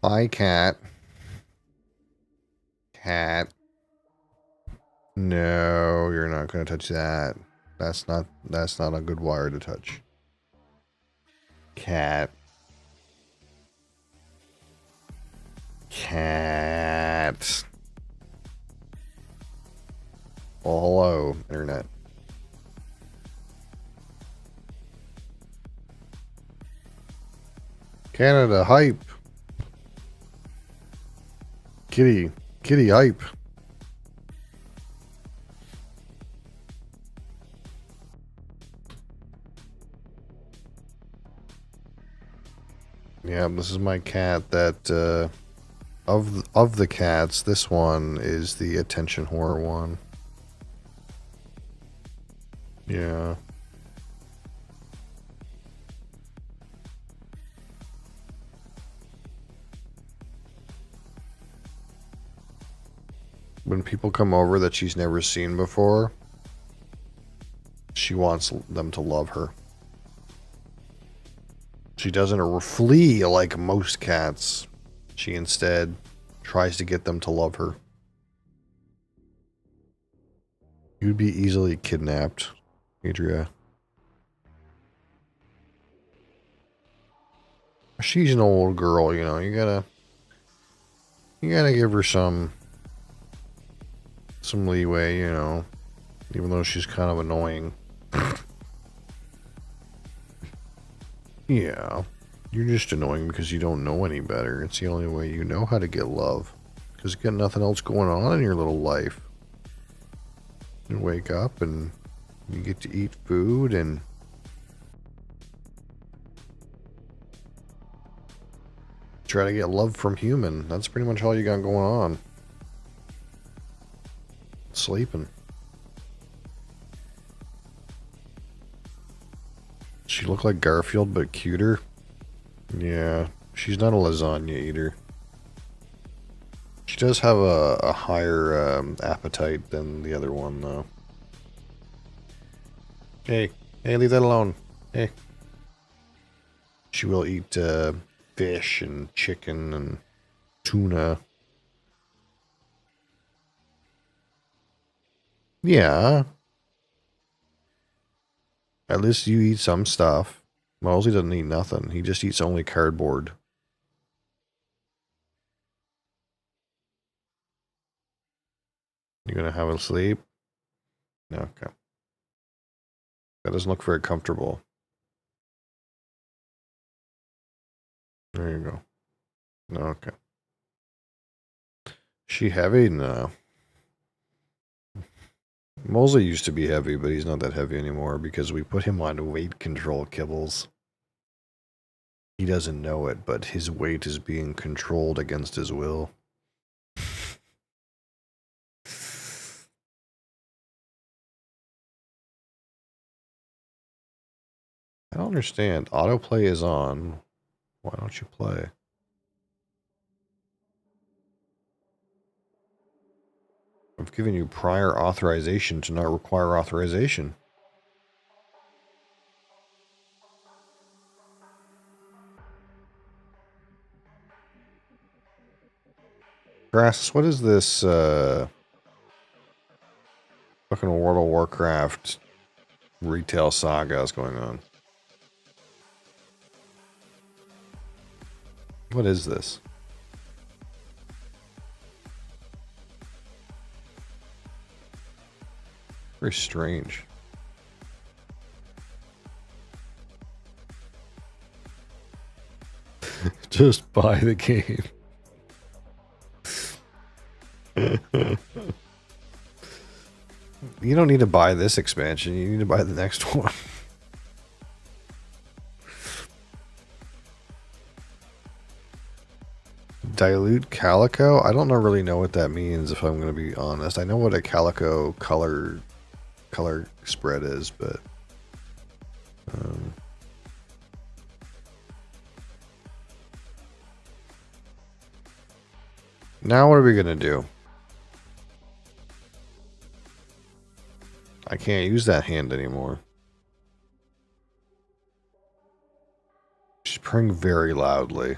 Hi, cat. Cat. No, you're not gonna touch that. That's not a good wire to touch. Cat. Cat. Oh, hello, internet. Canada hype. Kitty. Kitty hype. Yeah, this is my cat that of the cats, this one is the attention whore one. Yeah. When people come over that she's never seen before, she wants them to love her. She doesn't flee like most cats. She instead tries to get them to love her. You'd be easily kidnapped, Adria. She's an old girl, you know. You gotta give her some leeway, you know. Even though she's kind of annoying. Yeah. You're just annoying because you don't know any better. It's the only way you know how to get love. Because you got nothing else going on in your little life. You wake up and you get to eat food and try to get love from human. That's pretty much all you got going on. Sleeping. She looked like Garfield, but cuter. Yeah, she's not a lasagna eater. She does have a higher appetite than the other one, though. Hey, leave that alone. Hey. She will eat fish and chicken and tuna. Yeah. At least you eat some stuff. Mosley doesn't eat nothing. He just eats only cardboard. You gonna have a sleep? No, okay. That doesn't look very comfortable. There you go. Okay. She heavy? No. Mosley used to be heavy, but he's not that heavy anymore because we put him on weight control kibbles. He doesn't know it, but his weight is being controlled against his will. I don't understand. Autoplay is on. Why don't you play? I've given you prior authorization to not require authorization. Grass, what is this fucking World of Warcraft retail saga is going on? What is this? Very strange. Just buy the game. You don't need to buy this expansion. You need to buy the next one. Dilute calico? I don't really know what that means, if I'm going to be honest. I know what a calico color spread is, but now what are we going to do? I can't use that hand anymore. She's purring very loudly.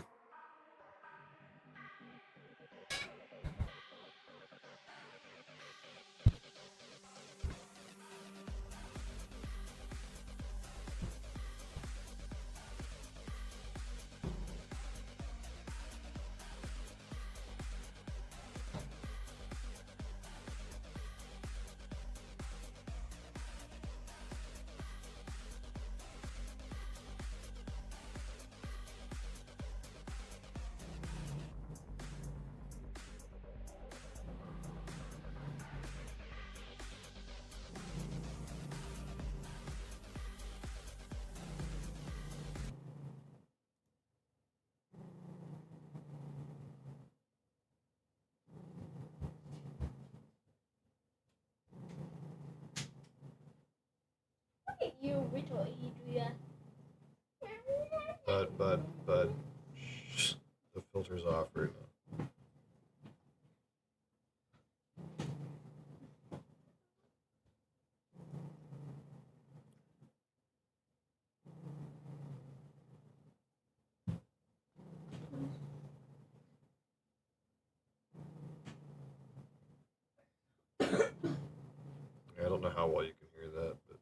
But, shh, the filter's off right now. I don't know how well you can hear that, but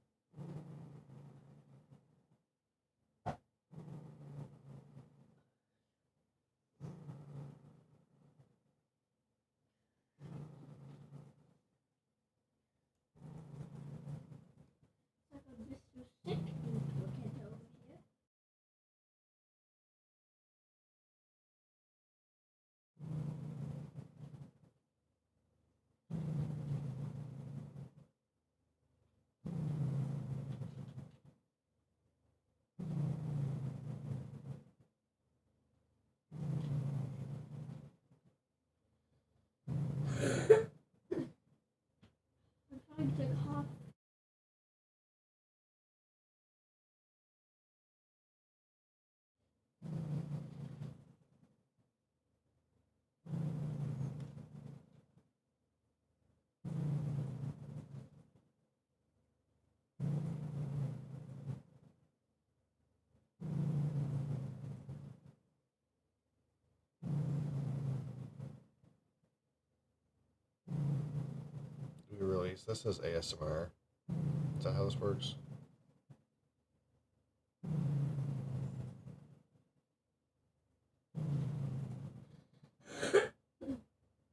do we release this as ASMR? Is that how this works?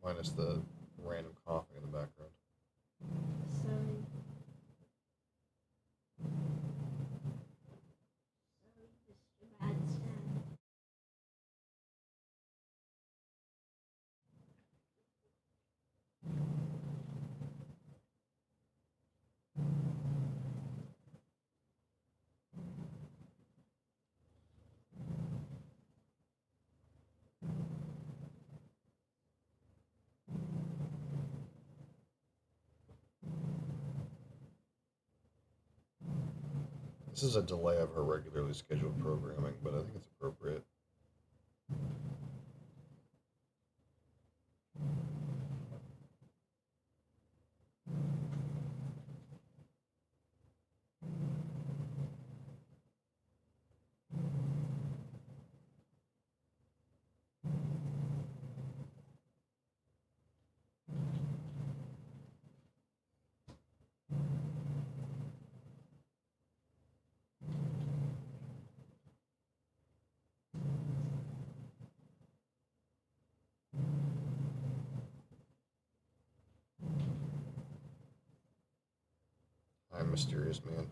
Minus the random coughing in the background. This is a delay of her regularly scheduled programming, but I think it's appropriate. I'm mysterious man.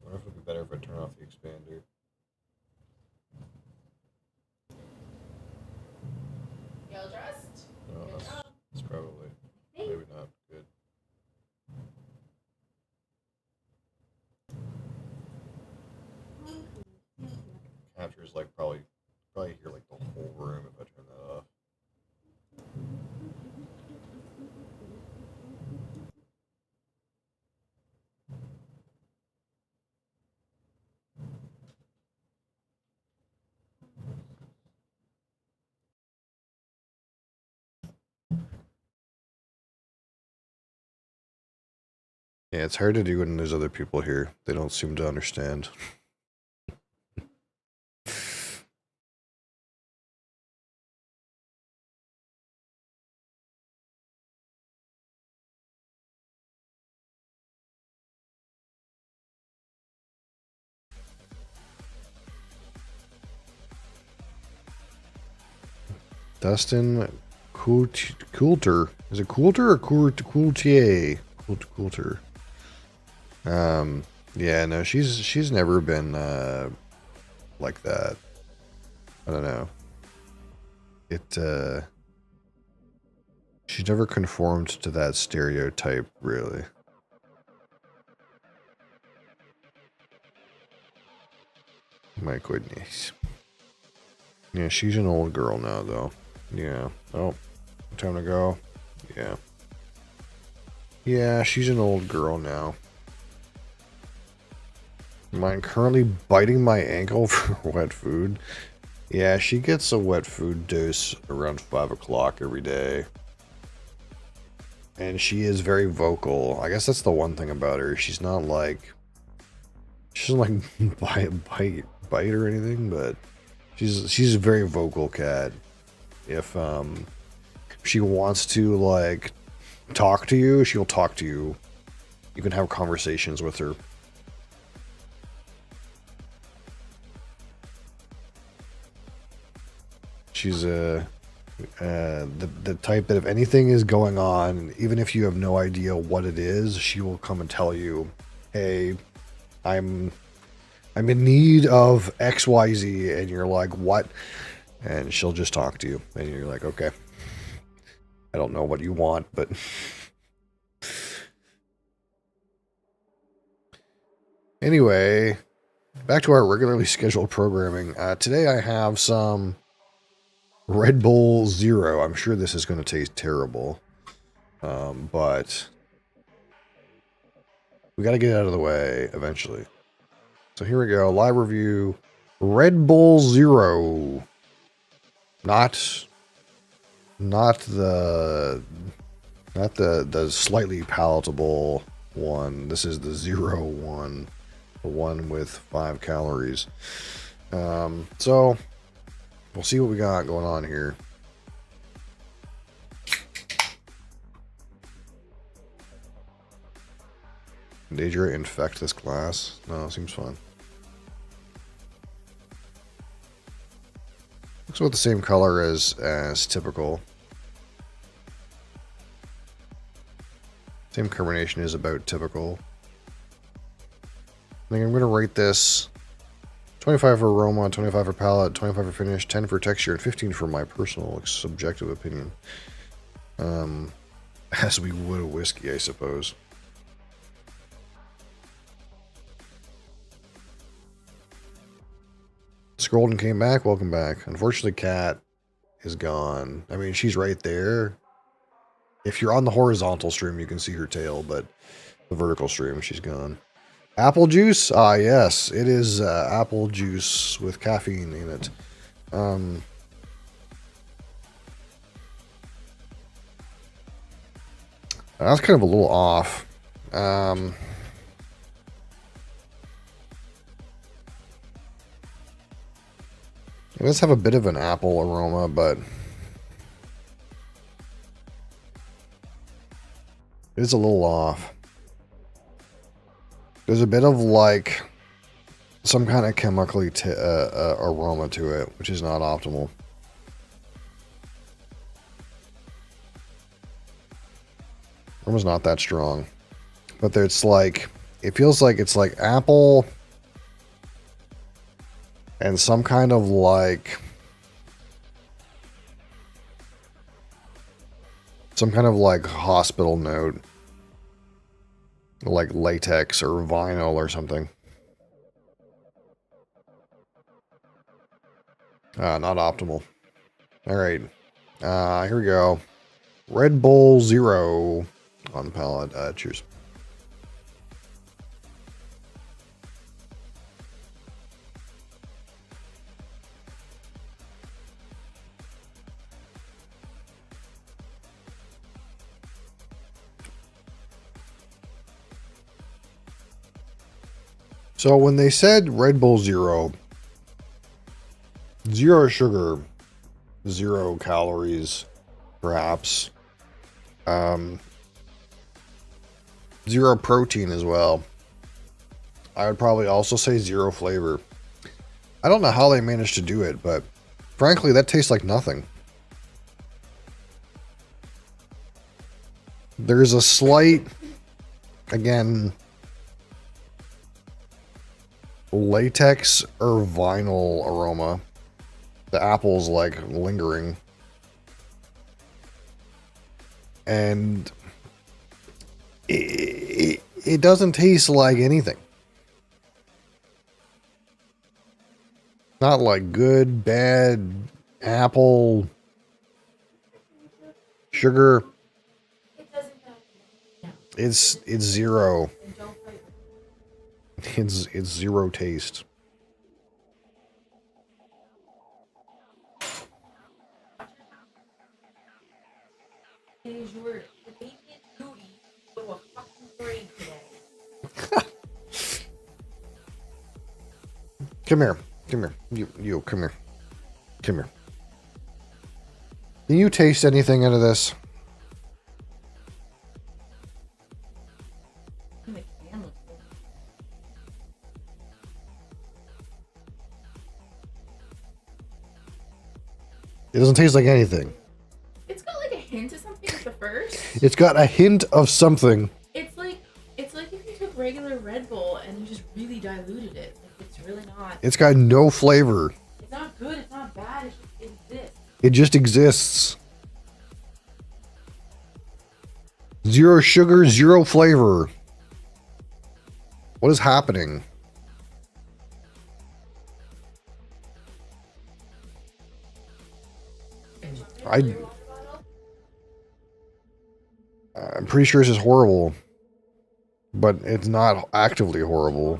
I wonder if it would be better if I turn off the expander. Well dressed. No, that's probably maybe not good. Captures like probably hear like the whole room if I turn that off. Yeah, it's hard to do when there's other people here. They don't seem to understand. Dustin Coulter. Is it Coulter or Coultier? Coulter. Yeah, no, she's never been like that. I don't know. She's never conformed to that stereotype, really. My goodness. Yeah, she's an old girl now, though. Yeah. Oh, time to go. Yeah. Yeah, she's an old girl now. Mine currently biting my ankle for wet food. Yeah, she gets a wet food dose around 5 o'clock every day. And she is very vocal. I guess that's the one thing about her. She's not like... She doesn't like bite or anything, but she's a very vocal cat. If she wants to like talk to you, she'll talk to you. You can have conversations with her. She's the type that if anything is going on, even if you have no idea what it is, she will come and tell you, "Hey, I'm in need of XYZ," and you're like, "What?" And she'll just talk to you, and you're like, "Okay, I don't know what you want, but." Anyway, back to our regularly scheduled programming. Today I have some Red Bull Zero. I'm sure this is going to taste terrible, but we got to get it out of the way eventually. So here we go. Live review. Red Bull Zero. Not the slightly palatable one. This is the zero one. The one with 5 calories. So we'll see what we got going on here. Danger infect this glass? No, seems fun. Looks about the same color as typical. Same carbonation is about typical. I think I'm going to rate this 25 for aroma, 25 for palate, 25 for finish, 10 for texture, and 15 for my personal subjective opinion. As we would a whiskey, I suppose. Scrolled and came back. Welcome back. Unfortunately, Cat is gone. I mean, she's right there. If you're on the horizontal stream, you can see her tail, but the vertical stream, she's gone. Apple juice? Ah, yes. It is apple juice with caffeine in it. That's kind of a little off. It does have a bit of an apple aroma, but it is a little off. There's a bit of like some kind of chemically aroma to it, which is not optimal. Aroma's not that strong, but it's like, it feels like it's like apple and some kind of like hospital note, like latex or vinyl or something. Not optimal. All right, here we go. Red Bull Zero on the palate. Cheers. So when they said Red Bull Zero, 0 sugar, 0 calories, perhaps, 0 protein as well, I would probably also say 0 flavor. I don't know how they managed to do it, but frankly, that tastes like nothing. There's a slight, again, latex or vinyl aroma. The apple's like lingering. And it doesn't taste like anything. Not like good, bad, apple, sugar. It's zero. It's zero taste. Come here. Come here. You, come here. Come here. Can you taste anything out of this? It doesn't taste like anything. It's got like a hint of something at the first. It's got a hint of something. It's like if you took regular Red Bull and you just really diluted it. Like it's really not. It's got no flavor. It's not good. It's not bad. It exists. It just exists. Zero sugar, zero flavor. What is happening? I'm pretty sure this is horrible, but it's not actively horrible.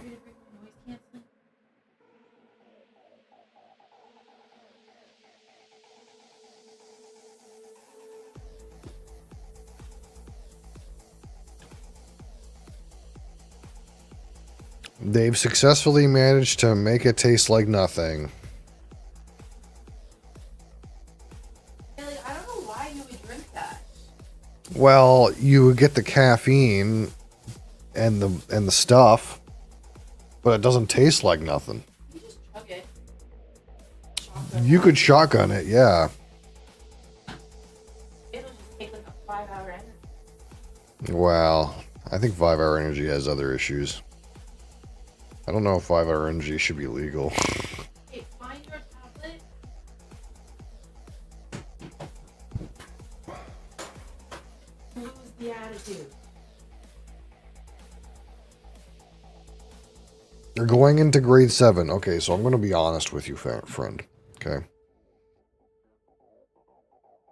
They've successfully managed to make it taste like nothing. I don't know why you would drink that. Well, you would get the caffeine and the stuff, but it doesn't taste like nothing. You just chug it. You could shotgun it, yeah. It'll just take like a 5-hour energy. Well, I think 5-hour energy has other issues. I don't know if 5-hour energy should be legal. Okay, find your tablet. Lose the attitude. You're going into grade 7. Okay, so I'm going to be honest with you, friend. Okay.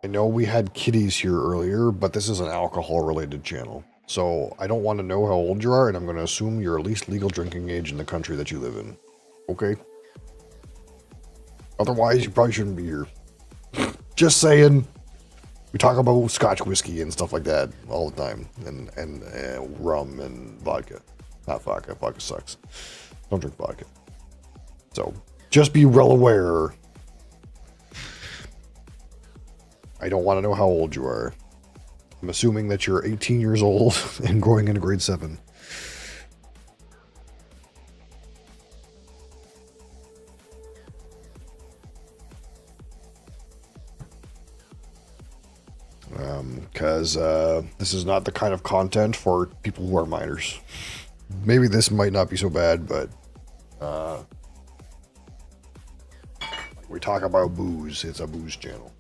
I know we had kitties here earlier, but this is an alcohol-related channel. So I don't want to know how old you are, and I'm going to assume you're at least legal drinking age in the country that you live in. Okay? Otherwise, you probably shouldn't be here. Just saying. We talk about Scotch whiskey and stuff like that all the time. And rum and vodka. Not vodka. Vodka sucks. Don't drink vodka. So, just be well aware. I don't want to know how old you are. I'm assuming that you're 18 years old and going into grade 7. Because this is not the kind of content for people who are minors. Maybe this might not be so bad, but we talk about booze. It's a booze channel.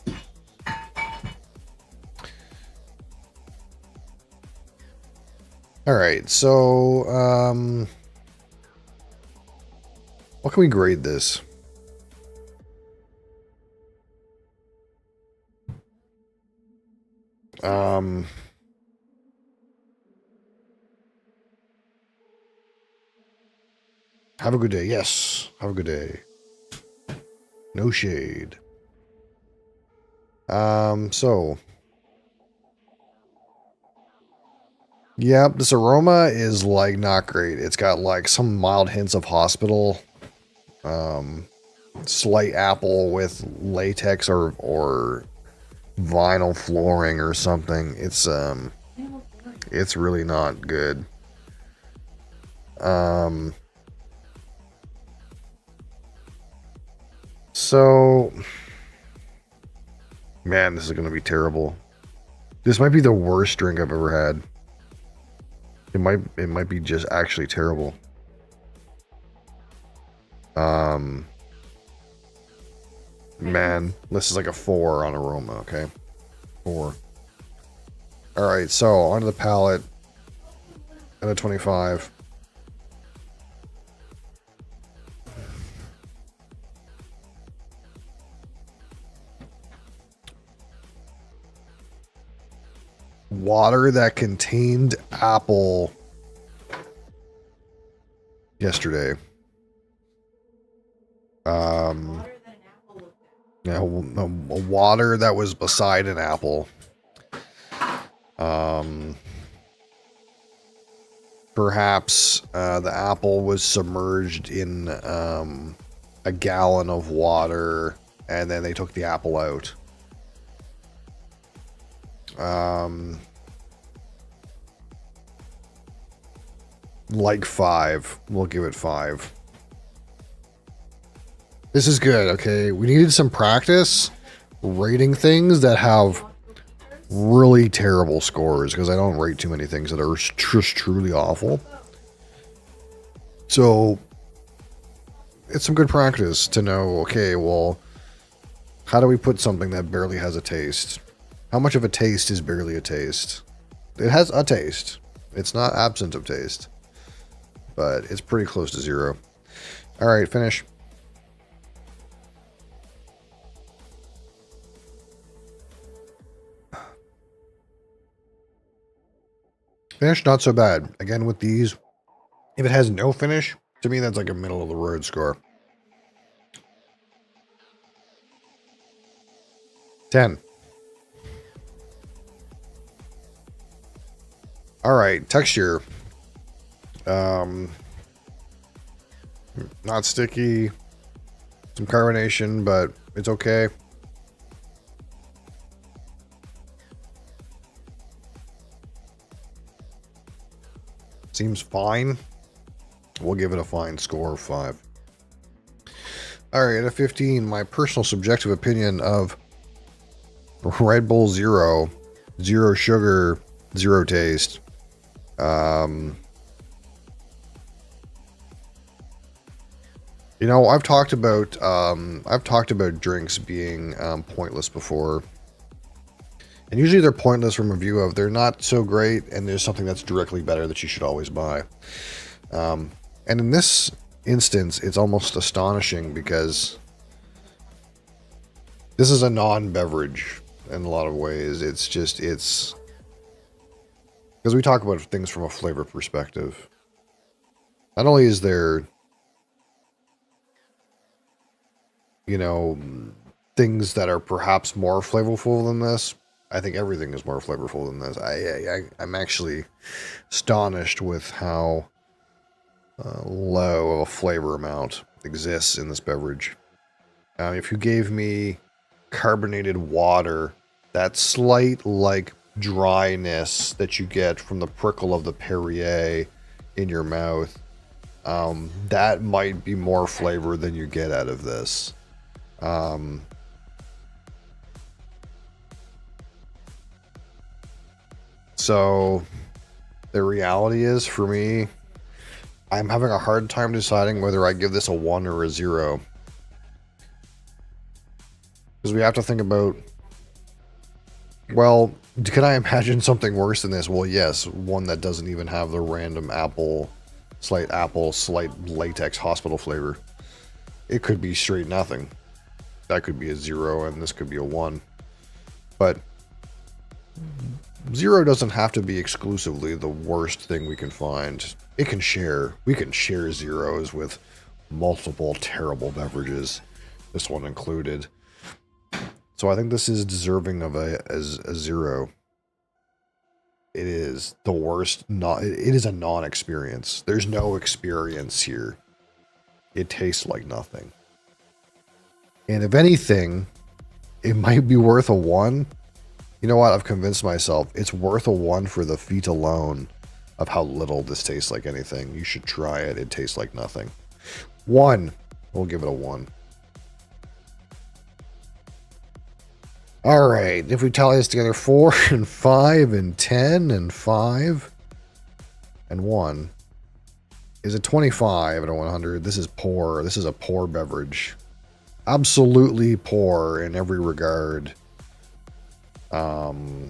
All right, so what can we grade this? Have a good day. Yes, have a good day. No shade. So. Yep, this aroma is like not great. It's got like some mild hints of hospital. Slight apple with latex or vinyl flooring or something. It's really not good. So man, this is gonna be terrible. This might be the worst drink I've ever had. It might be just actually terrible. Man, this is like a 4 on aroma, okay? 4. Alright, so onto the palate. At a 25. Water that contained apple yesterday. Yeah, a water that was beside an apple. Perhaps the apple was submerged in a gallon of water, and then they took the apple out. Like 5. We'll give it 5. This is good, okay? We needed some practice rating things that have really terrible scores, because I don't rate too many things that are just truly awful. So it's some good practice to know, okay, well, how do we put something that barely has a taste? How much of a taste is barely a taste? It has a taste. It's not absent of taste, but it's pretty close to 0. All right, finish. Finish, not so bad. Again, with these, if it has no finish, to me, that's like a middle of the road score. 10. All right, texture. Not sticky. Some carbonation, but it's okay. Seems fine. We'll give it a fine score of 5. All right, at a 15, my personal subjective opinion of Red Bull Zero, 0 sugar, 0 taste. You know, I've talked about drinks being pointless before. And usually they're pointless from a view of they're not so great, and there's something that's directly better that you should always buy. And in this instance, it's almost astonishing because this is a non-beverage in a lot of ways. It's because we talk about things from a flavor perspective. Not only is there, you know, things that are perhaps more flavorful than this, I think everything is more flavorful than this. I'm actually astonished with how low of a flavor amount exists in this beverage. If you gave me carbonated water, that slight like dryness that you get from the prickle of the Perrier in your mouth, that might be more flavor than you get out of this. So the reality is, for me, I'm having a hard time deciding whether I give this a 1 or a 0. Because we have to think about, well, can I imagine something worse than this? Well, yes, one that doesn't even have the random slight latex hospital flavor. It could be straight nothing. That could be a 0, and this could be a 1. But 0 doesn't have to be exclusively the worst thing we can find. It can share. We can share zeros with multiple terrible beverages, this one included. So I think this is deserving of a 0. It is the worst. It is a non-experience. There's no experience here. It tastes like nothing. And if anything, it might be worth a 1. You know what? I've convinced myself it's worth a 1 for the feat alone of how little this tastes like anything. You should try it. It tastes like nothing. 1. We'll give it a 1. All right, if we tally this together, 4 and 5 and 10 and 5 and 1 is a 25 and a 100. This is poor. This is a poor beverage. Absolutely poor in every regard. The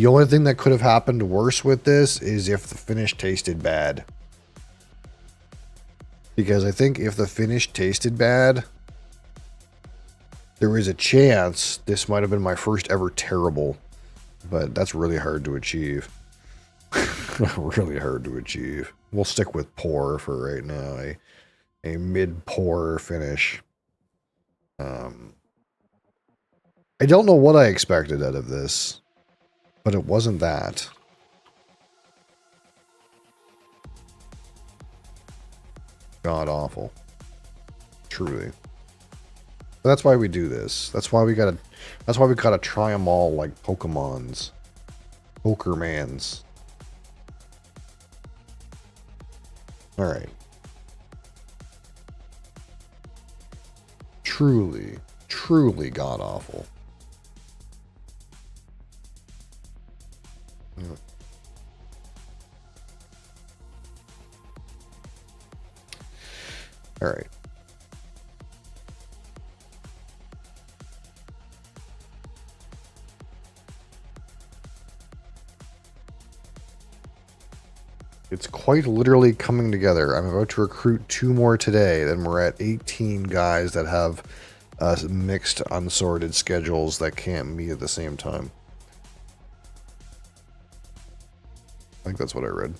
only thing that could have happened worse with this is if the finish tasted bad. Because I think if the finish tasted bad, there is a chance this might have been my first ever terrible. But that's really hard to achieve. Really hard to achieve. We'll stick with poor for right now. A mid-poor finish. I don't know what I expected out of this, but it wasn't that. God awful. Truly. But that's why we do this. That's why we gotta try them all like Pokemons. Pokermans. Alright. Truly, truly god awful. Alright. It's quite literally coming together. I'm about to recruit 2 more today. Then we're at 18 guys that have mixed, unsorted schedules that can't meet at the same time. I think that's what I read.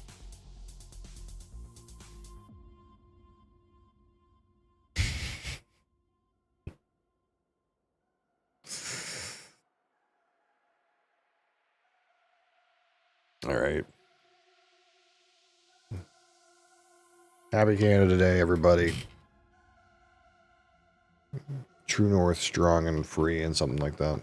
All right. Happy Canada Day, everybody. True North, strong and free, and something like that.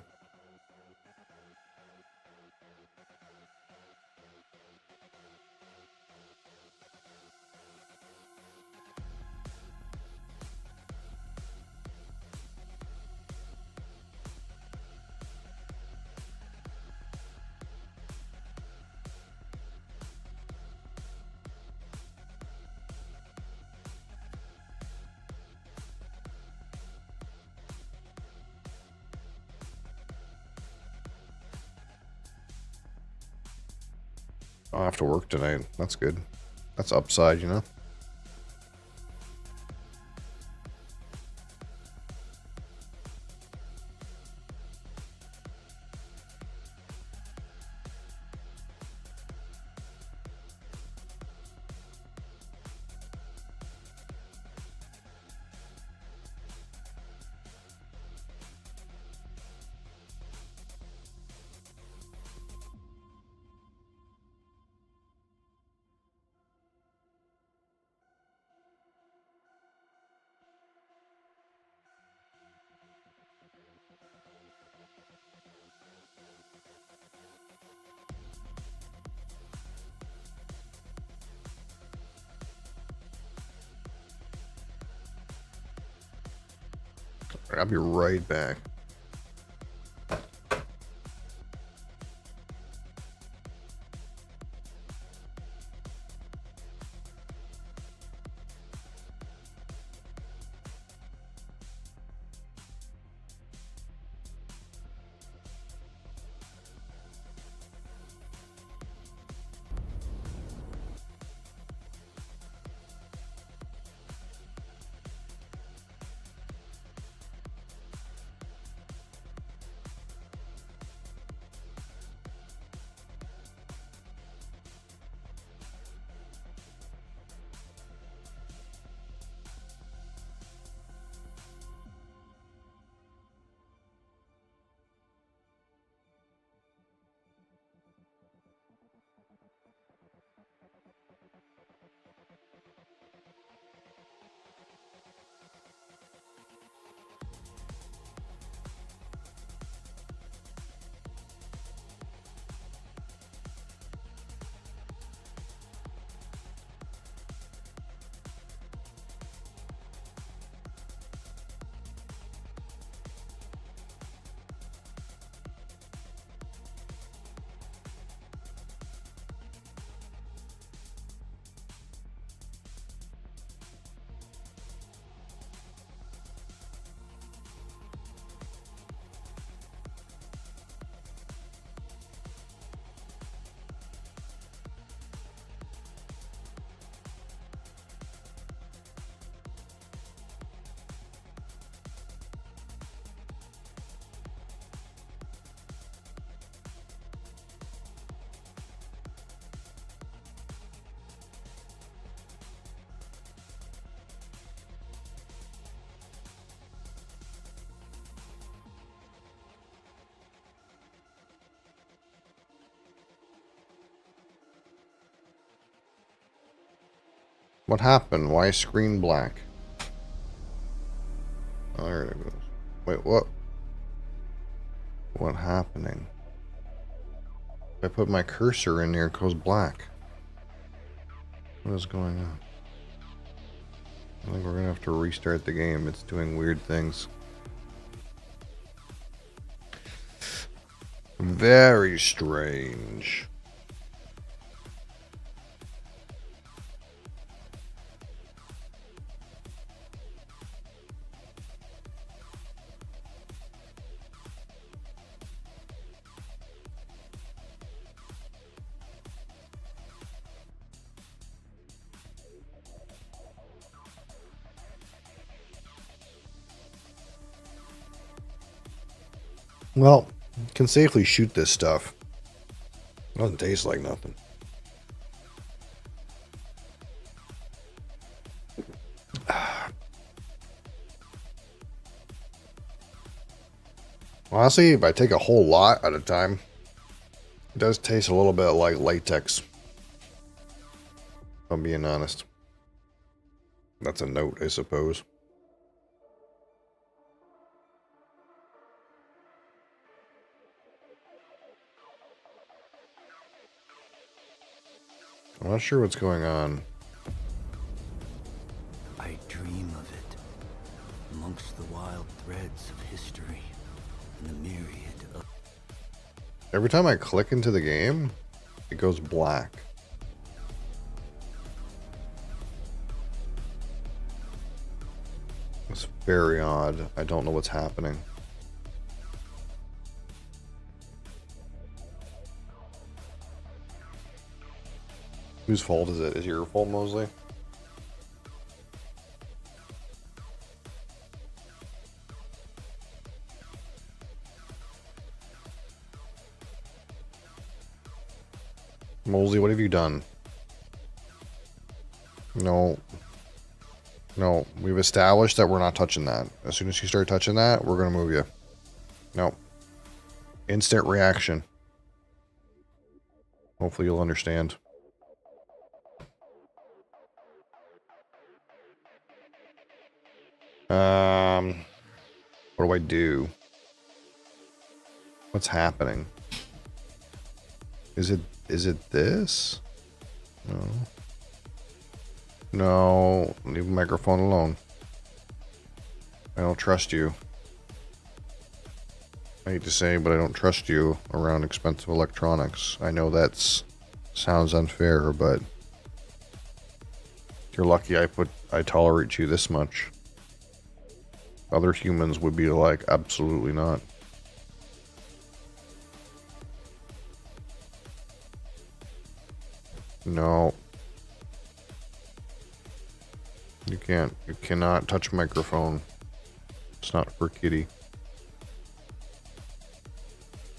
I'll have to work tonight. That's good. That's upside, you know? I'll be right back. What happened? Why is screen black? Oh, there it goes. Wait, what? What happening? If I put my cursor in there, it goes black. What is going on? I think we're gonna have to restart the game. It's doing weird things. Very strange. Well, can safely shoot this stuff. Doesn't taste like nothing. Honestly, if I take a whole lot at a time, it does taste a little bit like latex. If I'm being honest. That's a note, I suppose. I'm not sure what's going on. I dream of it, amongst the wild threads of history, and the myriad of... Every time I click into the game, it goes black. It's very odd. I don't know what's happening. Whose fault is it? Is it your fault, Mosley? Mosley, what have you done? No. No, we've established that we're not touching that. As soon as you start touching that, we're going to move you. No. Instant reaction. Hopefully you'll understand. What do I do? What's happening? Is it this? No. No, leave the microphone alone. I don't trust you. I hate to say, but I don't trust you around expensive electronics. I know that sounds unfair, but you're lucky I tolerate you this much. Other humans would be like, absolutely not. No. You can't. You cannot touch microphone. It's not for kitty.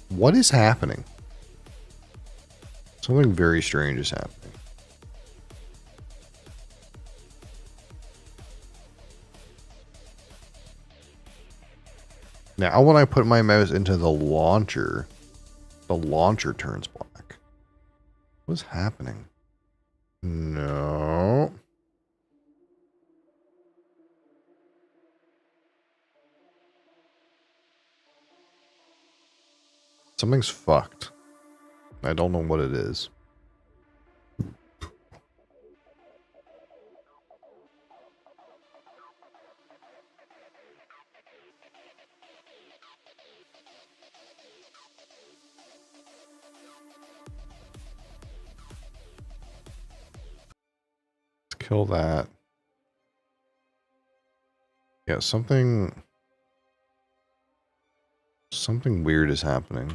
What is happening? Something very strange is happening. Now when I put my mouse into the launcher turns black. What's happening? No. Something's fucked. I don't know what it is. Let's kill that. Yeah, something weird is happening.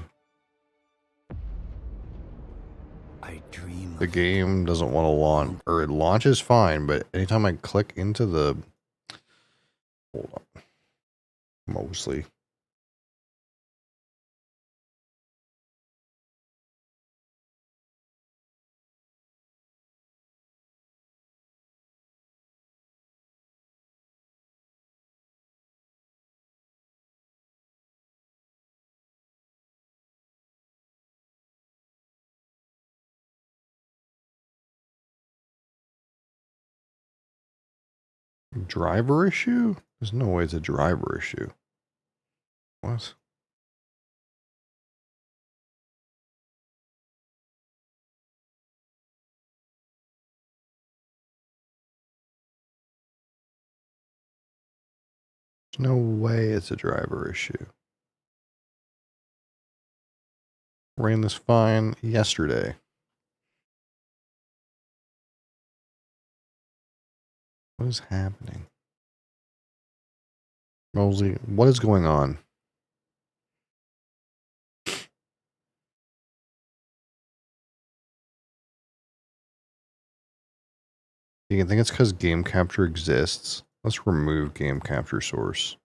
I dream The game doesn't want to launch, or it launches fine, but anytime I click into the... Hold on. Mostly. Driver issue? There's no way it's a driver issue. What? There's no way it's a driver issue. Ran this fine yesterday. What is happening? Mosley, what is going on? You think it's because game capture exists? Let's remove game capture source.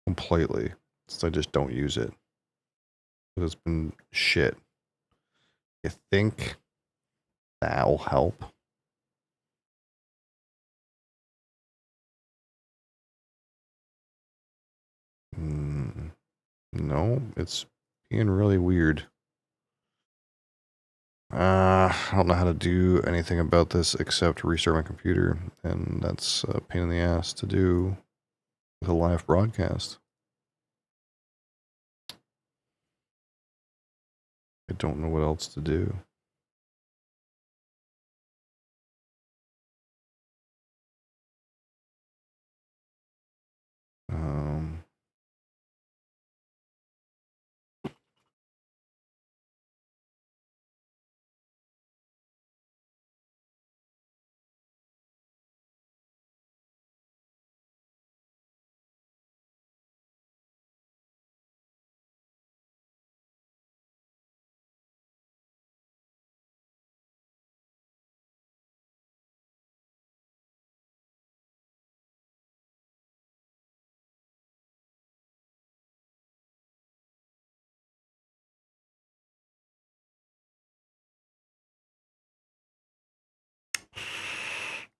Completely. So I just don't use it. It's been shit. You think that'll help? No, it's being really weird. I don't know how to do anything about this except restart my computer, and that's a pain in the ass to do with a live broadcast. I don't know what else to do.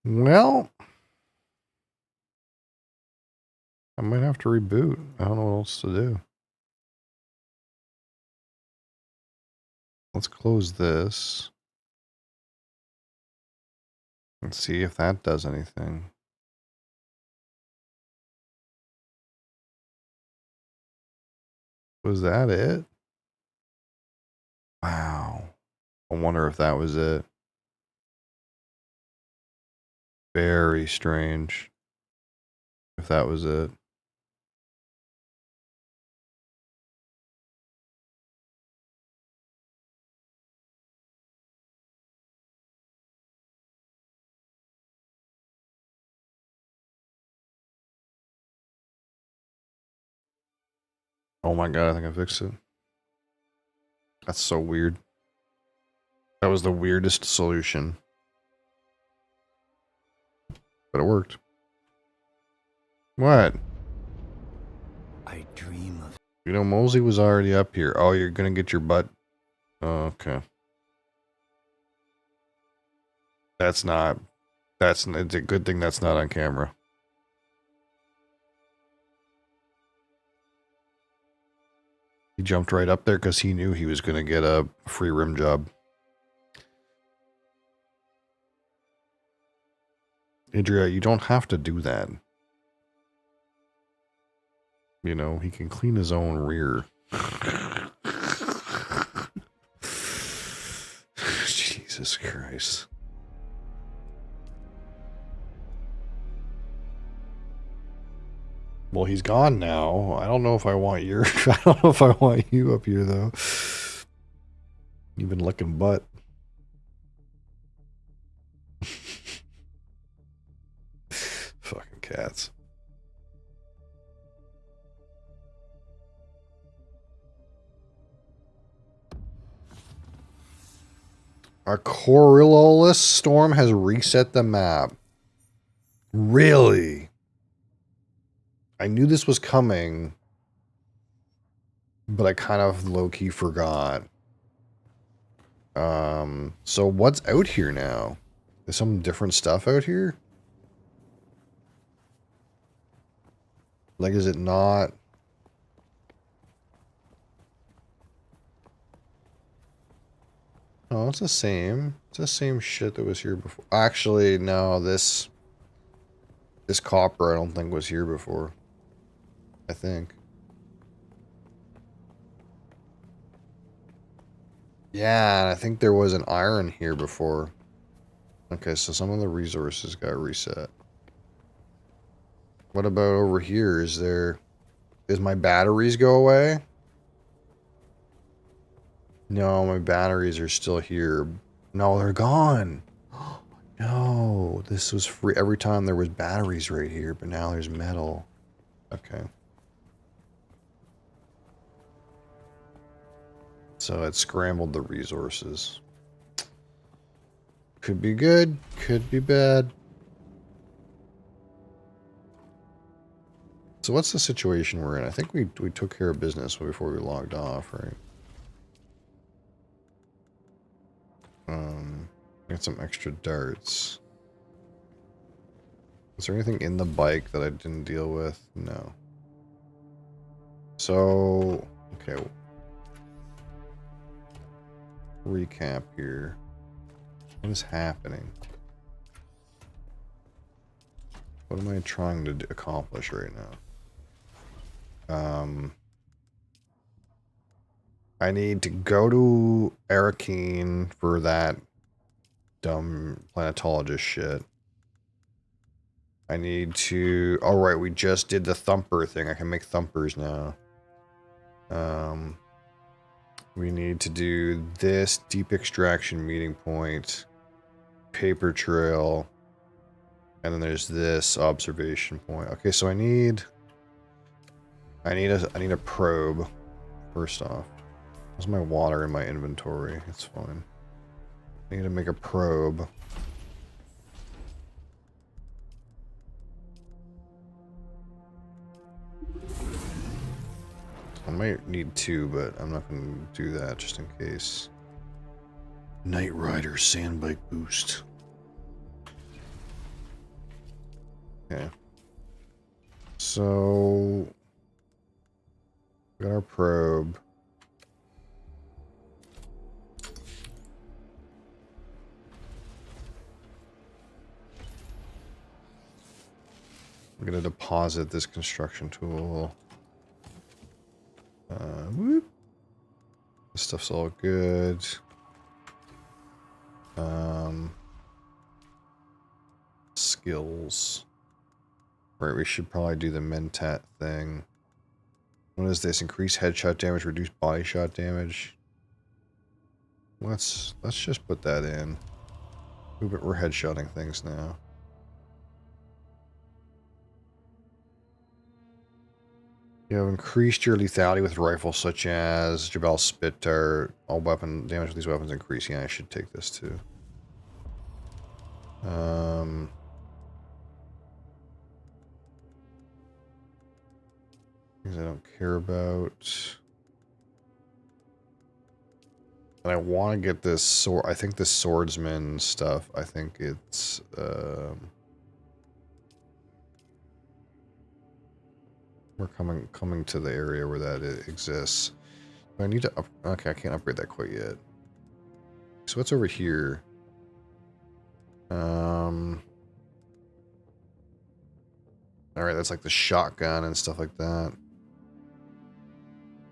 Well, I might have to reboot. I don't know what else to do. Let's close this. And see if that does anything. Was that it? Wow. I wonder if that was it. Very strange. If that was it. Oh my god, I think I fixed it. That's so weird. That was the weirdest solution. But it worked. What? I dream of... You know, Mosey was already up here. Oh, you're gonna get your butt... Oh, okay. That's not... It's a good thing that's not on camera. He jumped right up there because he knew he was gonna get a free rim job. Adria, you don't have to do that. You know, he can clean his own rear. Jesus Christ. Well, he's gone now. I don't know if I want your... I don't know if I want you up here, though. You've been licking butt. Fucking cats. A Coriolis storm has reset the map. Really? I knew this was coming, but I kind of low-key forgot. So what's out here now? Is some different stuff out here? Like, is it not? Huh? No, it's the same. It's the same shit that was here before. Actually, no, this copper I don't think was here before. I think. Yeah, I think there was an iron here before. Okay, so some of the resources got reset. What about over here? Is my batteries go away? No, my batteries are still here. No, they're gone. No, this was free. Every time there was batteries right here, but now there's metal. Okay. So it scrambled the resources. Could be good, could be bad. So what's the situation we're in? I think we took care of business before we logged off, right? Got some extra darts. Is there anything in the bike that I didn't deal with? No. So, okay. Recap here. What is happening? What am I trying to accomplish right now? I need to go to Arakeen for that dumb planetologist shit. I need to... Oh, right, we just did the thumper thing. I can make thumpers now. We need to do this deep extraction meeting point, paper trail, and then there's this observation point. Okay, so I need a probe first off. There's my water in my inventory. It's fine. I need to make a probe. I might need two, but I'm not going to do that just in case. Knight Rider Sandbike Boost. Okay. So... we got our probe. We're going to deposit this construction tool. Whoop. This stuff's all good. Skills. Right, we should probably do the Mentat thing. What is this? Increase headshot damage, reduce body shot damage. Let's just put that in. We're headshotting things now. You have increased your lethality with rifles such as Jabal Spittar. All weapon damage with these weapons increase. Yeah, I should take this too. Things I don't care about. And I want to get this sword. I think this swordsman stuff. I think it's we're coming to the area where that exists. I need to okay, I can't upgrade that quite yet. So what's over here? Alright, that's like the shotgun and stuff like that.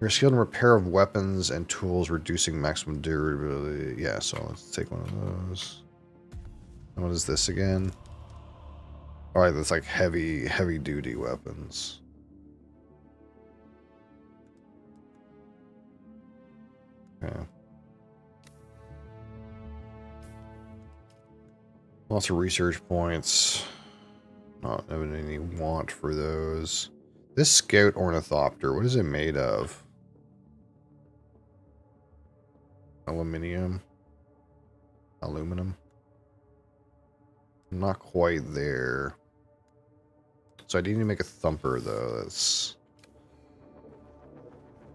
You're skilled in repair of weapons and tools, reducing maximum durability. Yeah, so let's take one of those. And what is this again? Alright, that's like heavy duty weapons. Okay. Lots of research points. Not having any want for those. This scout ornithopter, what is it made of? Aluminum? Aluminum? I'm not quite there. So I need to make a thumper though. That's...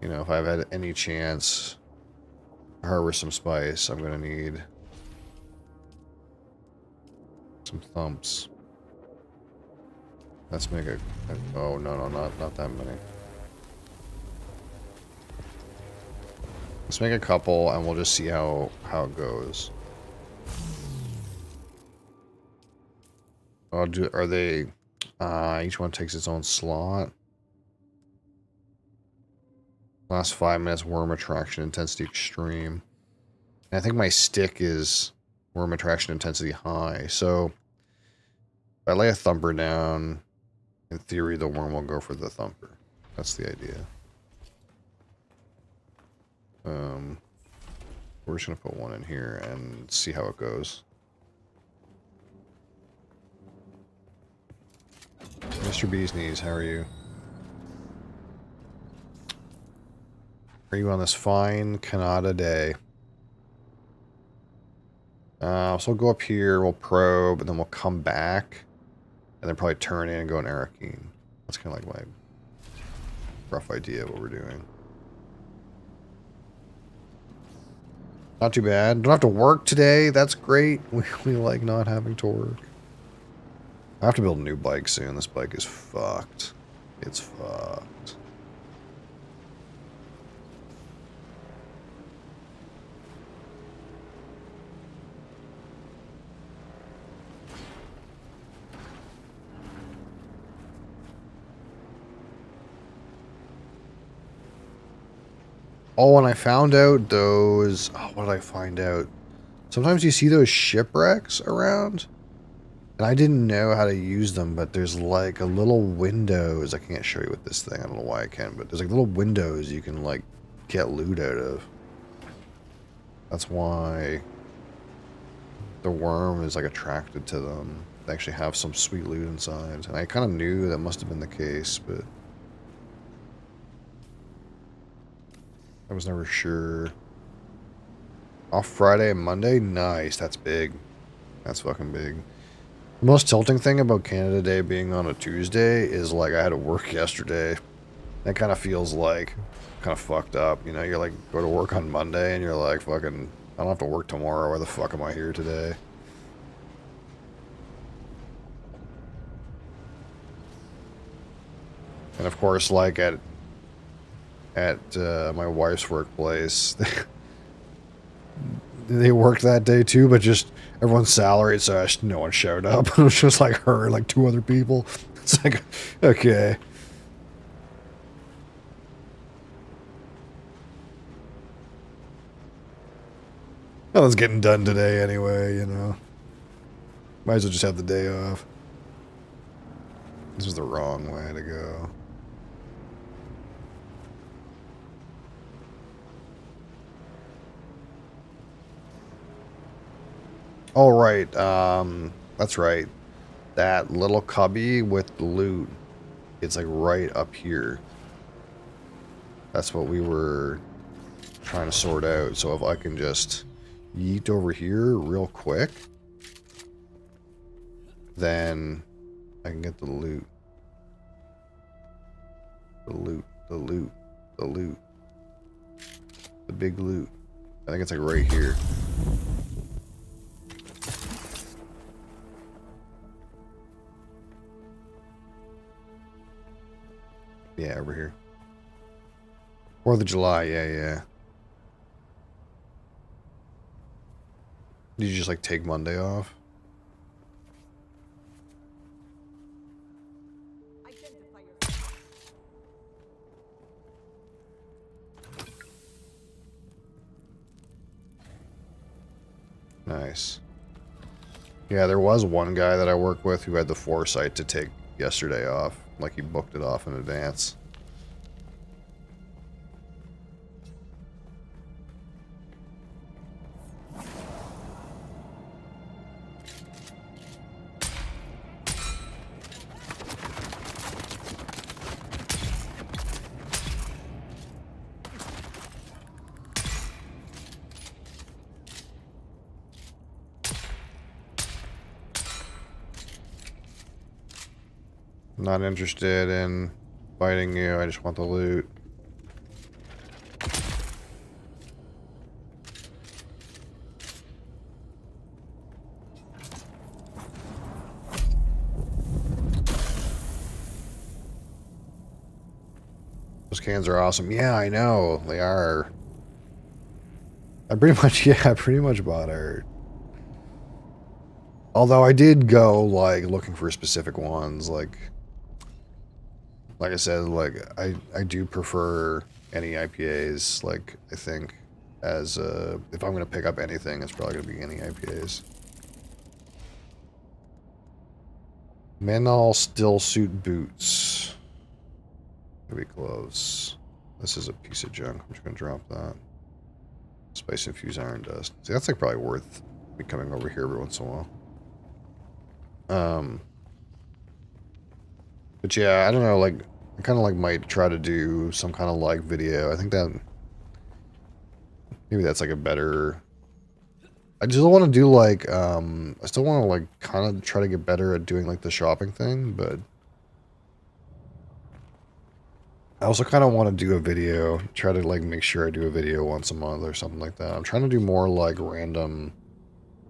you know, if I've had any chance to harvest some spice, I'm gonna need some thumps. Let's make a oh no, not that many. Let's make a couple, and we'll just see how it goes. Oh, are they? Each one takes its own slot. Last 5 minutes, worm attraction intensity extreme. And I think my stick is worm attraction intensity high. So if I lay a thumper down, in theory, the worm will go for the thumper. That's the idea. We're just gonna put one in here and see how it goes. Mr. Bee's Knees, how are you? Are you on this fine Canada day? So we'll go up here, we'll probe, and then we'll come back, and then probably turn in and go in Arakeen. That's kind of like my rough idea of what we're doing. Not too bad. Don't have to work today. That's great. We like not having to work. I have to build a new bike soon. This bike is fucked. It's fucked. Oh, and I found out those... Oh, what did I find out? Sometimes you see those shipwrecks around. And I didn't know how to use them, but there's like a little windows. I can't show you with this thing. I don't know why I can, but there's like little windows you can like get loot out of. That's why the worm is like attracted to them. They actually have some sweet loot inside. And I kind of knew that must have been the case, but I was never sure. Off Friday and Monday? Nice. That's big. That's fucking big. The most tilting thing about Canada Day being on a Tuesday is like I had to work yesterday. That kind of feels like kind of fucked up. You know, you're like go to work on Monday and you're like fucking I don't have to work tomorrow. Why the fuck am I here today? And of course, like at my wife's workplace, they worked that day too, but just everyone's salaried, so no one showed up. It was just like her and like 2 other people. It's like, okay. Nothing's getting done today anyway, you know. Might as well just have the day off. This was the wrong way to go. Oh, right. That's right. That little cubby with the loot, it's like right up here. That's what we were trying to sort out. So if I can just yeet over here real quick, then I can get the loot. The loot, the loot, the loot. The big loot. I think it's like right here. Yeah, over here. 4th of July, yeah. Did you just like take Monday off? Nice. Yeah, there was one guy that I work with who had the foresight to take yesterday off. Like he booked it off in advance. Not interested in fighting you, I just want the loot. Those cans are awesome. Yeah, I know, they are. I pretty much, yeah, I pretty much bought art. Although I did go, like, looking for specific ones, like I said, like, I do prefer any IPAs, like, I think, as, if I'm gonna pick up anything, it's probably gonna be any IPAs. Men all still suit boots. Maybe gloves. This is a piece of junk. I'm just gonna drop that. Spice infused iron dust. See, that's like probably worth me coming over here every once in a while. But yeah, I don't know, like, I kind of like might try to do some kind of like video. I think that maybe that's like a better. I just want to do like, I still want to like kind of try to get better at doing like the shopping thing, but I also kind of want to do a video, try to like make sure I do a video once a month or something like that. I'm trying to do more like random,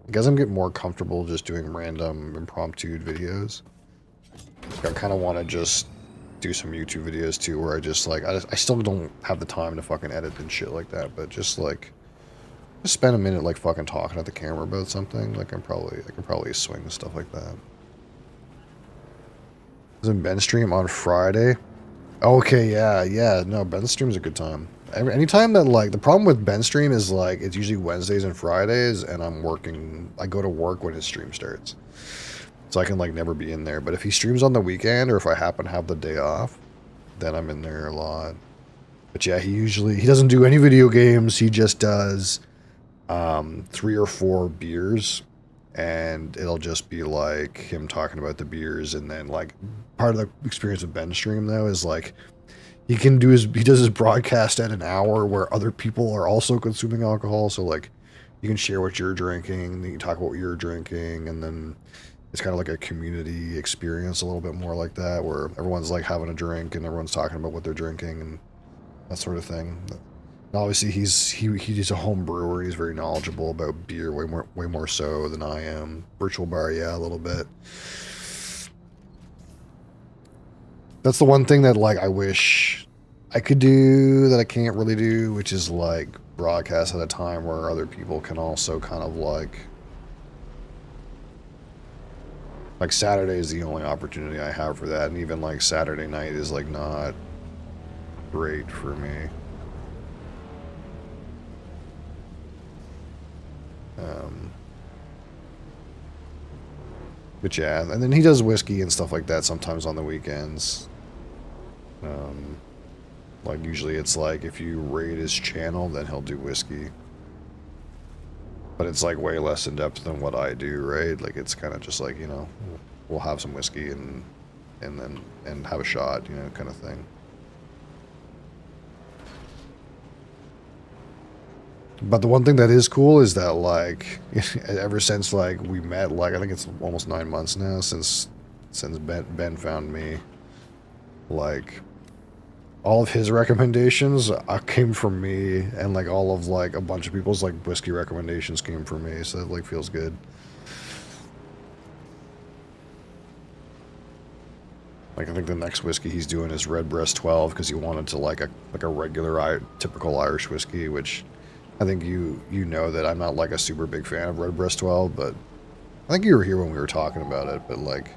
I guess I'm getting more comfortable just doing random impromptu videos. I kind of want to just do some YouTube videos too, where I just like, I still don't have the time to fucking edit and shit like that, but just like, just spend a minute like fucking talking at the camera about something. Like I can probably swing and stuff like that. Isn't Ben stream on Friday? Okay, yeah, no, Ben stream's a good time. Anytime that like, the problem with Ben stream is like, it's usually Wednesdays and Fridays, and I'm working, I go to work when his stream starts. So I can like never be in there. But if he streams on the weekend, or if I happen to have the day off, then I'm in there a lot. But yeah, he doesn't do any video games. He just does 3 or 4 beers, and it'll just be like him talking about the beers. And then like part of the experience of Ben stream though is like he does his broadcast at an hour where other people are also consuming alcohol. So like you can share what you're drinking, then you talk about what you're drinking, and then it's kind of like a community experience a little bit more like that, where everyone's like having a drink and everyone's talking about what they're drinking and that sort of thing. Obviously, he's a home brewer. He's very knowledgeable about beer, way more so than I am. Virtual bar, yeah, a little bit. That's the one thing that like I wish I could do that I can't really do, which is like broadcast at a time where other people can also kind of like Saturday is the only opportunity I have for that, and even like Saturday night is like not great for me. But yeah, and then he does whiskey and stuff like that sometimes on the weekends. Like usually it's like if you raid his channel, then he'll do whiskey. But it's like way less in depth than what I do, right? Like it's kind of just like, you know, we'll have some whiskey and have a shot, you know, kind of thing. But the one thing that is cool is that, like, ever since, like, we met, like, I think it's almost 9 months now since Ben found me, like, all of his recommendations came from me, and, like, all of, like, a bunch of people's, like, whiskey recommendations came from me, so it, like, feels good. Like, I think the next whiskey he's doing is Redbreast 12, because he wanted to, like a regular, typical Irish whiskey, which I think you know that I'm not like a super big fan of Redbreast 12, but I think you were here when we were talking about it, but like,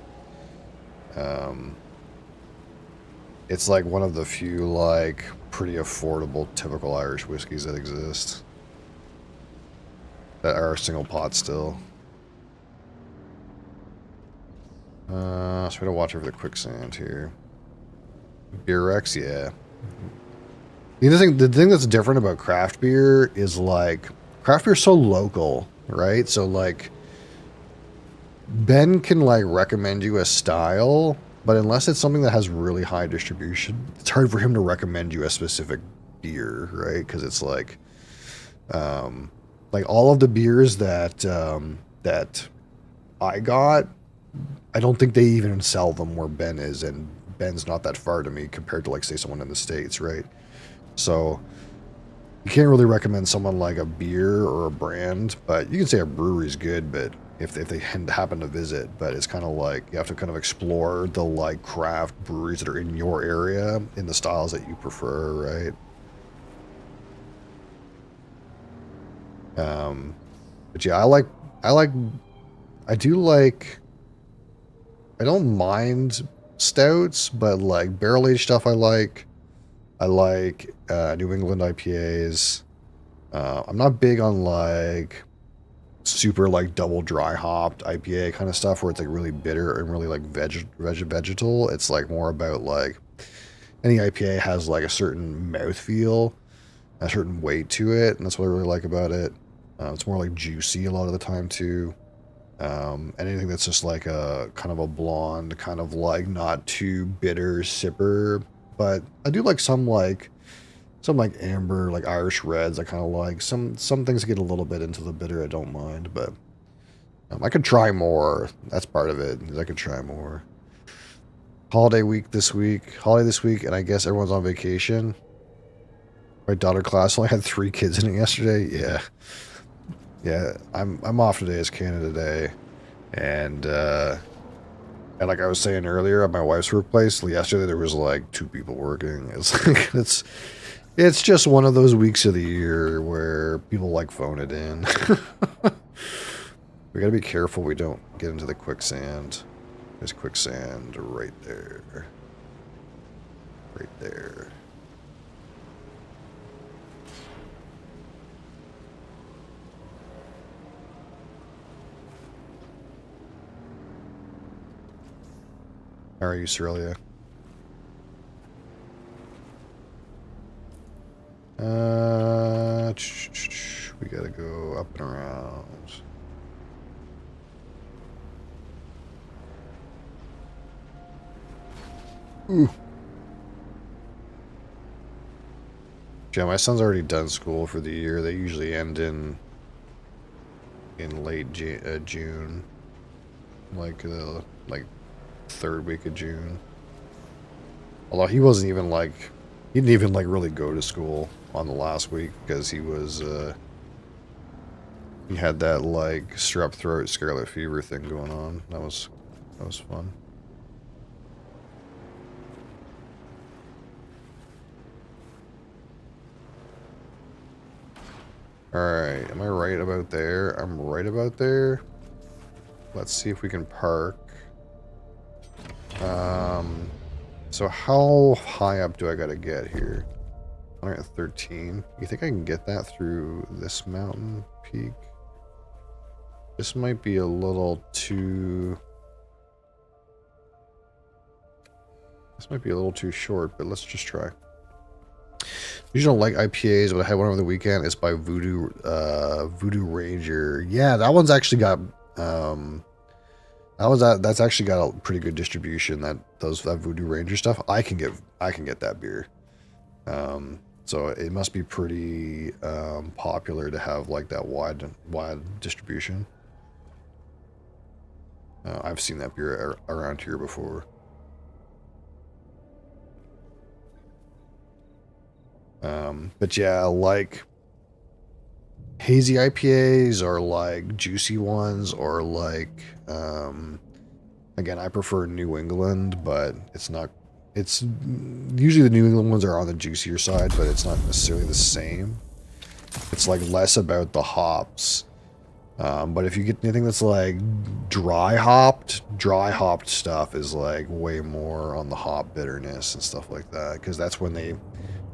it's like one of the few like pretty affordable typical Irish whiskeys that exist that are single pot still. So we gotta watch over the quicksand here. Beerex, yeah. The thing that's different about craft beer is like craft beer is so local, right? So like Ben can like recommend you a style, but unless it's something that has really high distribution, it's hard for him to recommend you a specific beer, right? Because it's like all of the beers that that I got, I don't think they even sell them where Ben is, and Ben's not that far to me compared to like say someone in the States, right? So you can't really recommend someone like a beer or a brand, but you can say a brewery's good, but if they happen to visit, but it's kind of like you have to kind of explore the like craft breweries that are in your area in the styles that you prefer, right? But yeah, I do like, I don't mind stouts, but like barrel aged stuff I like New England IPAs. I'm not big on like super like double dry hopped IPA kind of stuff where it's like really bitter and really like vegetal. It's like more about like any IPA has like a certain mouthfeel, a certain weight to it, and that's what I really like about it. It's more like juicy a lot of the time too. And anything that's just like a kind of a blonde, kind of like not too bitter sipper. But I do like some like amber, like Irish reds. I kind of like some things get a little bit into the bitter. I don't mind, but I could try more. That's part of it. I could try more. Holiday this week, and I guess everyone's on vacation. My daughter class only had 3 kids in it yesterday. Yeah. I'm off today as Canada Day, and like I was saying earlier, at my wife's workplace yesterday, there was like 2 people working. It's like it's just one of those weeks of the year where people like phone it in. We gotta be careful we don't get into the quicksand. There's quicksand right there. Right there. How are you, Australia? We gotta go up and around. Ooh. Yeah, my son's already done school for the year. They usually end in late June, like third week of June. Although he wasn't even like, he didn't even like really go to school on the last week because he was he had that like strep throat, scarlet fever thing going on. That was fun. Alright, am I right about there? I'm right about there. Let's see if we can park. So how high up do I gotta get here? 113. You think I can get that through this mountain peak? This might be a little too... This might be a little too short, but let's just try. Usually don't like IPAs, but I had one over the weekend. It's by Voodoo Ranger. Yeah, that one's actually got that's actually got a pretty good distribution. That Voodoo Ranger stuff. I can get that beer. So it must be pretty popular to have like that wide distribution. I've seen that beer around here before. But yeah, like hazy IPAs or like juicy ones or like, again, I prefer New England, but it's usually the New England ones are on the juicier side, but it's not necessarily the same. It's like less about the hops. But if you get anything that's like dry hopped stuff is like way more on the hop bitterness and stuff like that. Cause that's when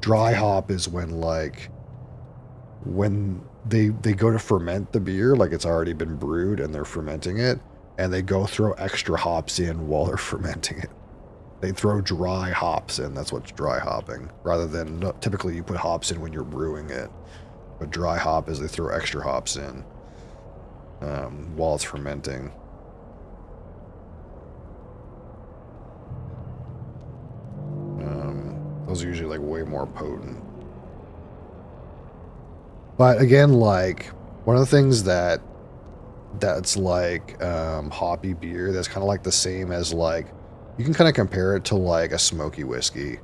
dry hop is when they go to ferment the beer, like it's already been brewed and they're fermenting it, and they go throw extra hops in while they're fermenting it. They throw dry hops in. That's what's dry hopping. Rather than typically you put hops in when you're brewing it, but dry hop is they throw extra hops in while it's fermenting. Those are usually like way more potent. But again, like one of the things that's like hoppy beer that's kind of like the same as like, you can kind of compare it to like a smoky whiskey.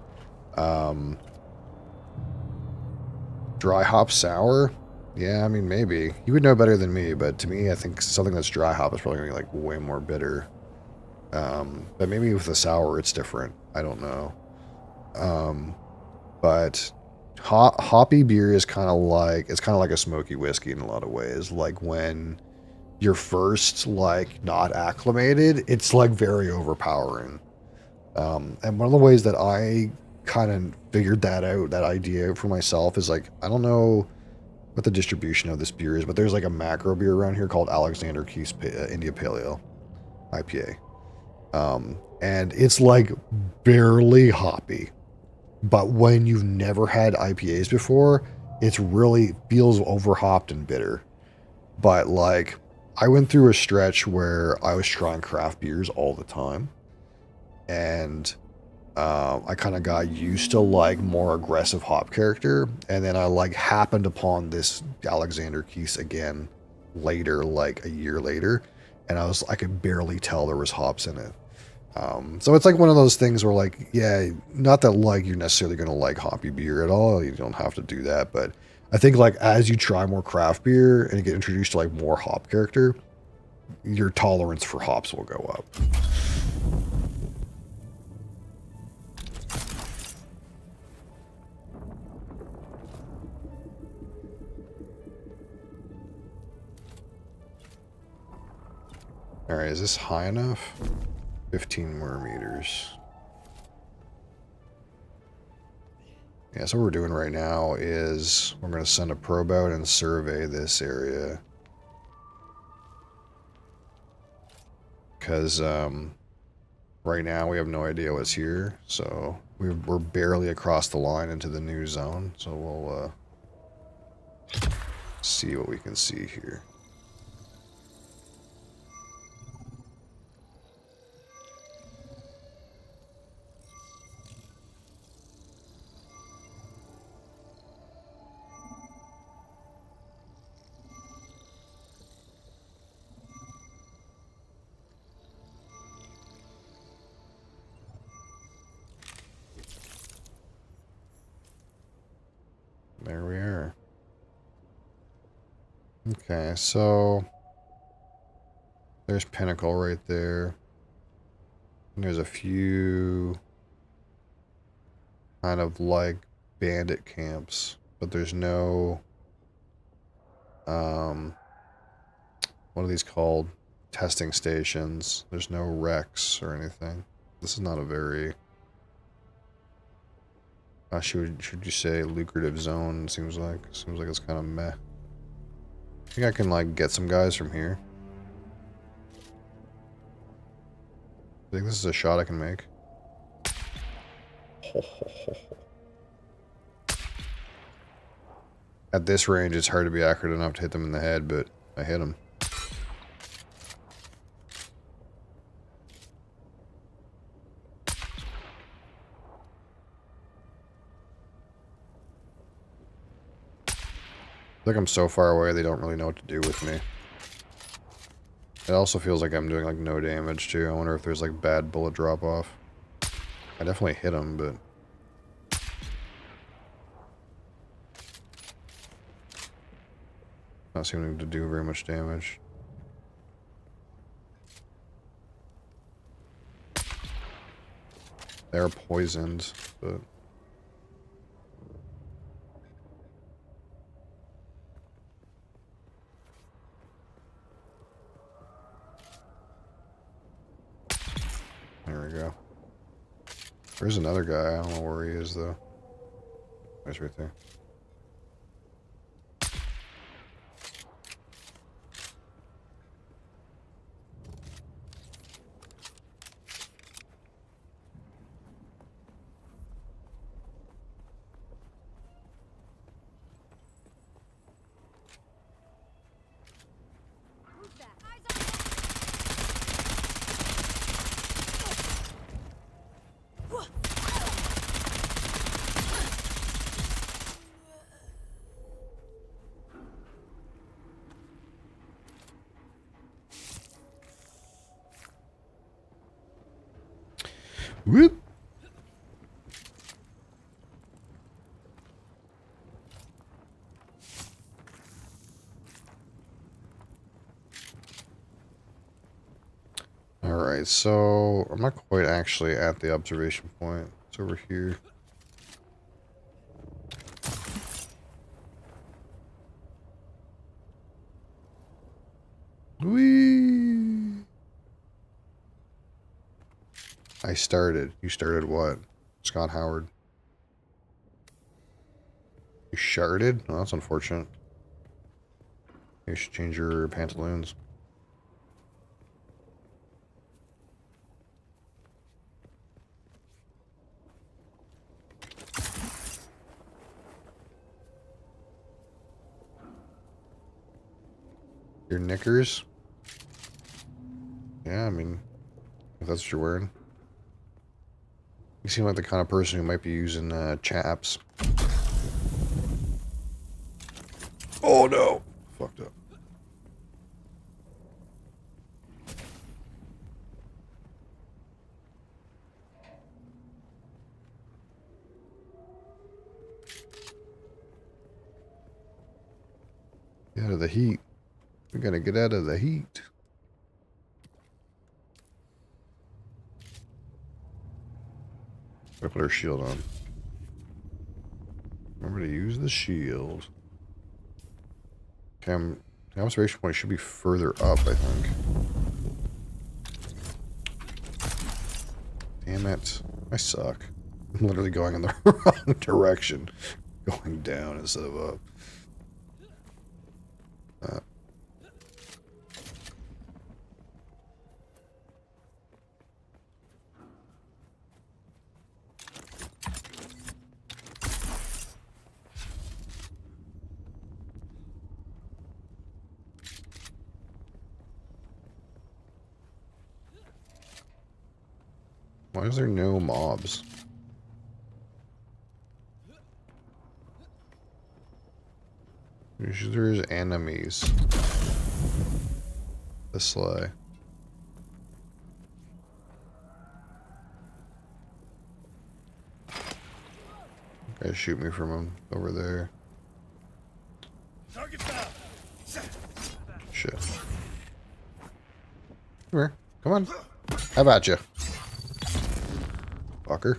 Dry hop sour? Yeah, I mean, maybe. You would know better than me, but to me, I think something that's dry hop is probably going to be like way more bitter. But maybe with the sour, it's different. I don't know. But hoppy beer is kind of like, it's kind of like a smoky whiskey in a lot of ways. Like when you're first like not acclimated, it's like very overpowering. And one of the ways that I kind of figured that out, that idea out for myself, is like, I don't know what the distribution of this beer is, but there's like a macro beer around here called Alexander Keith's India Pale Ale IPA. And it's like barely hoppy. But when you've never had IPAs before, it's really feels overhopped and bitter. But like, I went through a stretch where I was trying craft beers all the time, and I kind of got used to like more aggressive hop character, and then I like happened upon this Alexander Keith's again later, like a year later, and I could barely tell there was hops in it. So it's like one of those things where like, yeah, not that like you're necessarily going to like hoppy beer at all. You don't have to do that. But I think like as you try more craft beer and you get introduced to like more hop character, your tolerance for hops will go up. All right, is this high enough? 15 more meters. Yeah, so what we're doing right now is we're going to send a probe out and survey this area. Because right now we have no idea what's here. So we're barely across the line into the new zone. So we'll see what we can see here. There we are. Okay, so there's Pinnacle right there. And there's a few kind of like bandit camps, but there's no what are these called? Testing stations. There's no wrecks or anything. This is not a very should you say lucrative zone? Seems like it's kind of meh. I think I can like get some guys from here. I think this is a shot I can make. At this range, it's hard to be accurate enough to hit them in the head, but I hit them. I think I'm so far away they don't really know what to do with me. It also feels like I'm doing like no damage too. I wonder if there's like bad bullet drop off. I definitely hit him, but not seeming to do very much damage. They're poisoned, but there we go. There's another guy. I don't know where he is, though. He's right there. Whoop. Alright, so I'm not quite actually at the observation point. It's over here. Whee! I started. You started what? Scott Howard. You sharded? Oh, that's unfortunate. You should change your pantaloons. Your knickers? Yeah, I mean, if that's what you're wearing. You seem like the kind of person who might be using chaps. Oh no! Fucked up. Get out of the heat. We gotta get out of the heat. Gotta put our shield on. Remember to use the shield. Okay, the observation point should be further up, I think. Damn it. I suck. I'm literally going in the wrong direction. Going down instead of up. Why is there no mobs? Usually there's enemies. The sleigh. Guys shoot me from over there. Shit. Come here. Come on. How about you? Fucker.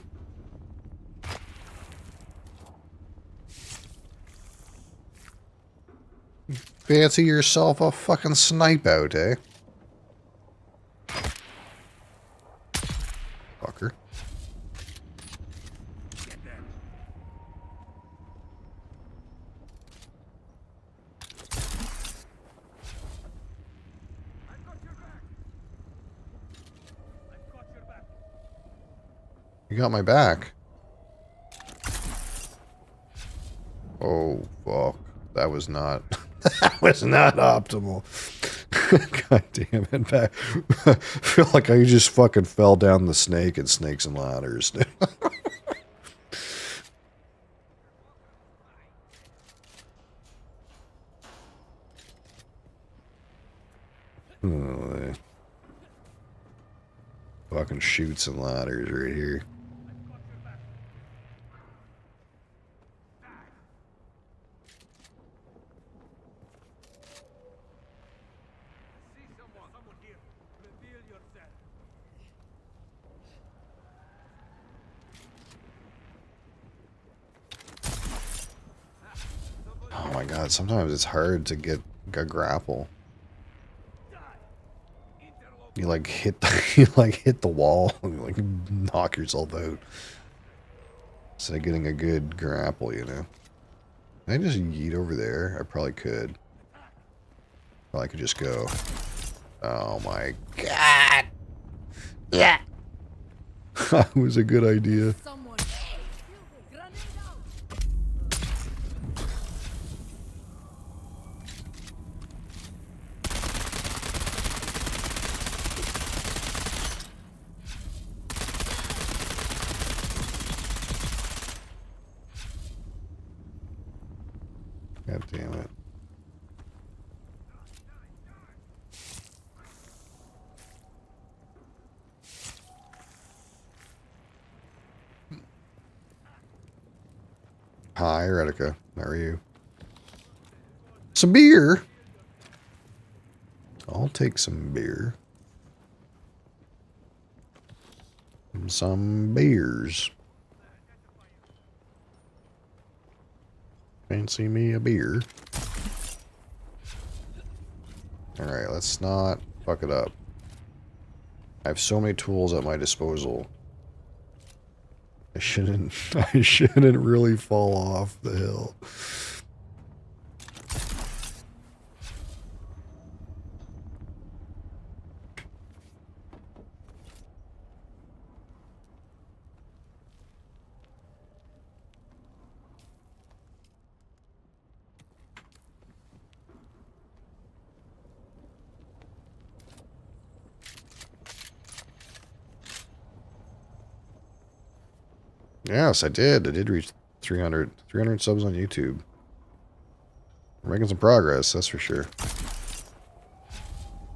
Fancy yourself a fucking snipe out, eh? Fucker. You got my back. Oh, fuck. That was not... that was not optimal. God damn it. Back. I feel like I just fucking fell down the snake in Snakes and Ladders. Oh, fucking Chutes and Ladders right here. Oh my god, sometimes it's hard to get a grapple. You like hit the, you like hit the wall and you like knock yourself out. Instead of getting a good grapple, you know. Can I just yeet over there? I probably could. Probably could just go. Oh my god! Yeah! That was a good idea. God damn it. Hi, Retica. How are you? Some beer? I'll take some beer. Some beers. Fancy me a beer. Alright, let's not fuck it up. I have so many tools at my disposal. I shouldn't really fall off the hill. Yes, I did. I did reach 300 subs on YouTube. We're making some progress, that's for sure.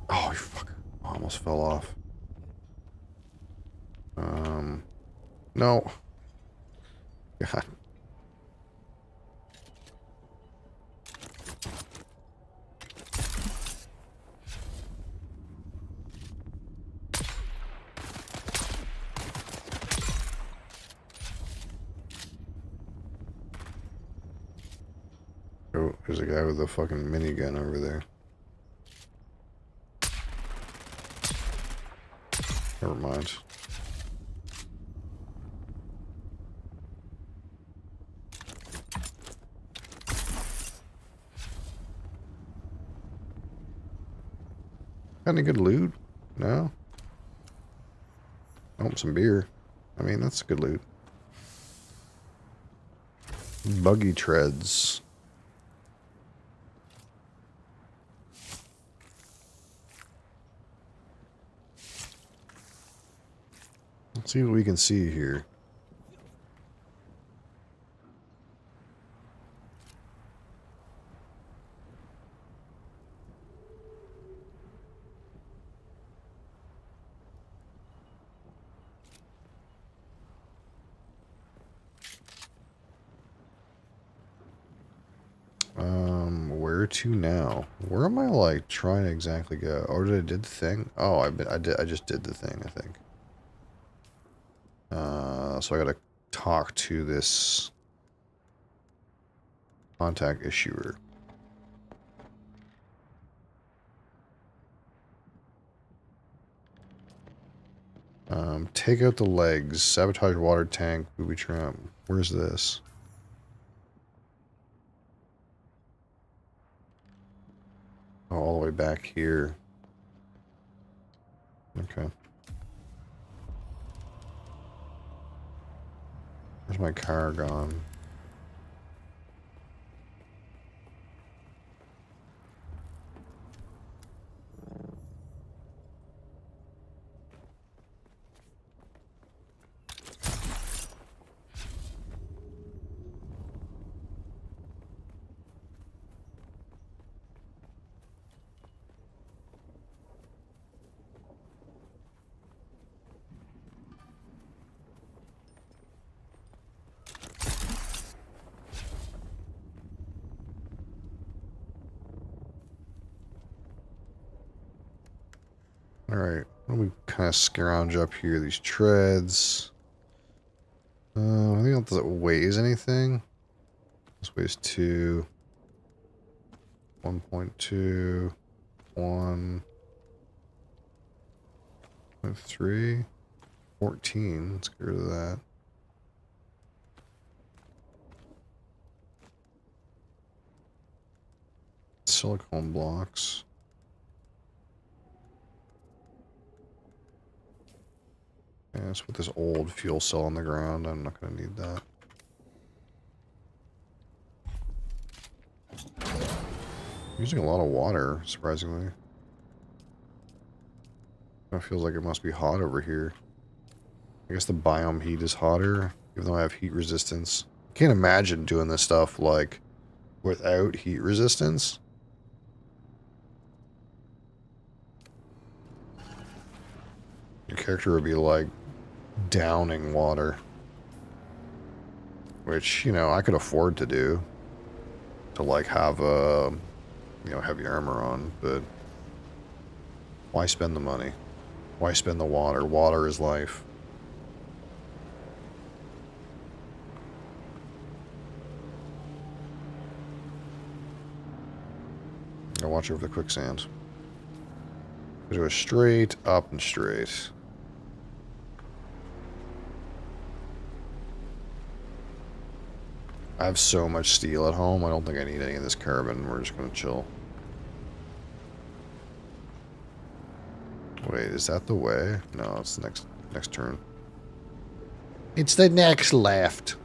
Oh, you fucker. Almost fell off. No. God. Oh, there's a guy with a fucking minigun over there. Never mind. Got any good loot? No? Oh, some beer. I mean, that's good loot. Buggy treads. Let's see what we can see here. Where to now? Where am I like trying to exactly go? Or did I did the thing? Oh, I just did the thing, I think. So I gotta talk to this contact issuer. Take out the legs, sabotage water tank, booby trap. Where's this? Oh, all the way back here. Okay. Where's my car gone? Alright, let me kind of scrounge up here these treads. I think that weighs anything. This weighs 2. 1.2. 1.3. 14. Let's get rid of that. Silicone blocks. Yeah, let's put this old fuel cell on the ground. I'm not going to need that. Using a lot of water, surprisingly. It feels like it must be hot over here. I guess the biome heat is hotter, even though I have heat resistance. I can't imagine doing this stuff, like, without heat resistance. Your character would be, like, downing water. Which, you know, I could afford to do. To, like, have a, you know, heavy armor on, but why spend the money? Why spend the water? Water is life. Gotta watch over the quicksand. Do a straight, up, and straight. I have so much steel at home, I don't think I need any of this carbon. We're just gonna chill. Wait, is that the way? No, it's the next turn. It's the next left.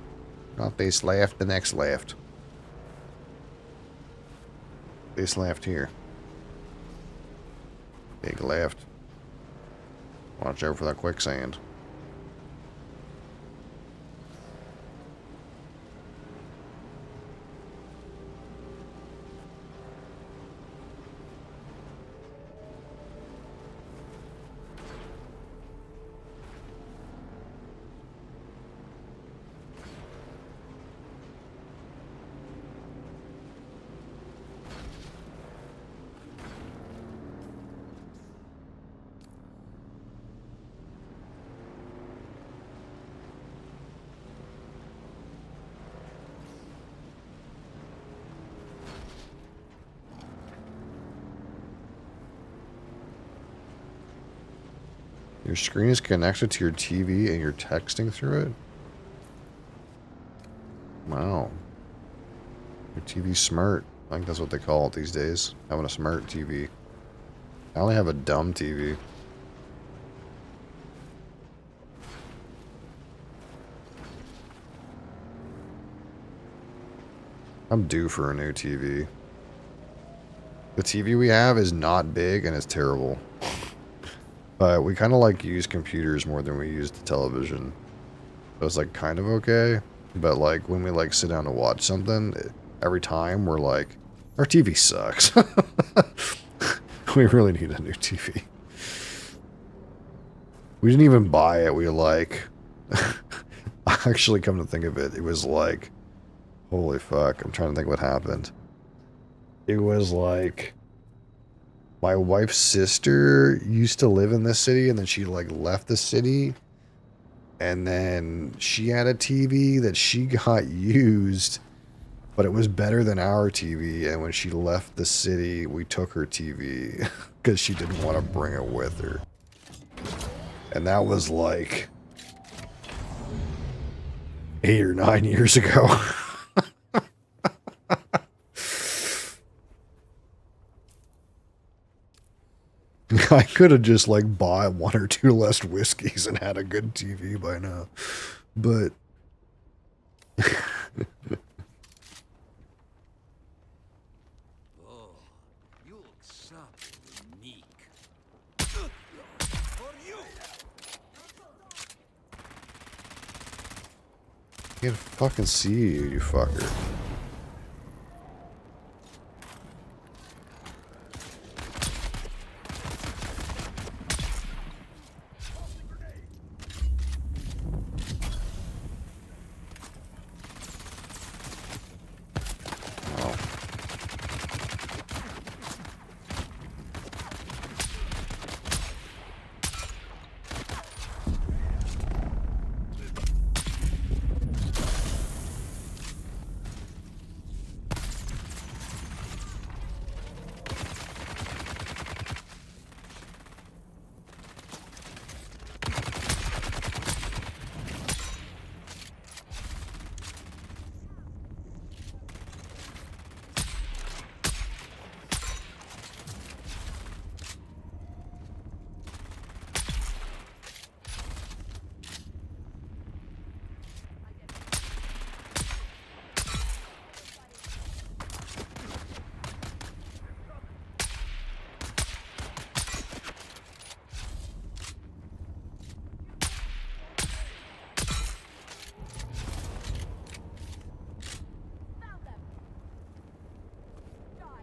Not this left, the next left. This left here. Big left. Watch out for that quicksand. Your screen is connected to your TV and you're texting through it? Wow. Your TV's smart. I think that's what they call it these days. Having a smart TV. I only have a dumb TV. I'm due for a new TV. The TV we have is not big and it's terrible. But we kind of like use computers more than we use the television. So it's like kind of okay. But like when we like sit down to watch something, every time we're like, our TV sucks. We really need a new TV. We didn't even buy it. We like, actually come to think of it, it was like, holy fuck, I'm trying to think what happened. It was like, my wife's sister used to live in this city and then she like left the city and then she had a TV that she got used, but it was better than our TV, and when she left the city we took her TV because she didn't want to bring it with her. And that was like 8 or 9 years ago. I could have just like bought 1 or 2 less whiskeys and had a good TV by now. But Oh, you look so unique. can't fucking see you, you fucker.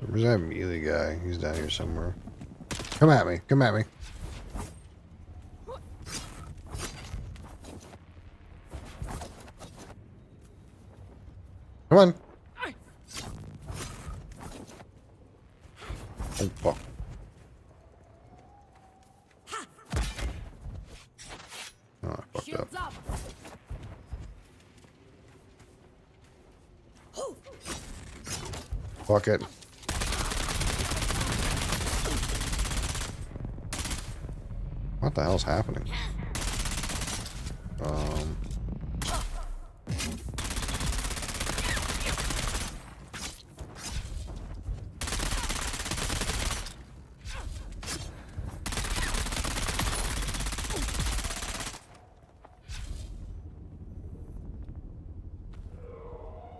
Where's that melee guy? He's down here somewhere. Come at me. Come at me. Come on. Oh, fuck. Oh, I fucked up. Fuck it. What the hell's happening?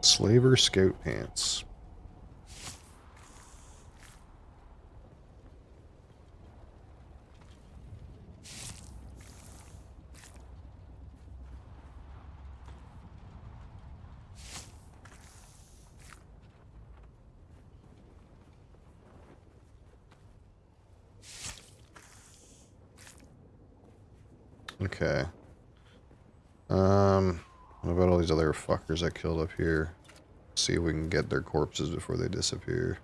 Slaver Scout Pants. Okay. What about all these other fuckers I killed up here? See if we can get their corpses before they disappear.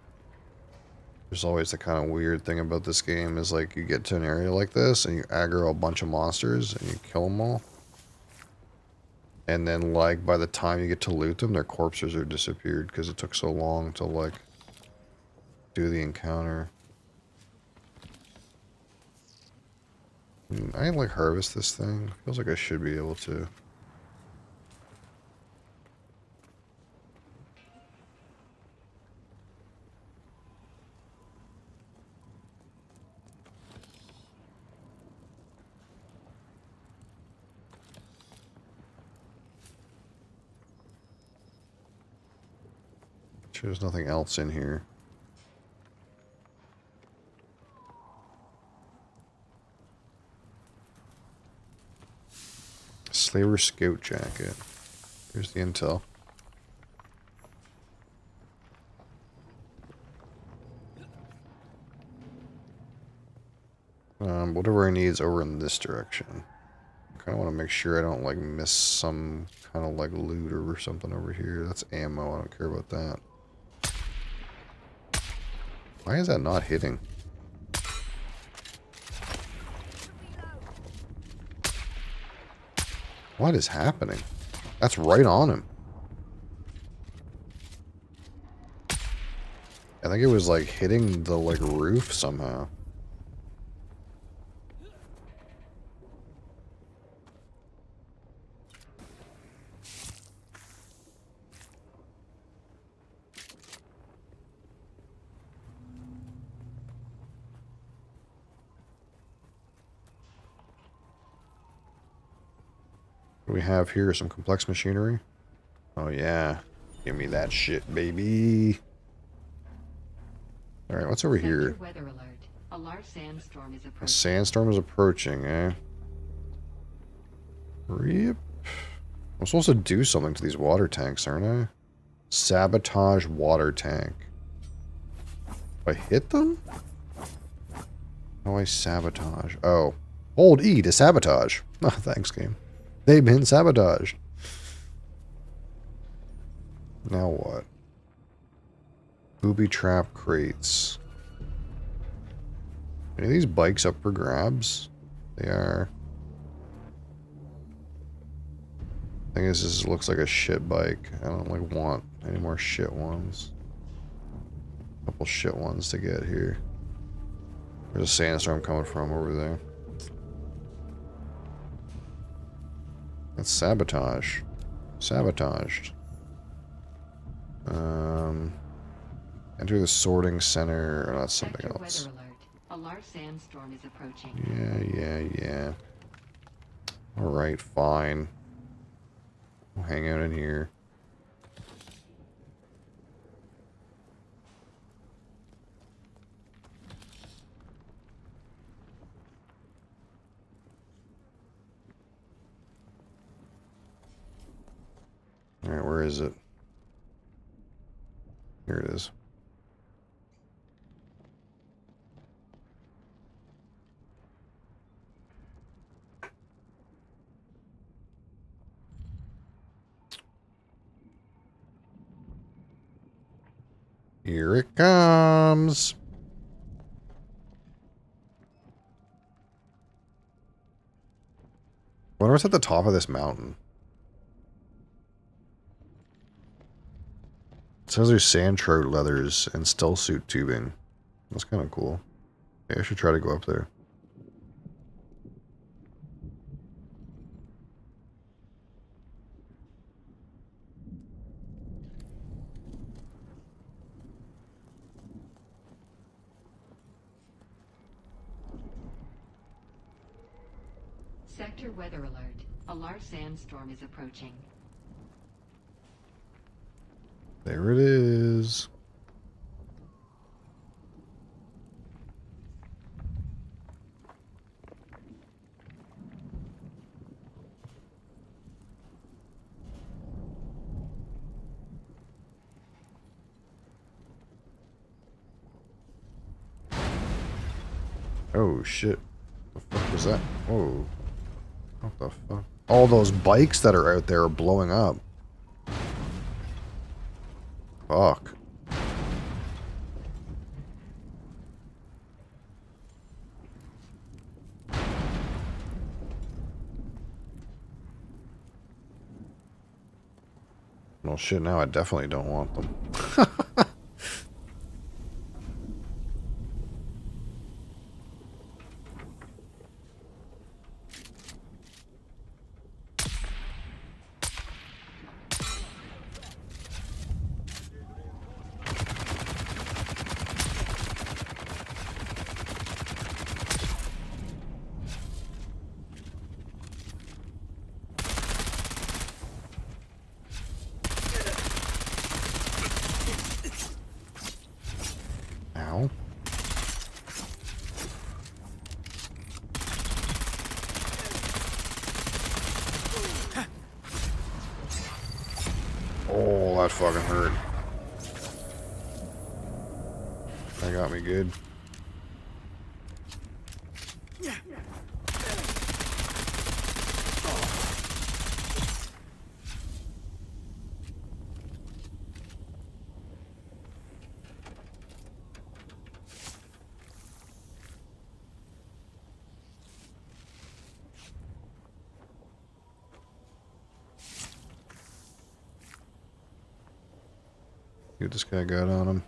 There's always the kind of weird thing about this game is like you get to an area like this and you aggro a bunch of monsters and you kill them all. And then like by the time you get to loot them, their corpses are disappeared because it took so long to like do the encounter. I like harvest this thing. Feels like I should be able to. There's nothing else in here. Slaver Scout Jacket. Here's the intel. Whatever I need is over in this direction. I kind of want to make sure I don't like miss some kind of like loot or something over here. That's ammo. I don't care about that. Why is that not hitting? What is happening? That's right on him. I think it was like hitting the like roof somehow. What do we have here? Some complex machinery? Oh yeah. Give me that shit, baby. Alright, what's over here? Weather alert. A large sandstorm is approaching. A sandstorm is approaching, eh? Yep. I'm supposed to do something to these water tanks, aren't I? Sabotage water tank. If I hit them? How do I sabotage? Oh. Hold E to sabotage. Oh, thanks, game. They've been sabotaged. Now what? Booby trap crates. Any of these bikes up for grabs? They are. I guess this looks like a shit bike. I don't like want any more shit ones. A couple shit ones to get here. There's a sandstorm coming from over there. That's sabotage. Sabotaged. Enter the sorting center. Or that's something else. Weather alert. A large sandstorm is approaching. Yeah. Alright, fine. We'll hang out in here. Alright, where is it? Here it is. Here it comes. I wonder what's at the top of this mountain. It says there's sand trout leathers and still suit tubing. That's kind of cool. Maybe I should try to go up there. Sector weather alert. A large sandstorm is approaching. There it is. Oh shit. What the fuck was that? Whoa. What the fuck? All those bikes that are out there are blowing up. Fuck. Well shit, now I definitely don't want them. Ow. Oh, that fucking hurt. That got me good. See what this guy got on him.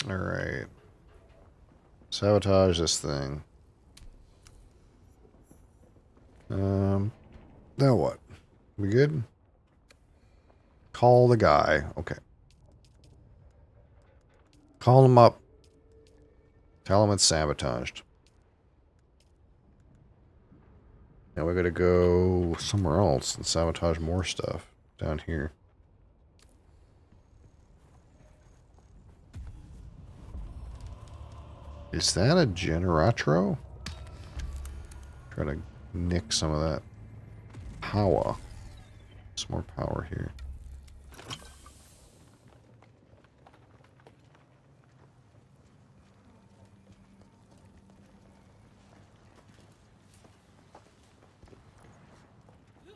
Alright. Sabotage this thing. Now what? We good? Call the guy. Okay. Call him up. Tell him it's sabotaged. Now we gotta go somewhere else and sabotage more stuff down here. Is that a generatro? Try to nick some of that power. Some more power here.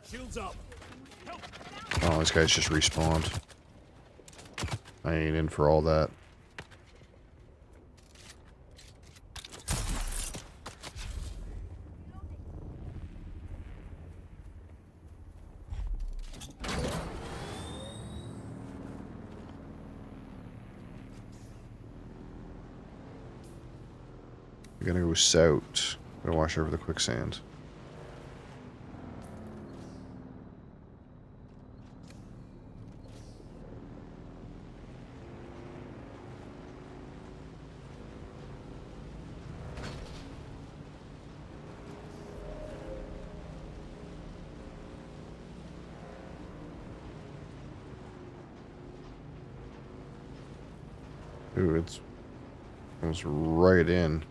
Shields up. Oh, this guy's just respawned. I ain't in for all that. We're gonna go south. Gonna wash over the quicksand. Ooh, it's almost right in.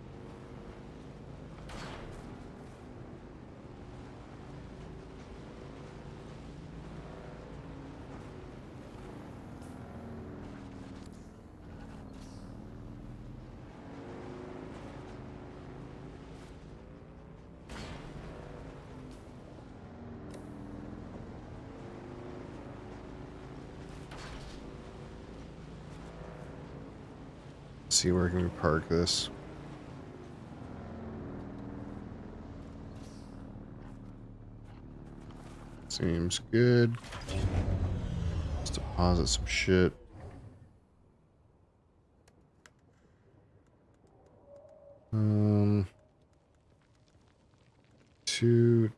See where can we park this? Seems good. Let's deposit some shit.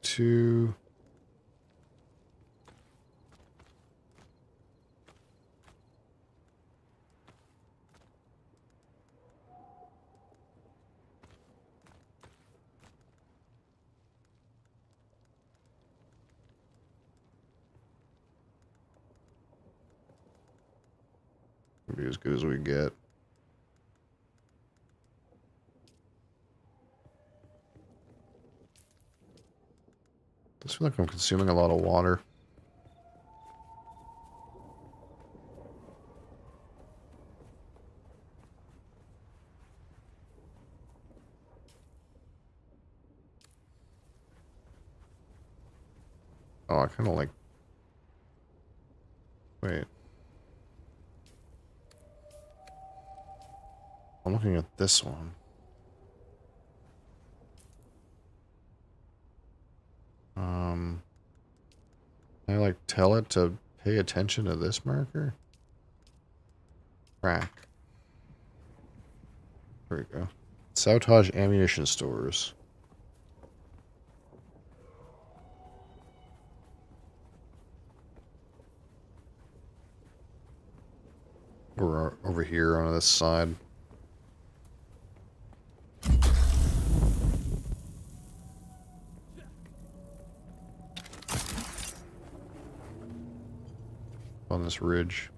Two. Be as good as we get. I feel like I'm consuming a lot of water. Oh, I kind of like... Wait. I'm looking at this one. Can I like tell it to pay attention to this marker? Track. There we go. Sabotage ammunition stores. We're over here on this side. On this ridge.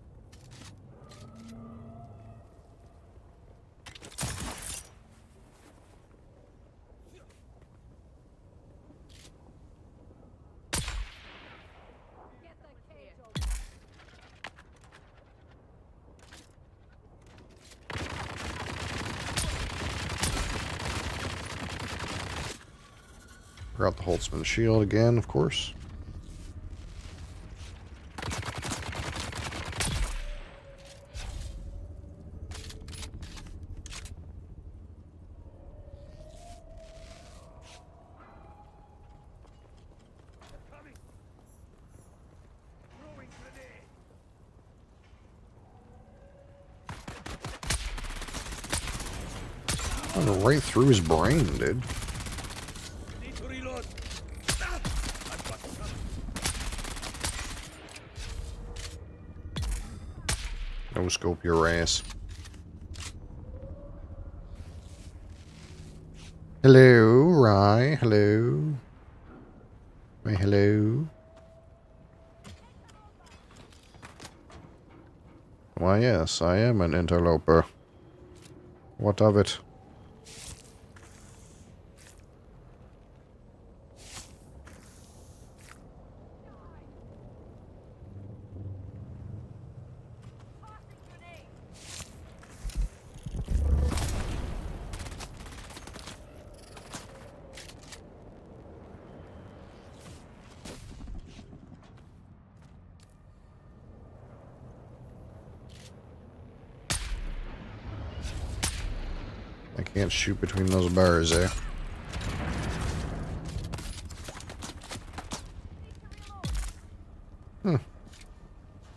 Forgot the Holtzman shield again, of course. Went right through his brain, dude. No scope your ass. Hello, Rye. Hello. Hey, hello. Why, yes, I am an interloper. What of it? I can't shoot between those bars, eh?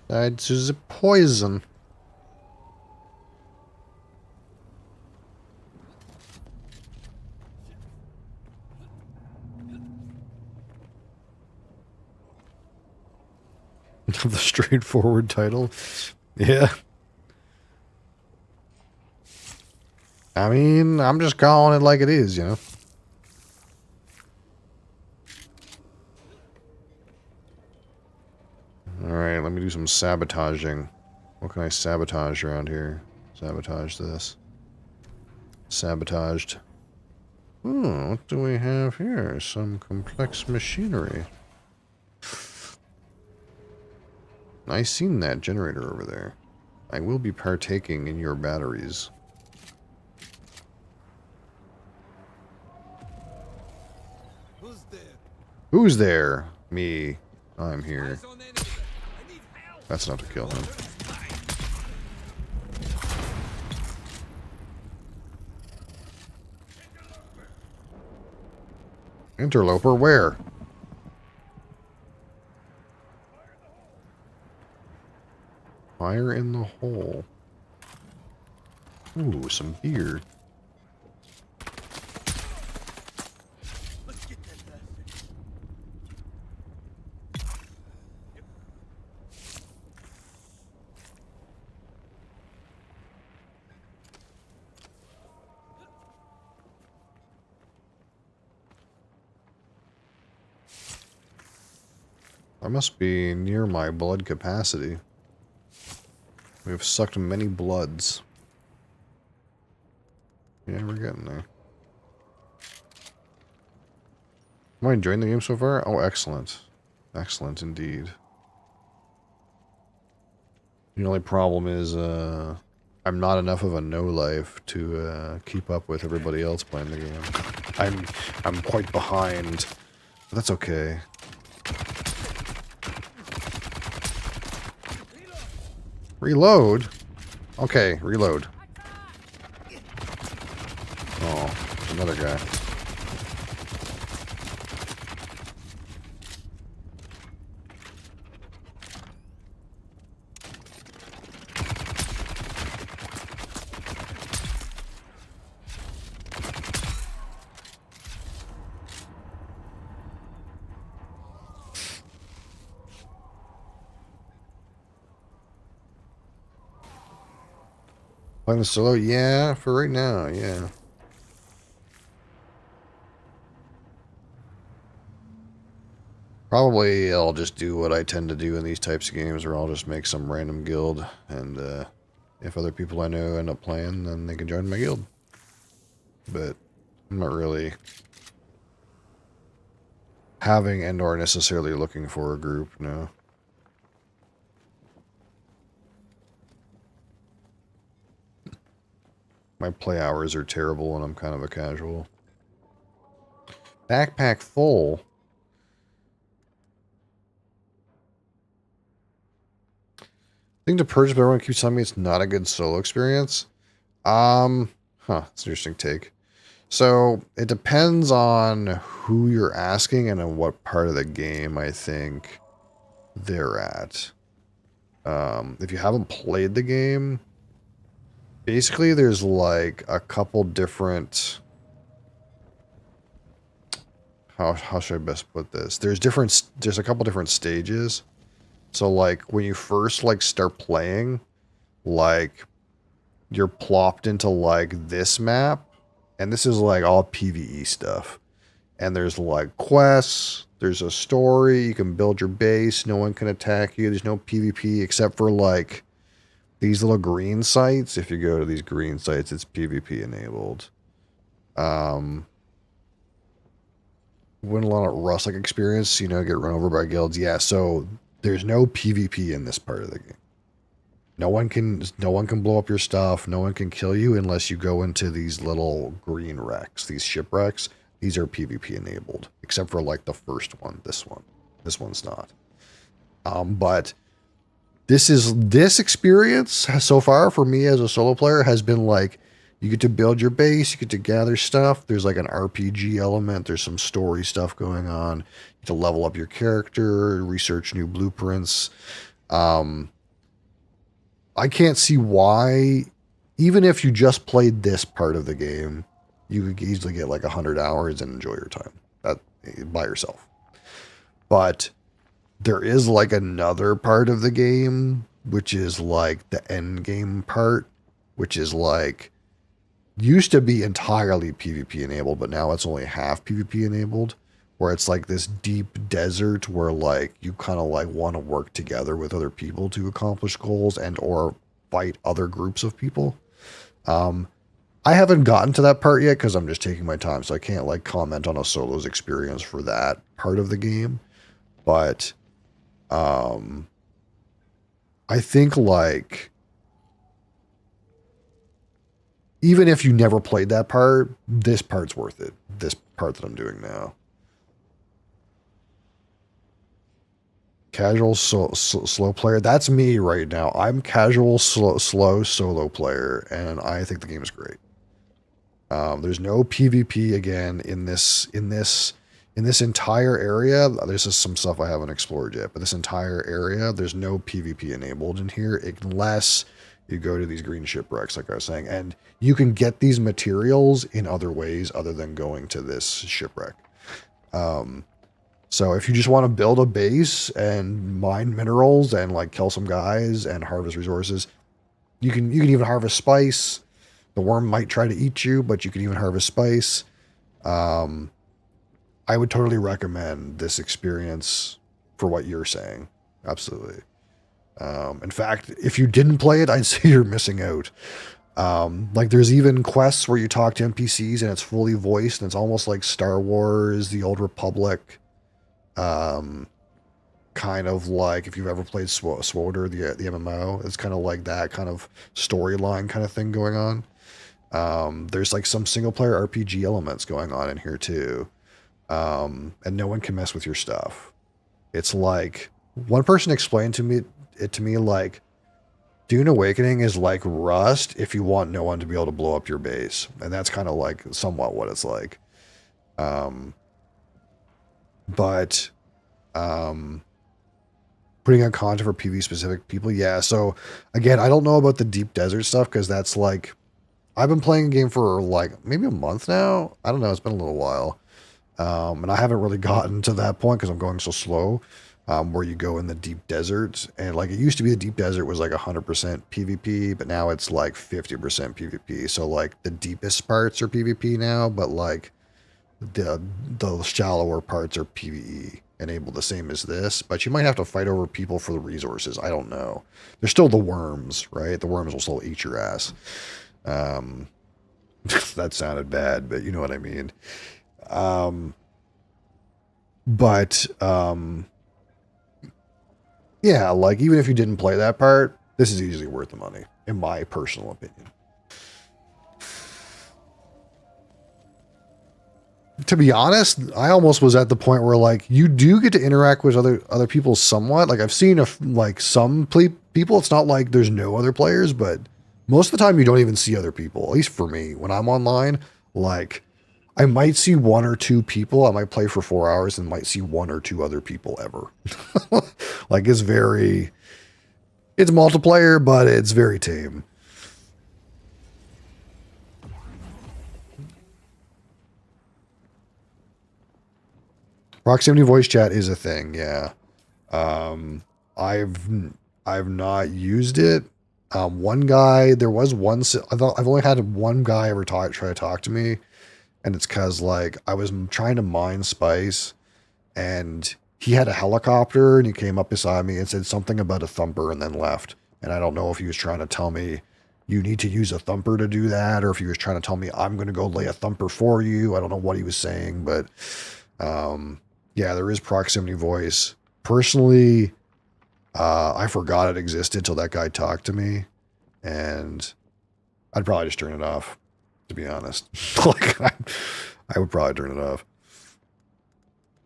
That's the poison. The straightforward title. Yeah. I mean, I'm just calling it like it is, you know? Alright, let me do some sabotaging. What can I sabotage around here? Sabotage this. Sabotaged. Oh, what do we have here? Some complex machinery. I seen that generator over there. I will be partaking in your batteries. Who's there? Me. I'm here. That's enough to kill him. Interloper, where? Fire in the hole. Ooh, some beer. I must be near my blood capacity. We have sucked many bloods. Yeah, we're getting there. Am I enjoying the game so far? Oh, excellent. Excellent indeed. The only problem is, I'm not enough of a no-life to keep up with everybody else playing the game. I'm quite behind. But that's okay. Reload? Okay, reload. Oh, there's another guy. Playing the solo? Yeah, for right now, yeah. Probably I'll just do what I tend to do in these types of games, where I'll just make some random guild, and if other people I know end up playing, then they can join my guild. But I'm not really having and or necessarily looking for a group, no. My play hours are terrible and I'm kind of a casual. Backpack full. Thing to purchase, but everyone keeps telling me it's not a good solo experience. It's an interesting take. So it depends on who you're asking and in what part of the game I think they're at. If you haven't played the game, basically there's like a couple different... How should I best put this? There's a couple different stages. So like when you first like start playing, like you're plopped into like this map, and this is like all PvE stuff. And there's like quests, there's a story, you can build your base, no one can attack you, there's no PvP except for like these little green sites. If you go to these green sites, it's PvP enabled. Win a lot of Rust-like experience, you know, get run over by guilds. Yeah, so there's no PvP in this part of the game. No one can blow up your stuff. No one can kill you unless you go into these little green wrecks, these shipwrecks. These are PvP enabled, except for like the first one. This one's not. But this experience so far for me as a solo player has been like, you get to build your base, you get to gather stuff. There's like an RPG element. There's some story stuff going on. You get to level up your character, research new blueprints. I can't see why, even if you just played this part of the game, you could easily get like 100 hours and enjoy your time by yourself. But there is like another part of the game, which is like the end game part, which is like, used to be entirely PvP enabled, but now it's only half PvP enabled, where it's like this deep desert where like you kind of like want to work together with other people to accomplish goals and or fight other groups of people. I haven't gotten to that part yet because I'm just taking my time, so I can't like comment on a solo's experience for that part of the game. But I think like, even if you never played that part, this part's worth it. This part that I'm doing now. Casual slow player. That's me right now. I'm casual slow solo player, and I think the game is great. There's no PvP again in this entire area. There's just some stuff I haven't explored yet, but this entire area, there's no PvP enabled in here unless you go to these green shipwrecks, like I was saying, and you can get these materials in other ways other than going to this shipwreck. So if you just want to build a base and mine minerals and like kill some guys and harvest resources, you can even harvest spice. The worm might try to eat you, but you can even harvest spice. I would totally recommend this experience for what you're saying. Absolutely. In fact, if you didn't play it, I'd say you're missing out. Like there's even quests where you talk to NPCs and it's fully voiced and it's almost like Star Wars, the Old Republic, kind of like if you've ever played SWOTR, the MMO, it's kind of like that kind of storyline kind of thing going on. There's like some single player RPG elements going on in here too. And no one can mess with your stuff. It's like one person explained it to me like Dune Awakening is like Rust if you want no one to be able to blow up your base. And that's kind of like somewhat what it's like. But putting on content for PvE specific people, yeah. So again, I don't know about the deep desert stuff because that's like I've been playing a game for like maybe a month now. I don't know, it's been a little while. And I haven't really gotten to that point because I'm going so slow. Where you go in the deep desert, and like it used to be the deep desert was like 100% PvP, but now it's like 50% PvP. So like the deepest parts are PvP now, but like the shallower parts are PvE, enabled the same as this. But you might have to fight over people for the resources. I don't know. There's still the worms, right? The worms will still eat your ass. That sounded bad, but you know what I mean. Yeah, like even if you didn't play that part, this is easily worth the money, in my personal opinion. To be honest, I almost was at the point where like you do get to interact with other people somewhat. Like I've seen some people. It's not like there's no other players, but most of the time you don't even see other people. At least for me, when I'm online, like I might see one or two people. I might play for 4 hours and might see one or two other people ever. Like it's multiplayer, but it's very tame. Proximity voice chat is a thing. Yeah. I've not used it. One guy, there was one, I've only had one guy ever try to talk to me. And it's because, like, I was trying to mine spice, and he had a helicopter, and he came up beside me and said something about a thumper and then left. And I don't know if he was trying to tell me, you need to use a thumper to do that, or if he was trying to tell me, I'm going to go lay a thumper for you. I don't know what he was saying, but, yeah, there is proximity voice. Personally, I forgot it existed till that guy talked to me, and I'd probably just turn it off. To be honest, like I would probably turn it off.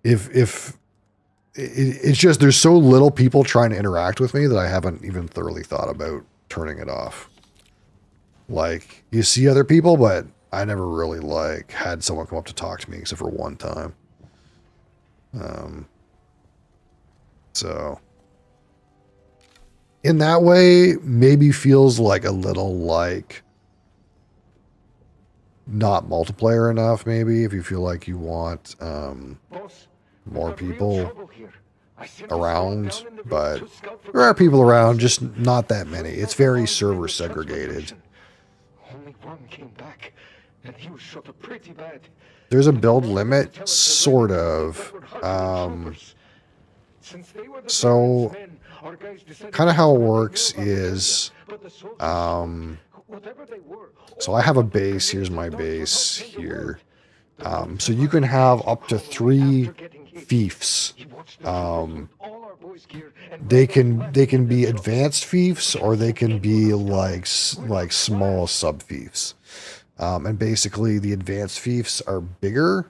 If it's just there's so little people trying to interact with me that I haven't even thoroughly thought about turning it off. Like you see other people, but I never really like had someone come up to talk to me except for one time. So in that way, maybe feels like a little like not multiplayer enough, maybe, if you feel like you want more people around, but there are people around, just not that many. It's very server segregated. There's a build limit, sort of. So kind of how it works is so I have a base. Here's my base here. So you can have up to 3 fiefs. They can be advanced fiefs, or they can be like small sub fiefs. And basically the advanced fiefs are bigger.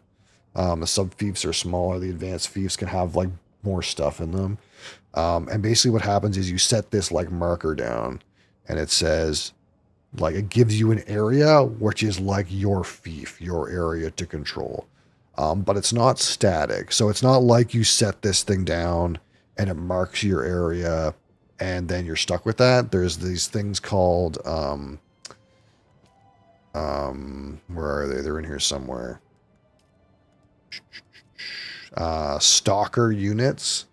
The sub fiefs are smaller. The advanced fiefs can have like more stuff in them. And basically what happens is you set this like marker down, and it says, like, it gives you an area which is like your fief, your area to control. But it's not static. So it's not like you set this thing down and it marks your area and then you're stuck with that. There's these things called, where are they? They're in here somewhere. Stalker units,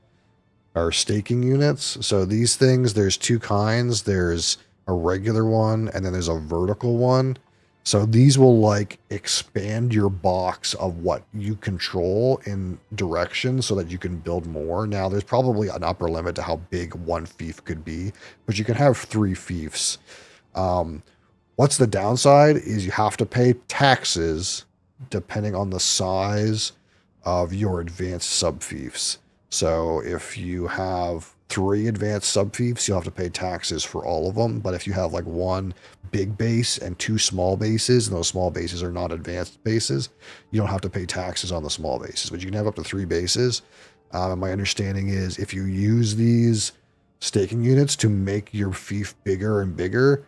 or staking units. So these things, there's 2 kinds. There's a regular one, and then there's a vertical one. So these will like expand your box of what you control in direction so that you can build more. Now there's probably an upper limit to how big one fief could be, but you can have 3 fiefs. What's the downside is you have to pay taxes depending on the size of your advanced sub-fiefs. So if you have 3 advanced sub-fiefs, you'll have to pay taxes for all of them. But if you have like 1 big base and 2 small bases, and those small bases are not advanced bases, you don't have to pay taxes on the small bases. But you can have up to 3 bases. And my understanding is if you use these staking units to make your fief bigger and bigger,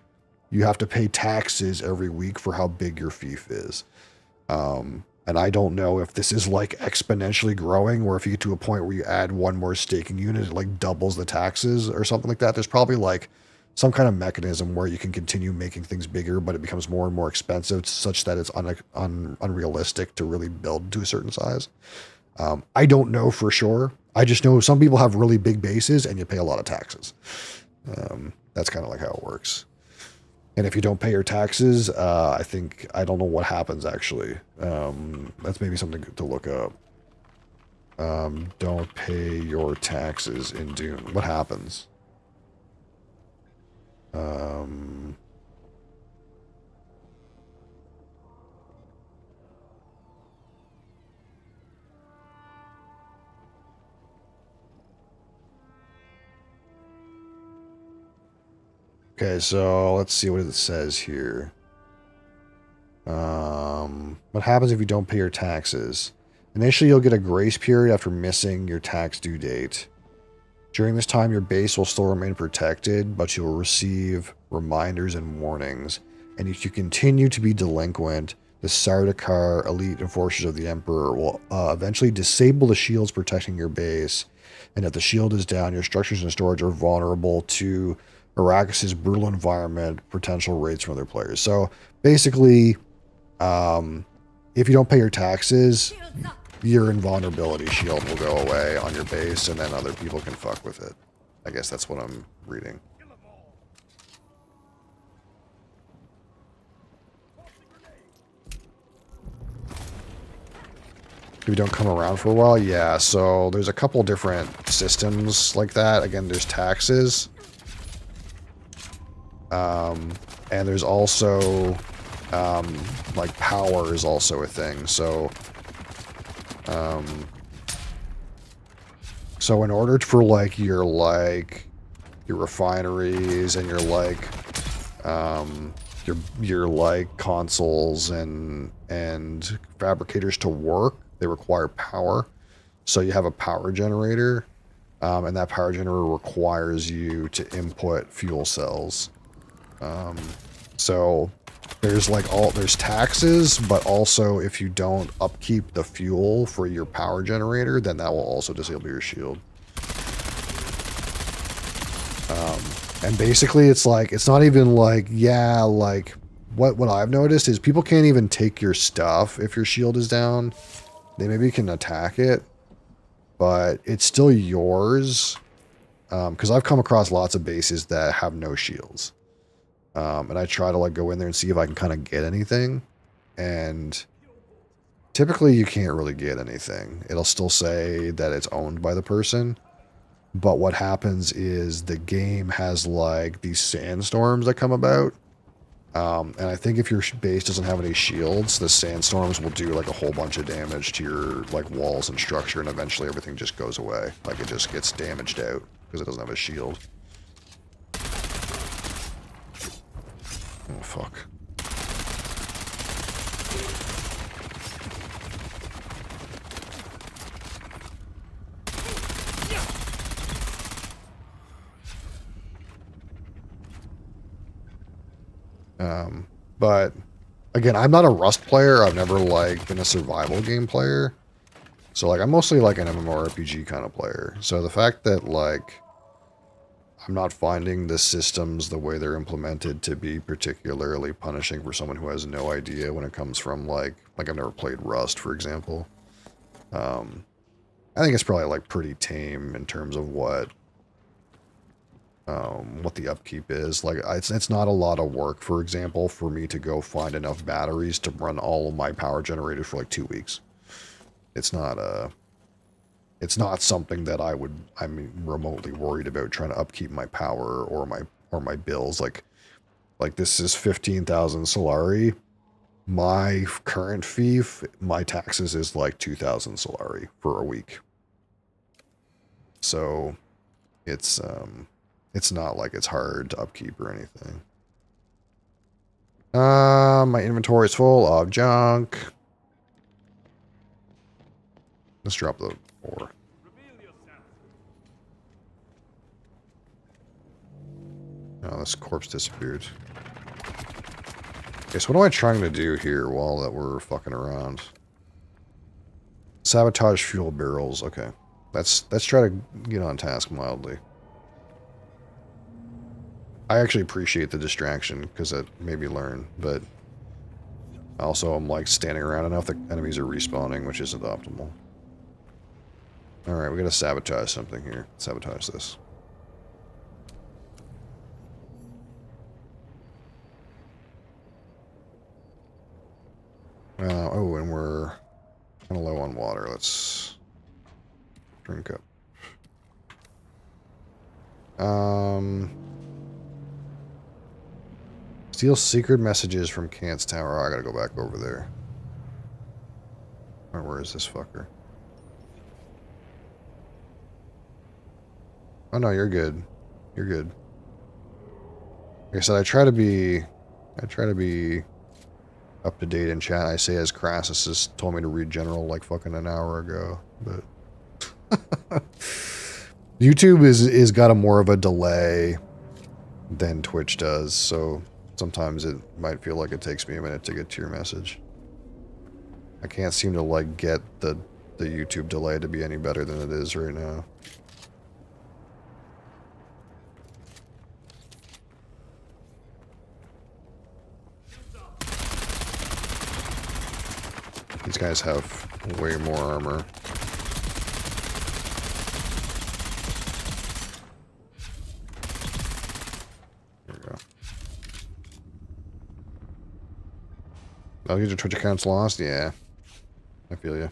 you have to pay taxes every week for how big your fief is. And I don't know if this is like exponentially growing, or if you get to a point where you add 1 more staking unit, it like doubles the taxes or something like that. There's probably like some kind of mechanism where you can continue making things bigger, but it becomes more and more expensive such that it's unrealistic to really build to a certain size. I don't know for sure. I just know some people have really big bases and you pay a lot of taxes. That's kind of like how it works. And if you don't pay your taxes, I don't know what happens actually. That's maybe something to look up. Don't pay your taxes in Dune. What happens? Okay, so let's see what it says here. What happens if you don't pay your taxes? Initially, you'll get a grace period after missing your tax due date. During this time, your base will still remain protected, but you will receive reminders and warnings. And if you continue to be delinquent, the Sardaukar elite enforcers of the Emperor will eventually disable the shields protecting your base. And if the shield is down, your structures and storage are vulnerable to Arrakis' brutal environment, potential raids from other players. So basically, if you don't pay your taxes, your invulnerability shield will go away on your base, and then other people can fuck with it. I guess that's what I'm reading. If you don't come around for a while, yeah. So there's a couple different systems like that. Again, there's taxes. And there's also, like, power is also a thing. So, in order for, like, your refineries and your like, consoles and fabricators to work, they require power. So you have a power generator, and that power generator requires you to input fuel cells. So there's there's taxes, but also if you don't upkeep the fuel for your power generator, then that will also disable your shield. And basically it's like, it's not even like, yeah, like what I've noticed is people can't even take your stuff if your shield is down. They maybe can attack it, but it's still yours. Because I've come across lots of bases that have no shields. And I try to like go in there and see if I can kind of get anything. And typically you can't really get anything. It'll still say that it's owned by the person. But what happens is the game has like these sandstorms that come about. And I think if your base doesn't have any shields, the sandstorms will do like a whole bunch of damage to your like walls and structure, and eventually everything just goes away. Like it just gets damaged out because it doesn't have a shield. Oh, fuck. But again, I'm not a Rust player. I've never like been a survival game player. So like I'm mostly like an MMORPG kind of player. So the fact that like I'm not finding the systems the way they're implemented to be particularly punishing for someone who has no idea when it comes from like I've never played Rust, for example. I think it's probably like pretty tame in terms of what what the upkeep is. Like, it's not a lot of work, for example, for me to go find enough batteries to run all of my power generators for like 2 weeks. It's not something that I'm remotely worried about trying to upkeep my power or my bills. Like this is 15,000 Solari. My current fee, my taxes is like 2,000 Solari for a week. So it's not like it's hard to upkeep or anything. My inventory is full of junk. Let's drop the ore. Oh, this corpse disappeared. Okay, so what am I trying to do here while that we're fucking around? Sabotage fuel barrels. Okay. Let's try to get on task mildly. I actually appreciate the distraction because it made me learn, but also I'm like standing around enough that enemies are respawning, which isn't optimal. Alright, we gotta sabotage something here. Sabotage this. Oh, and we're kind of low on water. Let's drink up. Steal secret messages from Kant's Tower. Oh, I gotta go back over there. Alright, where is this fucker? Oh no, you're good. You're good. Like I said, I try to be up to date in chat. I say as Crassus has told me to read general like fucking an hour ago, but YouTube is got a more of a delay than Twitch does, so sometimes it might feel like it takes me a minute to get to your message. I can't seem to like get the YouTube delay to be any better than it is right now. These guys have way more armor. There we go. Oh, your Twitch account's lost? Yeah. I feel you.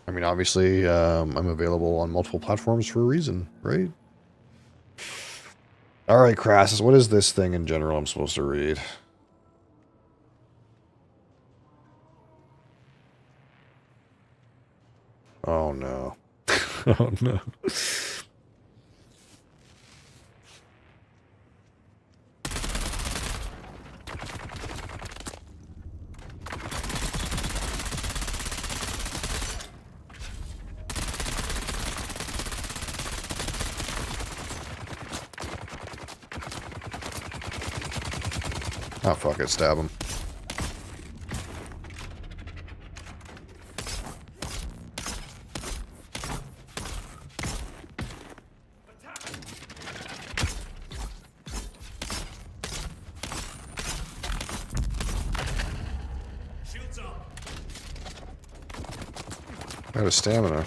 I mean, obviously, I'm available on multiple platforms for a reason, right? Alright, Crassus, what is this thing in general I'm supposed to read? Oh, no. Oh, no. Oh, fuck it, stab him. Out of stamina.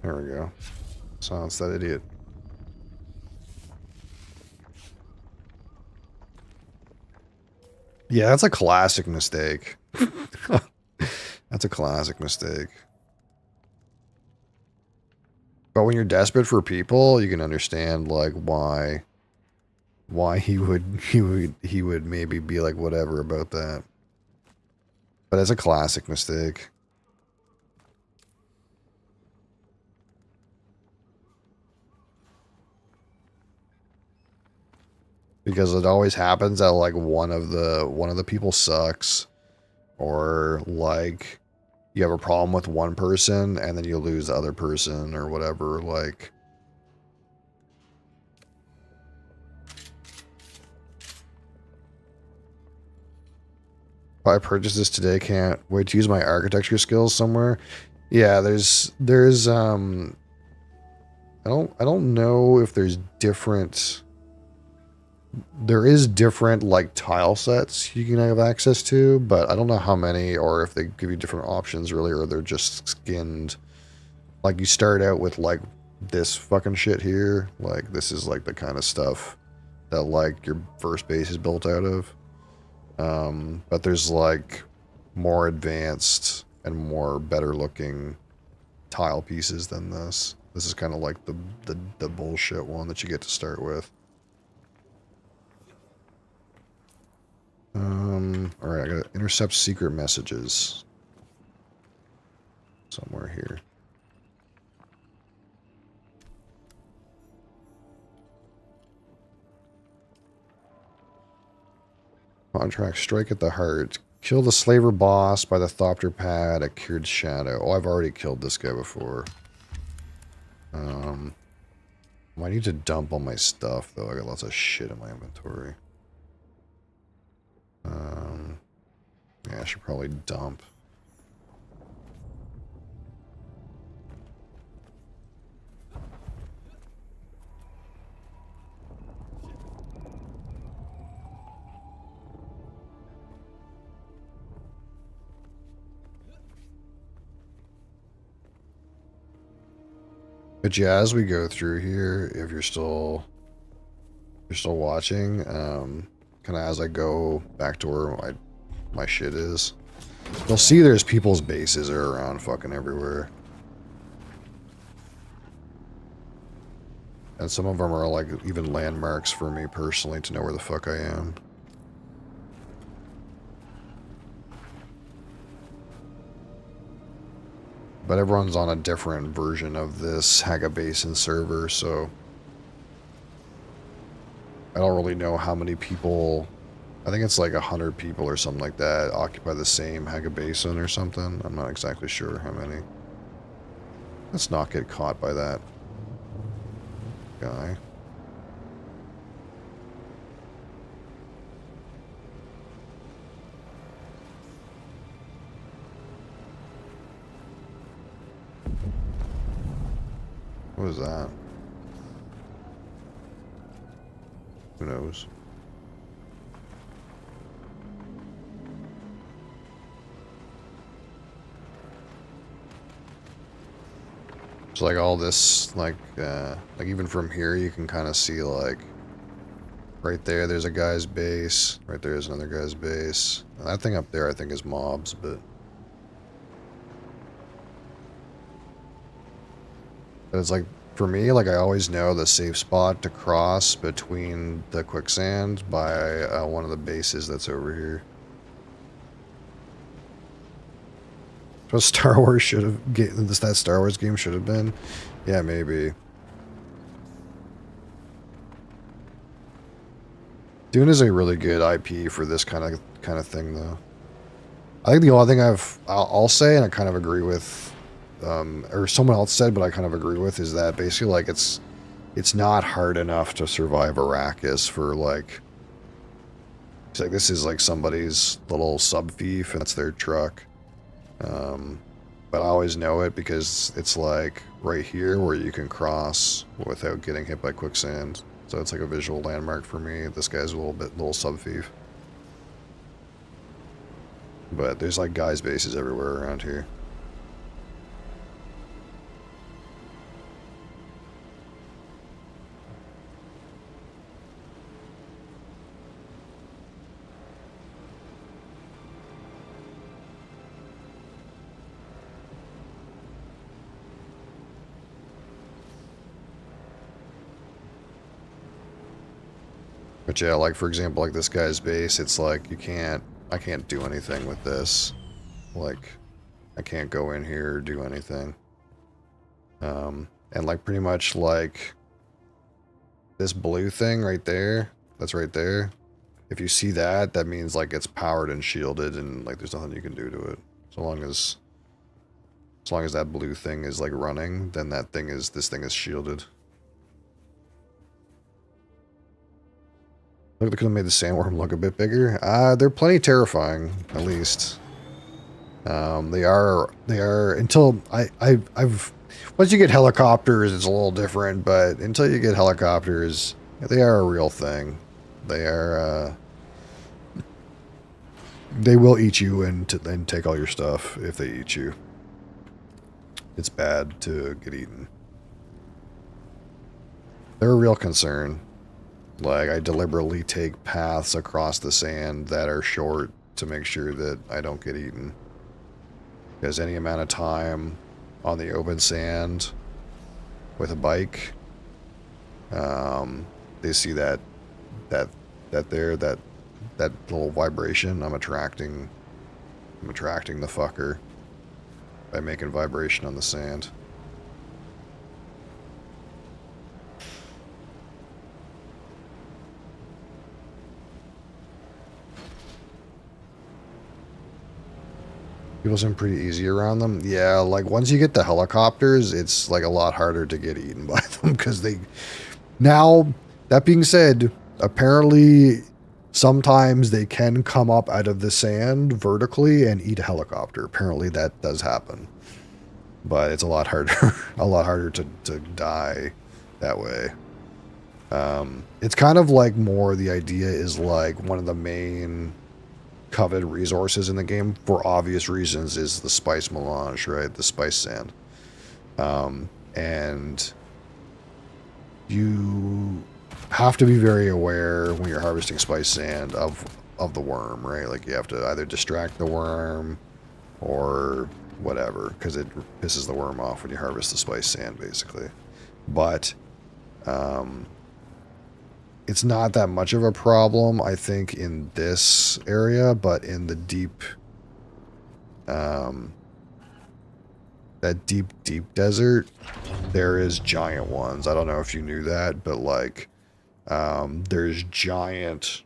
There we go. Silence that idiot. Yeah, that's a classic mistake. That's a classic mistake. But when you're desperate for people, you can understand like why he would maybe be like whatever about that. But it's a classic mistake. Because it always happens that like one of the people sucks, or like you have a problem with one person and then you lose the other person or whatever. Like, if I purchase this today, can't wait to use my architecture skills somewhere. Yeah, there's I don't know if there's different there is different like tile sets you can have access to, but I don't know how many or if they give you different options really, or they're just skinned. Like you start out with like this fucking shit here. Like this is like the kind of stuff that like your first base is built out of. But there's like more advanced and more better looking tile pieces than this. This is kind of like the bullshit one that you get to start with. Alright, I gotta intercept secret messages. Somewhere here. Contract, strike at the heart. Kill the slaver boss by the Thopter pad at Cured Shadow. Oh, I've already killed this guy before. I need to dump all my stuff, though. I got lots of shit in my inventory. Yeah, I should probably dump. But yeah, as we go through here, if you're still watching, kind of as I go back to where my shit is, you'll see there's people's bases are around fucking everywhere. And some of them are like even landmarks for me personally to know where the fuck I am. But everyone's on a different version of this Haga Basin server, so I don't really know how many people. I think it's like 100 people or something like that occupy the same Haga Basin or something. I'm not exactly sure how many. Let's not get caught by that guy. What was that? Who knows? So like all this, like even from here, you can kind of see like right there's a guy's base. Right there's another guy's base. And that thing up there, I think, is mobs, but it's like, for me, like I always know the safe spot to cross between the quicksand by one of the bases that's over here. What Star Wars should have, that Star Wars game should have been. Yeah, maybe. Dune is a really good IP for this kind of thing, though. I think the only thing I'll say, and I kind of agree with, or someone else said, but I kind of agree with, is that basically like it's not hard enough to survive Arrakis for like. It's like this is like somebody's little sub thief, and that's their truck. But I always know it because it's like right here where you can cross without getting hit by quicksand. So it's like a visual landmark for me. This guy's a little sub thief. But there's like guys' bases everywhere around here. But yeah, like for example, like this guy's base, it's like I can't do anything with this. Like, I can't go in here or do anything. And like pretty much like this blue thing right there, that's right there. If you see that, that means like it's powered and shielded and like there's nothing you can do to it. As long as that blue thing is like running, then this thing is shielded. Look, they could have made the sandworm look a bit bigger. They're plenty terrifying, at least. They are until I've once you get helicopters, it's a little different, but until you get helicopters, they are a real thing. They are. They will eat you and take all your stuff if they eat you. It's bad to get eaten. They're a real concern. Like, I deliberately take paths across the sand that are short to make sure that I don't get eaten. Because any amount of time on the open sand with a bike, they see that little vibration. I'm attracting the fucker by making vibration on the sand. People seem pretty easy around them. Yeah, like once you get the helicopters, it's like a lot harder to get eaten by them because they... Now, that being said, apparently sometimes they can come up out of the sand vertically and eat a helicopter. Apparently that does happen. But it's a lot harder, to die that way. It's kind of like more the idea is like one of the main coveted resources in the game for obvious reasons is the spice melange, right? The spice sand. And you have to be very aware when you're harvesting spice sand of the worm, right? Like you have to either distract the worm or whatever, because it pisses the worm off when you harvest the spice sand, basically. But it's not that much of a problem, I think, in this area, but in the deep, that deep desert, there is giant ones. I don't know if you knew that, but like, there's giant,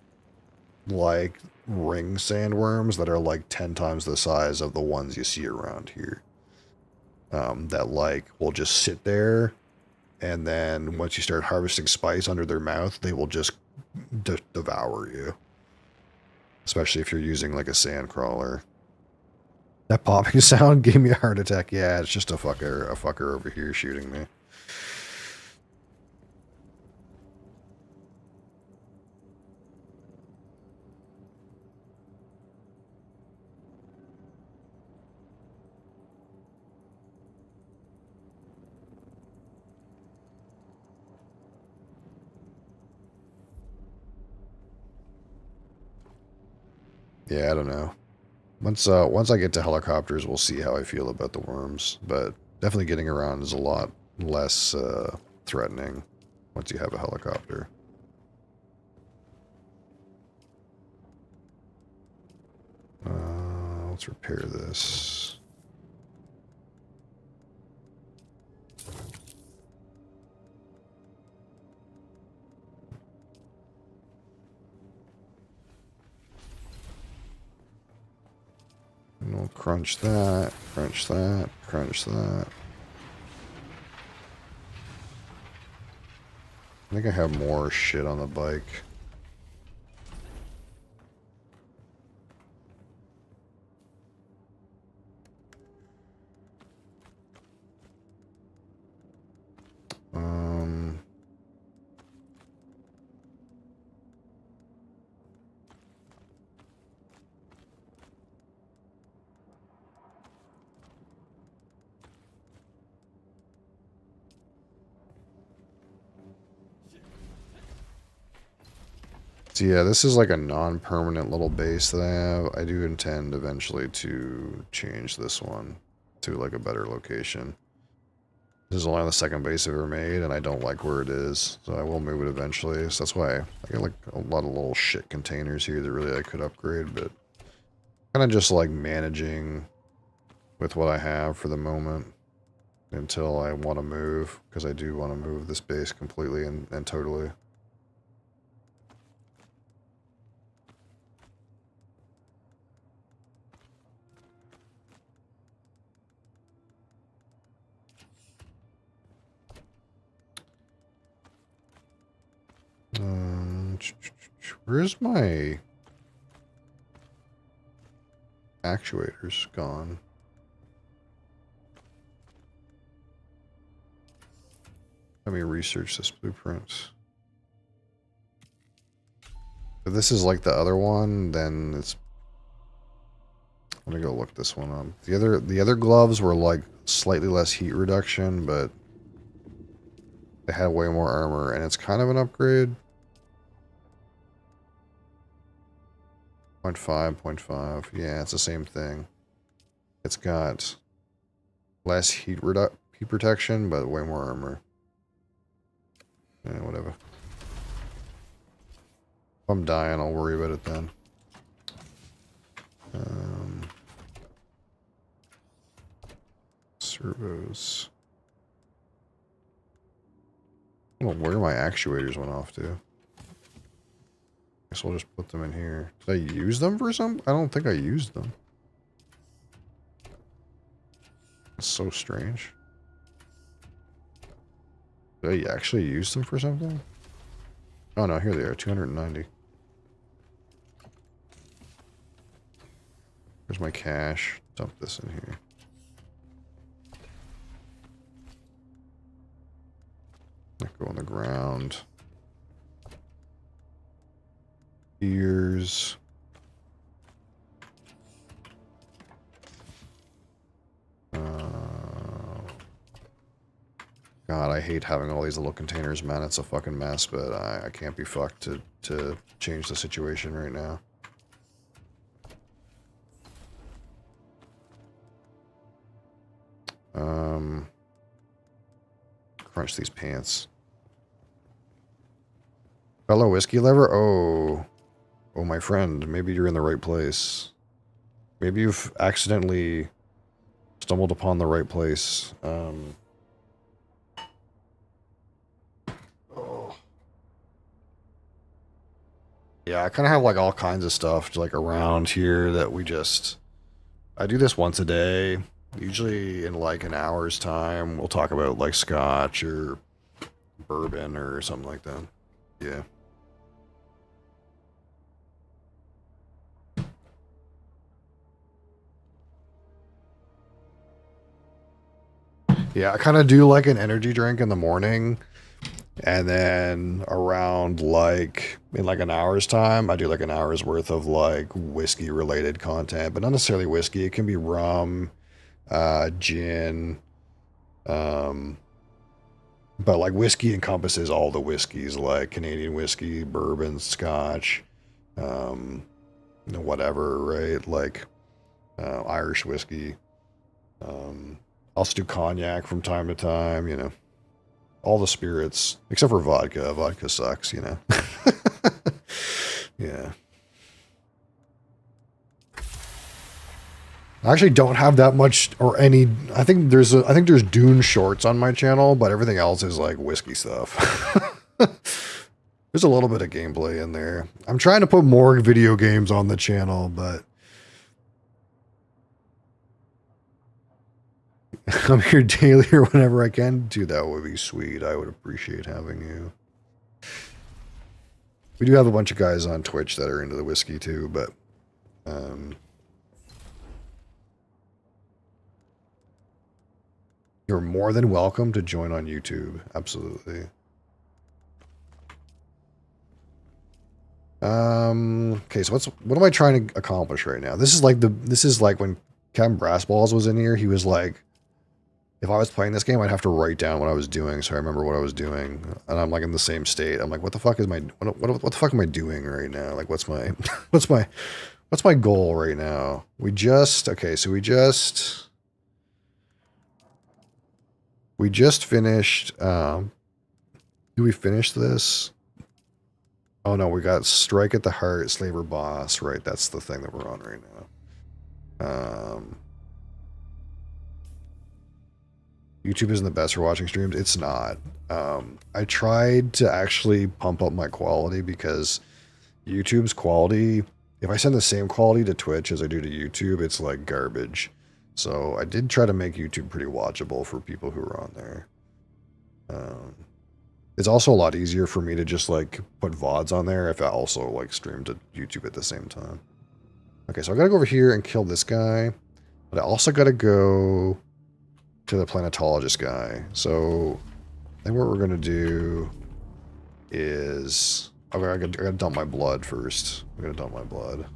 like, ring sandworms that are like 10 times the size of the ones you see around here. That like will just sit there, and then once you start harvesting spice under their mouth, they will just devour you. Especially if you're using like a sand crawler. That popping sound gave me a heart attack. Yeah, it's just a fucker over here shooting me. Yeah, I don't know. Once I get to helicopters, we'll see how I feel about the worms. But definitely getting around is a lot less threatening once you have a helicopter. Let's repair this. And we'll crunch that, crunch that, crunch that. I think I have more shit on the bike. So yeah, this is like a non-permanent little base that I have. I do intend eventually to change this one to like a better location. This is only the second base I've ever made, and I don't like where it is, so I will move it eventually. So that's why I got like a lot of little shit containers here that really I could upgrade, but kind of just like managing with what I have for the moment until I want to move, because I do want to move this base completely and totally. Where's my actuators gone? Let me research this blueprint. If this is like the other one, then it's... I'm gonna go look this one up. The other gloves were like slightly less heat reduction, but they had way more armor, and it's kind of an upgrade. 0.5, 0.5. Yeah, it's the same thing. It's got less heat protection, but way more armor. Yeah, whatever. If I'm dying, I'll worry about it then. Servos. I don't know where my actuators went off to. Guess I'll just put them in here. Did I use them for some? I don't think I used them. It's so strange. Did I actually use them for something? Oh no, here they are, 290. Here's my cash. Dump this in here. That go on the ground. Ears. God, I hate having all these little containers, man. It's a fucking mess, but I can't be fucked to change the situation right now. Crunch these pants. Fellow whiskey lover? Oh, my friend, maybe you're in the right place. Maybe you've accidentally stumbled upon the right place. Yeah, I kind of have like all kinds of stuff like around here that I do this once a day. Usually in like an hour's time, we'll talk about like scotch or bourbon or something like that. Yeah. Yeah, I kind of do like an energy drink in the morning. And then around like, in like an hour's time, I do like an hour's worth of like whiskey related content, but not necessarily whiskey. It can be rum, gin, but like whiskey encompasses all the whiskeys, like Canadian whiskey, bourbon, scotch, whatever, right? Like, Irish whiskey. I'll also do cognac from time to time, all the spirits, except for vodka. Vodka sucks, Yeah. I actually don't have that much or any. I think there's Dune shorts on my channel, but everything else is like whiskey stuff. There's a little bit of gameplay in there. I'm trying to put more video games on the channel, but I'm here daily or whenever I can. Dude, that would be sweet. I would appreciate having you. We do have a bunch of guys on Twitch that are into the whiskey too, but you're more than welcome to join on YouTube. Absolutely. Okay, so what am I trying to accomplish right now? This is like when Captain Brassballs was in here, he was like, if I was playing this game, I'd have to write down what I was doing so I remember what I was doing. And I'm like in the same state. I'm like, what the fuck am I doing right now? Like, what's my goal right now? We just finished, did we finish this? Oh no, we got Strike at the Heart, Slaver Boss, right? That's the thing that we're on right now. YouTube isn't the best for watching streams. It's not. I tried to actually pump up my quality because YouTube's quality, if I send the same quality to Twitch as I do to YouTube, it's like garbage. So I did try to make YouTube pretty watchable for people who are on there. It's also a lot easier for me to just like put VODs on there if I also like stream to YouTube at the same time. Okay, so I gotta go over here and kill this guy, but I also gotta go to the planetologist guy. So I think what we're gonna do is I gotta dump my blood first. I'm gonna dump my blood.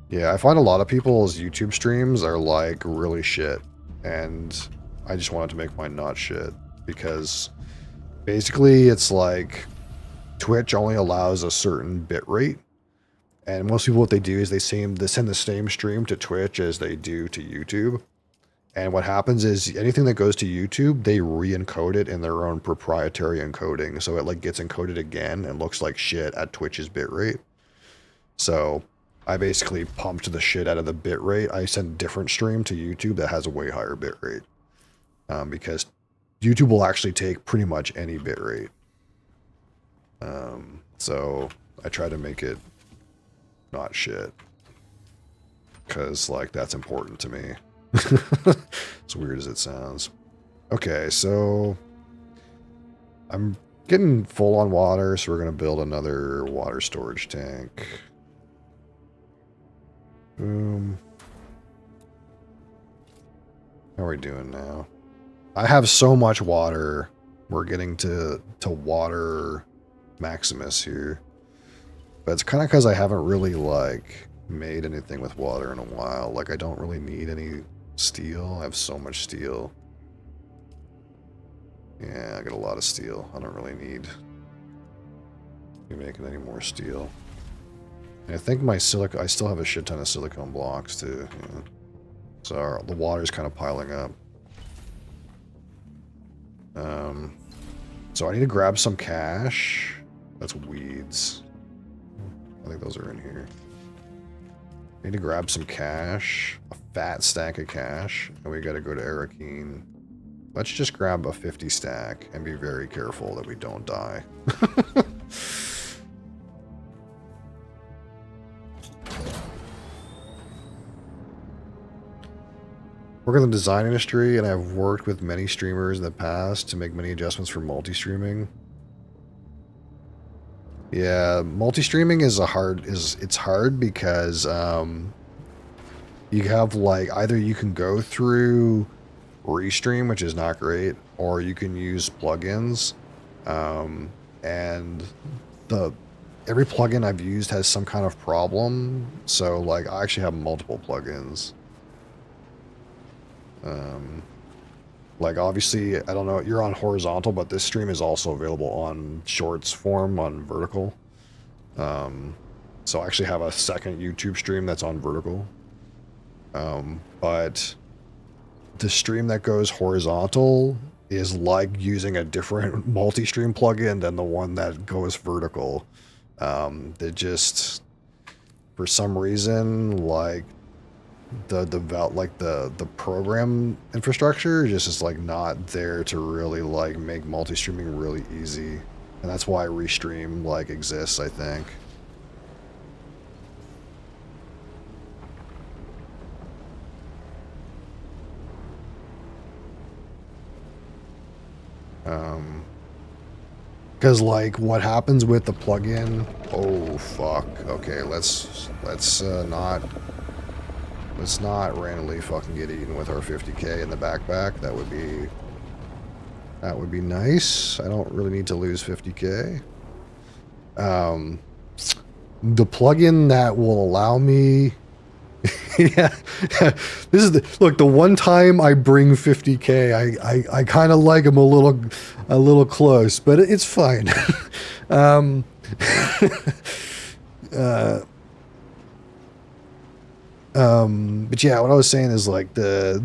Yeah, I find a lot of people's YouTube streams are like really shit, and I just wanted to make mine not shit because basically it's like Twitch only allows a certain bit rate, and most people what they do is they send the same stream to Twitch as they do to YouTube. And what happens is anything that goes to YouTube, they re-encode it in their own proprietary encoding, so it like gets encoded again and looks like shit at Twitch's bitrate. So I basically pumped the shit out of the bitrate. I sent a different stream to YouTube that has a way higher bitrate. Because YouTube will actually take pretty much any bitrate. So I try to make it not shit. Because, like, that's important to me. As weird as it sounds. Okay, so I'm getting full on water, so we're going to build another water storage tank. Boom. How are we doing now? I have so much water. We're getting to water Maximus here. But it's kind of because I haven't really, like, made anything with water in a while. Like, I don't really need any steel. I have so much steel. Yeah, I got a lot of steel. I don't really need to be making any more steel. And I think my silica, I still have a shit ton of silicone blocks too. Yeah. So the water's kind of piling up. So I need to grab some cash. That's weeds. I think those are in here. I need to grab some cash. A fat stack of cash. And we gotta go to Arakeen. Let's just grab a 50 stack and be very careful that we don't die. Work in the design industry, and I've worked with many streamers in the past to make many adjustments for multi-streaming. Yeah, multi-streaming is it's hard because you have like either you can go through Restream, which is not great, or you can use plugins. And every plugin I've used has some kind of problem. So like I actually have multiple plugins. Like obviously, I don't know, you're on horizontal, but this stream is also available on shorts form on vertical. So I actually have a second YouTube stream that's on vertical. But the stream that goes horizontal is like using a different multi-stream plugin than the one that goes vertical. They just, for some reason, like the program infrastructure just is like not there to really like make multi-streaming really easy, and that's why Restream like exists, I think. Because like what happens with the plugin? Oh fuck. Okay, let's not randomly fucking get eaten with our 50k in the backpack. That would be nice. I don't really need to lose 50k. The plugin that will allow me yeah. This is the one time I bring 50k, I kind of like him a little close, but it's fine. But yeah, what I was saying is like the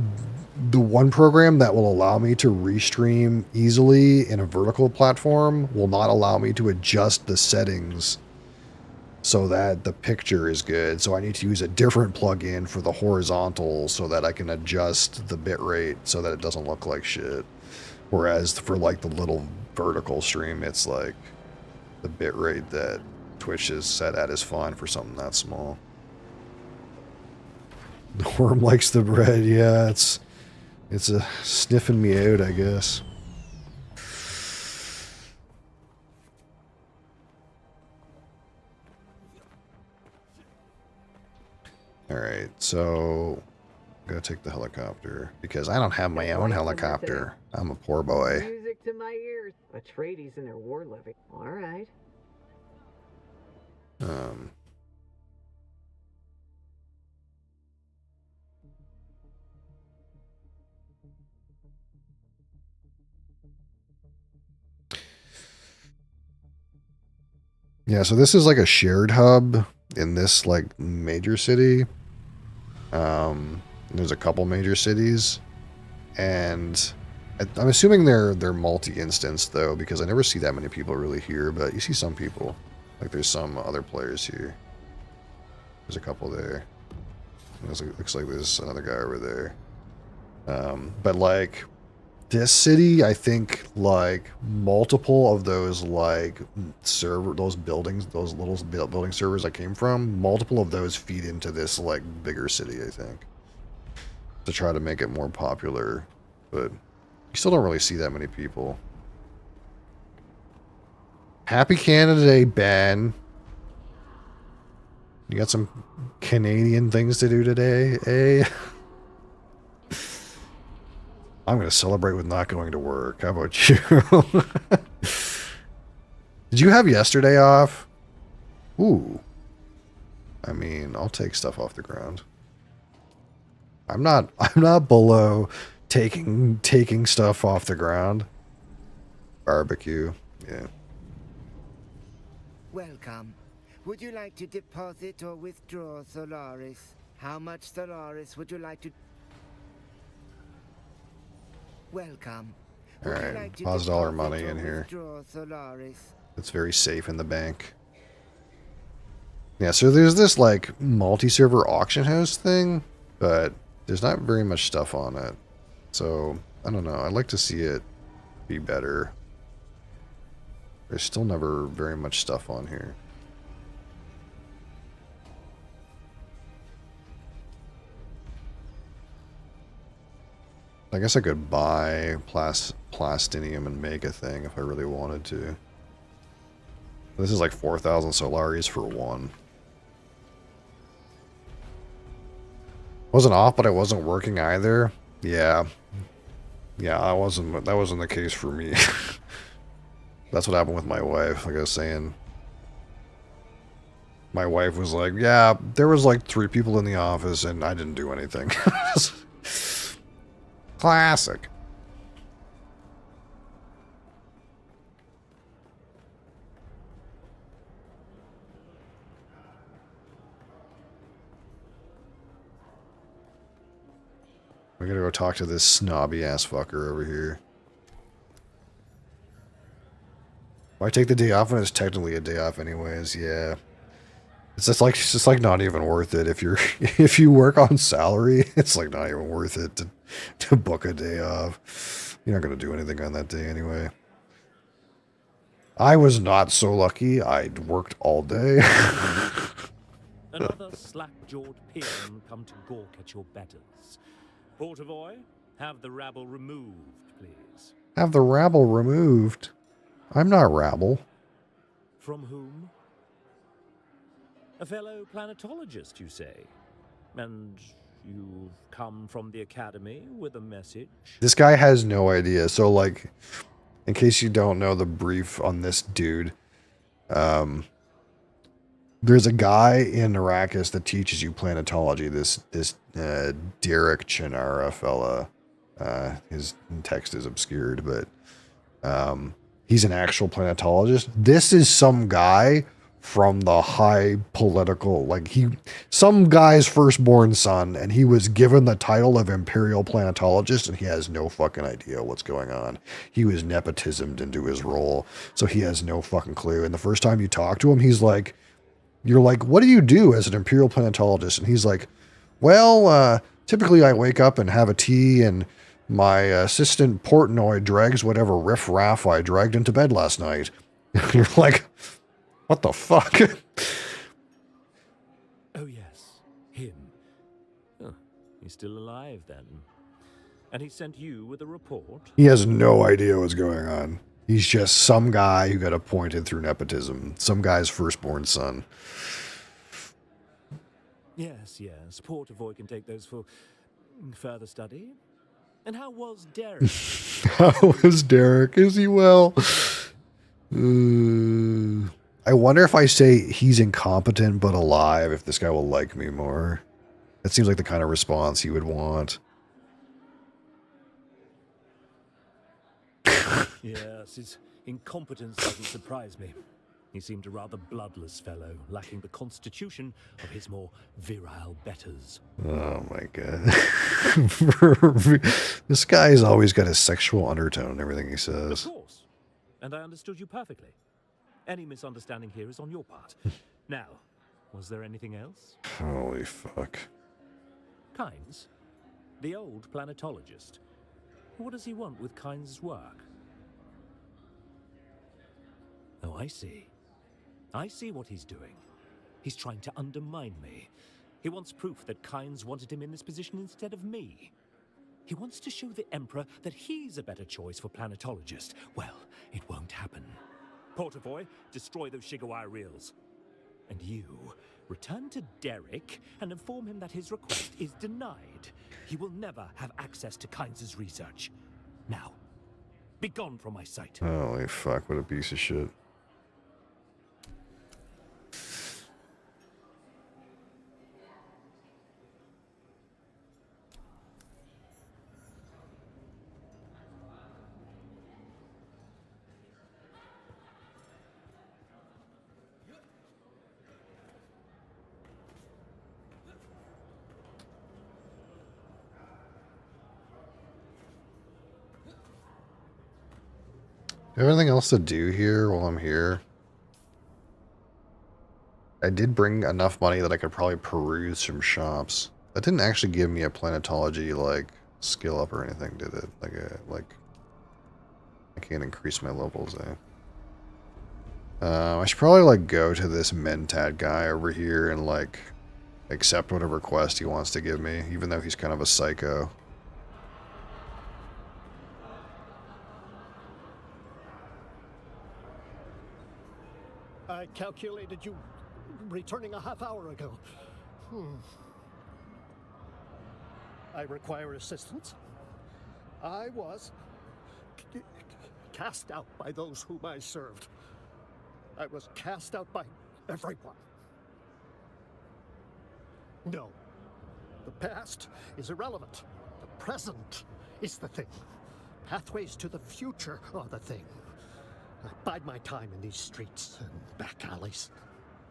one program that will allow me to restream easily in a vertical platform will not allow me to adjust the settings so that the picture is good. So I need to use a different plugin for the horizontal so that I can adjust the bitrate so that it doesn't look like shit. Whereas for like the little vertical stream, it's like the bitrate that Twitch is set at is fine for something that small. The worm likes the bread. Yeah, it's a sniffing me out, I guess. Alright, so I'm gonna take the helicopter because I don't have my own helicopter. I'm a poor boy. Music to Atreides and their war levy. All right. Yeah, so this is like a shared hub in this like major city. There's a couple major cities, and I'm assuming they're multi-instance though, because I never see that many people really here, but you see some people. Like there's some other players here. There's a couple there. Looks like there's another guy over there. But like this city, I think like multiple of those like those buildings, those little building servers I came from, multiple of those feed into this like bigger city, I think, to try to make it more popular. But you still don't really see that many people. Happy Canada Day, Ben. You got some Canadian things to do today, eh? I'm going to celebrate with not going to work. How about you? Did you have yesterday off? Ooh. I mean, I'll take stuff off the ground. I'm not below taking stuff off the ground. Barbecue. Yeah. Welcome. Would you like to deposit or withdraw Solaris? How much Solaris would you like to... Welcome. Alright, deposit all our money in here. It's very safe in the bank. Yeah, so there's this like multi-server auction house thing, but there's not very much stuff on it. So, I don't know. I'd like to see it be better. There's still never very much stuff on here. I guess I could buy plastinium and make a thing if I really wanted to. This is like 4,000 Solaris for one. Wasn't off, but I wasn't working either. Yeah. Yeah, that wasn't the case for me. That's what happened with my wife, like I was saying. My wife was like, yeah, there was like 3 people in the office and I didn't do anything. Classic. We gotta go talk to this snobby ass fucker over here. Why take the day off when it's technically a day off anyways? Yeah. It's just like not even worth it. If you work on salary, it's like not even worth it to book a day off. You're not gonna do anything on that day anyway. I was not so lucky. I worked all day. Another slack-jawed peon come to gawk at your betters. Portavoy, have the rabble removed, please. Have the rabble removed? I'm not rabble. From whom? A fellow planetologist, you say? And you've come from the Academy with a message? This guy has no idea. So, like, in case you don't know the brief on this dude, there's a guy in Arrakis that teaches you planetology. This Derek Chinara fella. His text is obscured, but he's an actual planetologist. This is some guy from the high political, like some guy's firstborn son, and he was given the title of Imperial Planetologist, and he has no fucking idea what's going on. He was nepotismed into his role, so he has no fucking clue. And the first time you talk to him, he's like, you're like, what do you do as an Imperial Planetologist? And he's like, well, typically I wake up and have a tea, and my assistant Portnoy drags whatever riff-raff I dragged into bed last night. You're like, what the fuck? Oh yes, him. Oh, he's still alive then. And he sent you with a report? He has no idea what's going on. He's just some guy who got appointed through nepotism. Some guy's firstborn son. Yes, Portavoy can take those for further study. And how was Derek? How is Derek? Is he well? I wonder if I say he's incompetent but alive, if this guy will like me more. That seems like the kind of response he would want. Yes, his incompetence doesn't surprise me. He seemed a rather bloodless fellow, lacking the constitution of his more virile betters. Oh my god. This guy's always got a sexual undertone in everything he Of says. course. And I understood you perfectly. Any misunderstanding here is on your part. Now, was there anything else? Holy fuck. Kynes? The old planetologist. What does he want with Kynes' work? Oh, I see. I see what he's doing. He's trying to undermine me. He wants proof that Kynes wanted him in this position instead of me. He wants to show the Emperor that he's a better choice for planetologist. Well, it won't happen. Portavoy, destroy those Shigawire reels. And you, return to Derek and inform him that his request is denied. He will never have access to Kynes' research. Now, be gone from my sight. Holy fuck, what a piece of shit. Do you have anything else to do here while I'm here? I did bring enough money that I could probably peruse some shops. That didn't actually give me a planetology, like, skill up or anything, did it? Like, I can't increase my levels, eh? I should probably, like, go to this Mentad guy over here and, like, accept whatever quest he wants to give me, even though he's kind of a psycho. I calculated you returning a half hour ago. I require assistance. I was cast out by those whom I served. I was cast out by everyone. No. The past is irrelevant. The present is the thing. Pathways to the future are the thing. I bide my time in these streets and back alleys.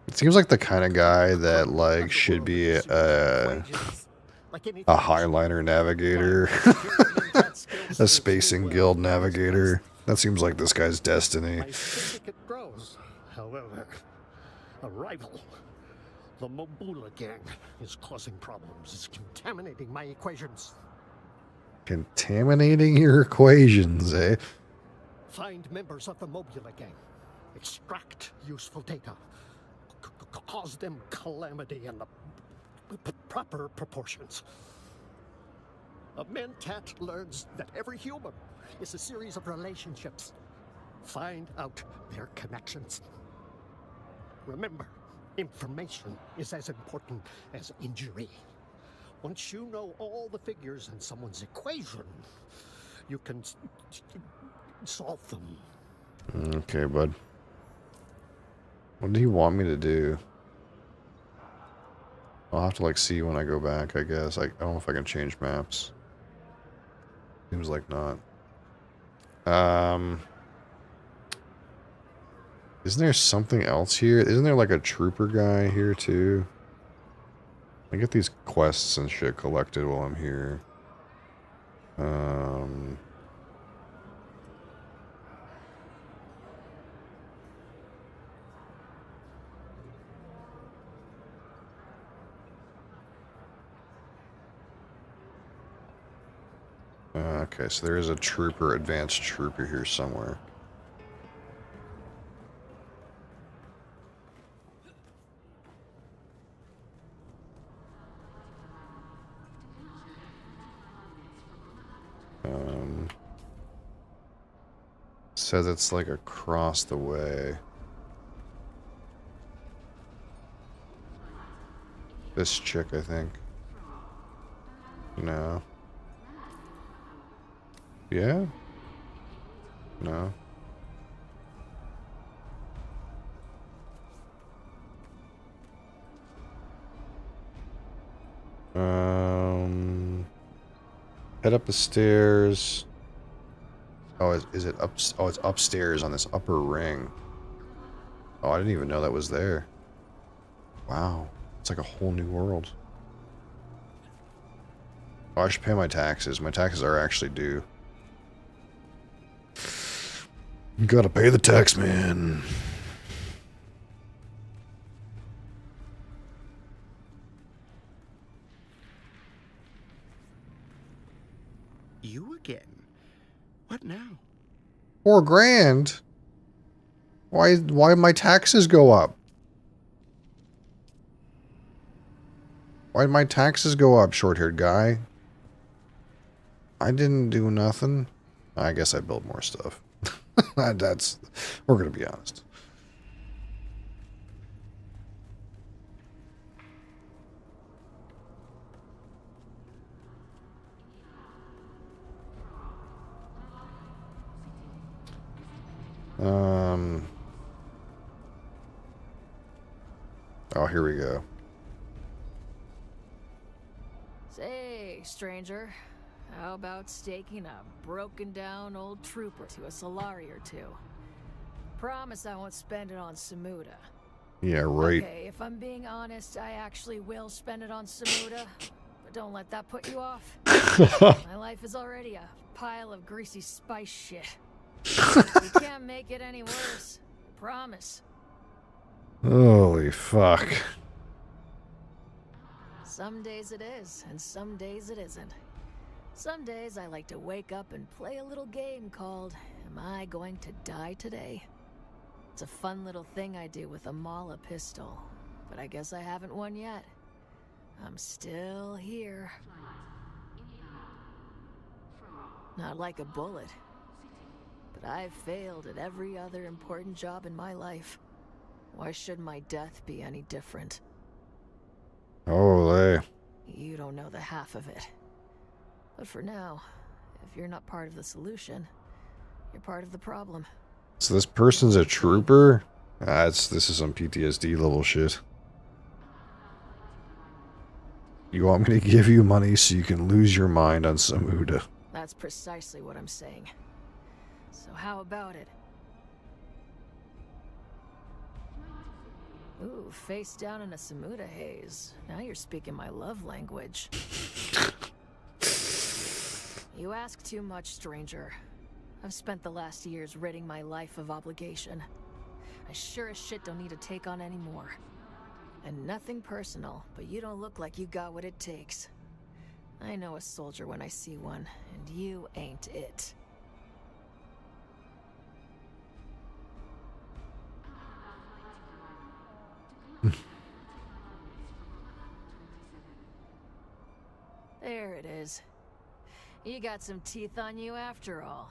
It seems like the kind of guy that, like, should be a Highliner navigator. A Spacing Guild navigator. That seems like this guy's destiny. My syndicate grows, however. A rival, the Mobula gang, is causing problems. It's contaminating my equations. Contaminating your equations, eh? Find members of the Mobula gang. Extract useful data. Cause them calamity in the proper proportions. A Mentat learns that every human is a series of relationships. Find out their connections. Remember, information is as important as injury. Once you know all the figures in someone's equation, you can solve them. Okay, bud. What do you want me to do? I'll have to, like, see when I go back, I guess. I don't know if I can change maps. Seems like not. Isn't there something else here? Isn't there, like, a trooper guy here, too? I get these quests and shit collected while I'm here. Okay, so there is a trooper, advanced trooper here somewhere. Says it's like across the way. This chick, I think. No. Yeah? No. Head up the stairs. Oh, is it up? Oh, it's upstairs on this upper ring. Oh, I didn't even know that was there. Wow. It's like a whole new world. Oh, I should pay my taxes. My taxes are actually due. You gotta pay the tax, man. You again? What now? 4 grand? Why my taxes go up? Why'd my taxes go up, short-haired guy? I didn't do nothing. I guess I built more stuff. We're gonna be honest. Oh, here we go. Say, stranger, how about staking a broken down old trooper to a Solari or two? Promise I won't spend it on Samuda. Yeah, right. Okay, if I'm being honest, I actually will spend it on Samuda, but don't let that put you off. My life is already a pile of greasy spice shit. You can't make it any worse. I promise. Holy fuck. Some days it is, and some days it isn't. Some days I like to wake up and play a little game called, Am I Going to Die Today? It's a fun little thing I do with a Mala pistol, but I guess I haven't won yet. I'm still here. Not like a bullet, but I've failed at every other important job in my life. Why should my death be any different? Holy. You don't know the half of it. But for now, if you're not part of the solution, you're part of the problem. So this person's a trooper? This is some PTSD level shit. You want me to give you money so you can lose your mind on Samuda? That's precisely what I'm saying. So how about it? Ooh, face down in a Samuda haze. Now you're speaking my love language. You ask too much, stranger. I've spent the last years ridding my life of obligation. I sure as shit don't need to take on any more. And nothing personal, but you don't look like you got what it takes. I know a soldier when I see one, and you ain't it. There it is. You got some teeth on you after all.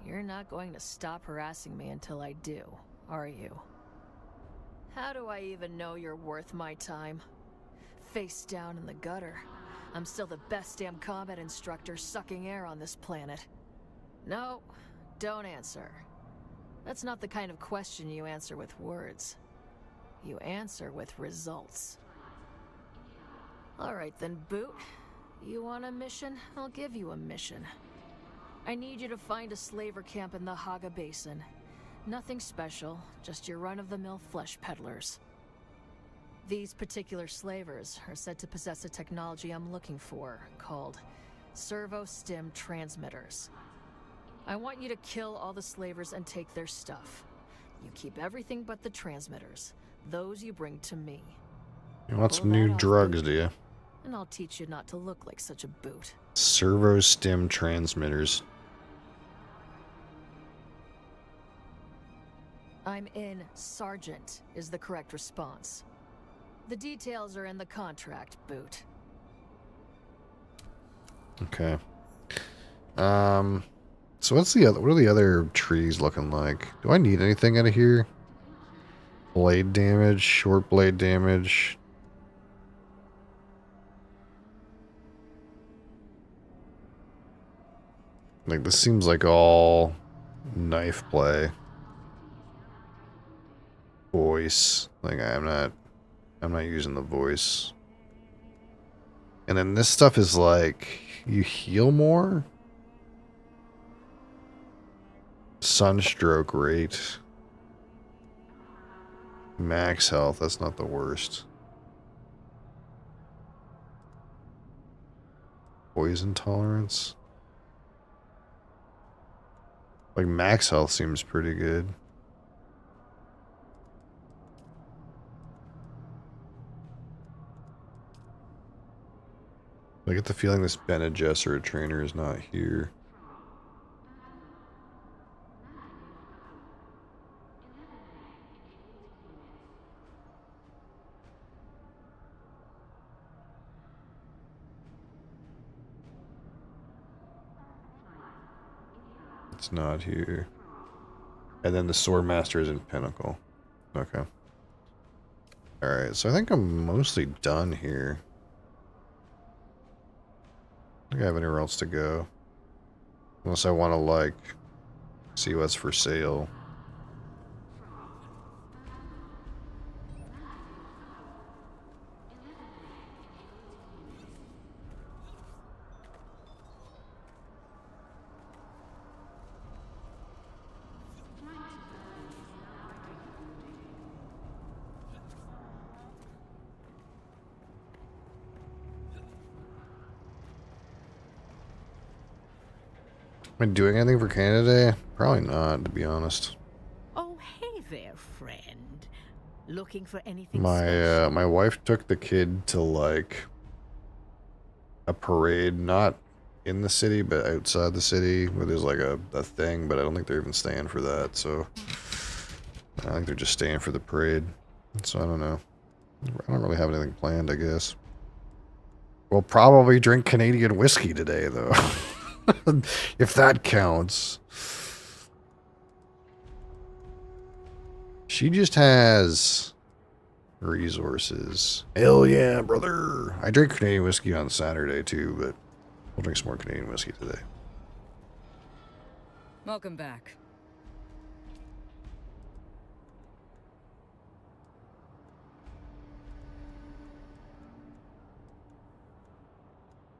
You're not going to stop harassing me until I do, are you? How do I even know you're worth my time? Face down in the gutter. I'm still the best damn combat instructor sucking air on this planet. No, don't answer. That's not the kind of question you answer with words. You answer with results. Alright then, Boot. You want a mission? I'll give you a mission. I need you to find a slaver camp in the Haga Basin. Nothing special, just your run-of-the-mill flesh peddlers. These particular slavers are said to possess a technology I'm looking for, called servo-stim transmitters. I want you to kill all the slavers and take their stuff. You keep everything but the transmitters. Those you bring to me. You want some new drugs, do you? And I'll teach you not to look like such a boot. Servo stim transmitters. I'm in, Sergeant, is the correct response. The details are in the contract, Boot. Okay. So what are the other trees looking like? Do I need anything out of here? Blade damage, short blade damage. Like, this seems like all knife play. Voice. Like, I'm not using the voice. And then this stuff is like, you heal more? Sunstroke rate. Max health, that's not the worst. Poison tolerance. Like, max health seems pretty good. I get the feeling this Bene Gesserit trainer is not here. It's not here. And then the Swordmaster is in Pinnacle. Okay. Alright, so I think I'm mostly done here. I don't think I have anywhere else to go. Unless I want to, like, see what's for sale. Am I doing anything for Canada Day? Probably not, to be honest. Oh, hey there, friend. Looking for anything My wife took the kid to, like, a parade, not in the city, but outside the city, where there's like a thing, but I don't think they're even staying for that, so I think they're just staying for the parade. So I don't know. I don't really have anything planned, I guess. We'll probably drink Canadian whiskey today, though. If that counts. She just has resources. Hell yeah, brother. I drink Canadian whiskey on Saturday too, but we'll drink some more Canadian whiskey today. Welcome back.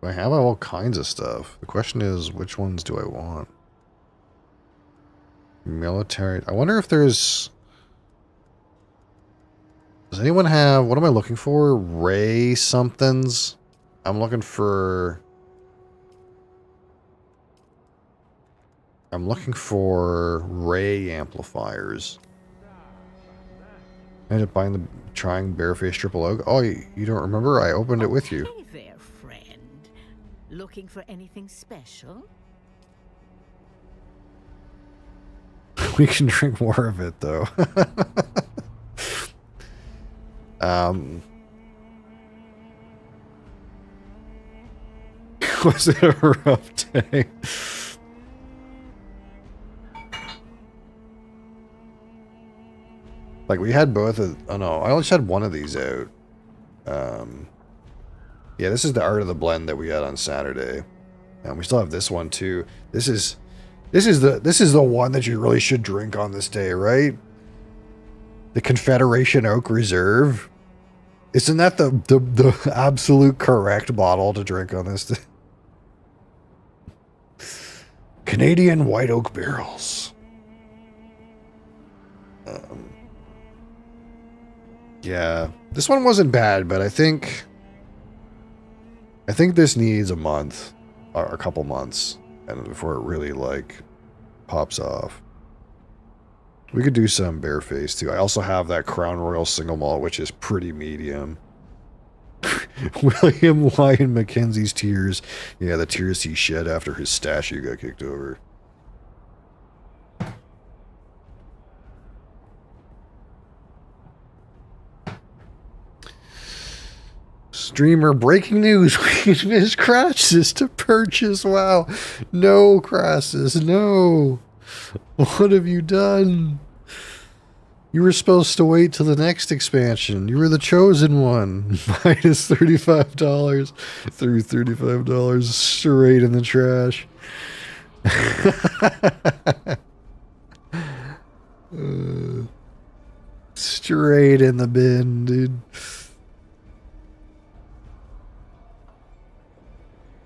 I have all kinds of stuff. The question is, which ones do I want? Military. I wonder if there's... Does anyone have... What am I looking for? Ray somethings? I'm looking for... Ray amplifiers. I ended up buying the... Trying Bareface Triple Oak. Oh, you don't remember? I opened it with you. Hey there, friend. Looking for anything special? We can drink more of it, though. Was it a rough day? Like, we had both of... Oh, no. I only had one of these out. Yeah, this is the Art of the Blend that we had on Saturday. And we still have this one, too. This is the one that you really should drink on this day, right? The Confederation Oak Reserve. Isn't that the absolute correct bottle to drink on this day? Canadian White Oak Barrels. Yeah, this one wasn't bad, but I think this needs a month or a couple months and before it really like pops off. We could do some Bareface too. I also have that Crown Royal single malt, which is pretty medium. William Lyon Mackenzie's tears. Yeah, the tears he shed after his statue got kicked over. Streamer breaking news. Miss Crassus to purchase. Wow. No, Crassus. No. What have you done? You were supposed to wait till the next expansion. You were the chosen one. Minus $35. Threw $35 straight in the trash. Straight in the bin, dude.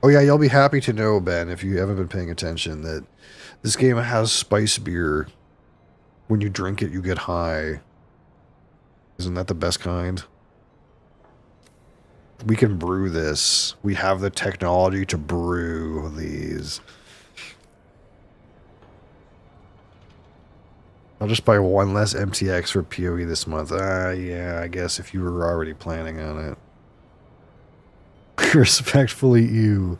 Oh yeah, you'll be happy to know, Ben, if you haven't been paying attention, that this game has spice beer. When you drink it, you get high. Isn't that the best kind? We can brew this. We have the technology to brew these. I'll just buy one less MTX for PoE this month. Yeah, I guess if you were already planning on it. Respectfully, you.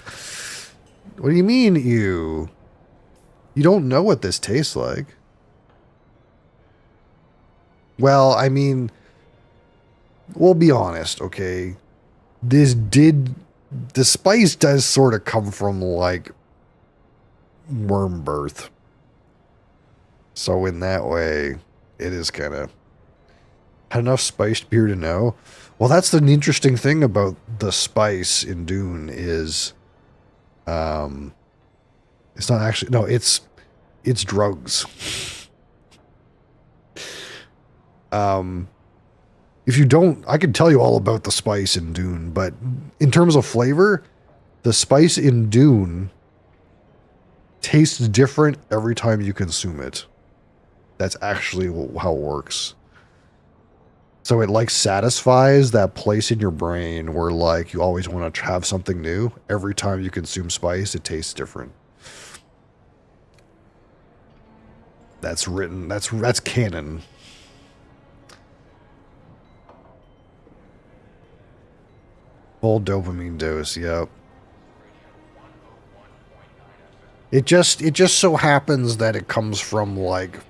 What do you mean, you? You don't know what this tastes like. Well, I mean, we'll be honest, okay? The spice does sort of come from, like, worm birth. So in that way, it is kind of... Had enough spiced beer to know. Well, that's the interesting thing about the spice in Dune is... it's not actually... No, it's drugs. If you don't... I can tell you all about the spice in Dune, but in terms of flavor, the spice in Dune tastes different every time you consume it. That's actually how it works. So it like satisfies that place in your brain where like you always want to have something new. Every time you consume spice, it tastes different. That's written. That's canon. Full dopamine dose. Yep. It just so happens that it comes from like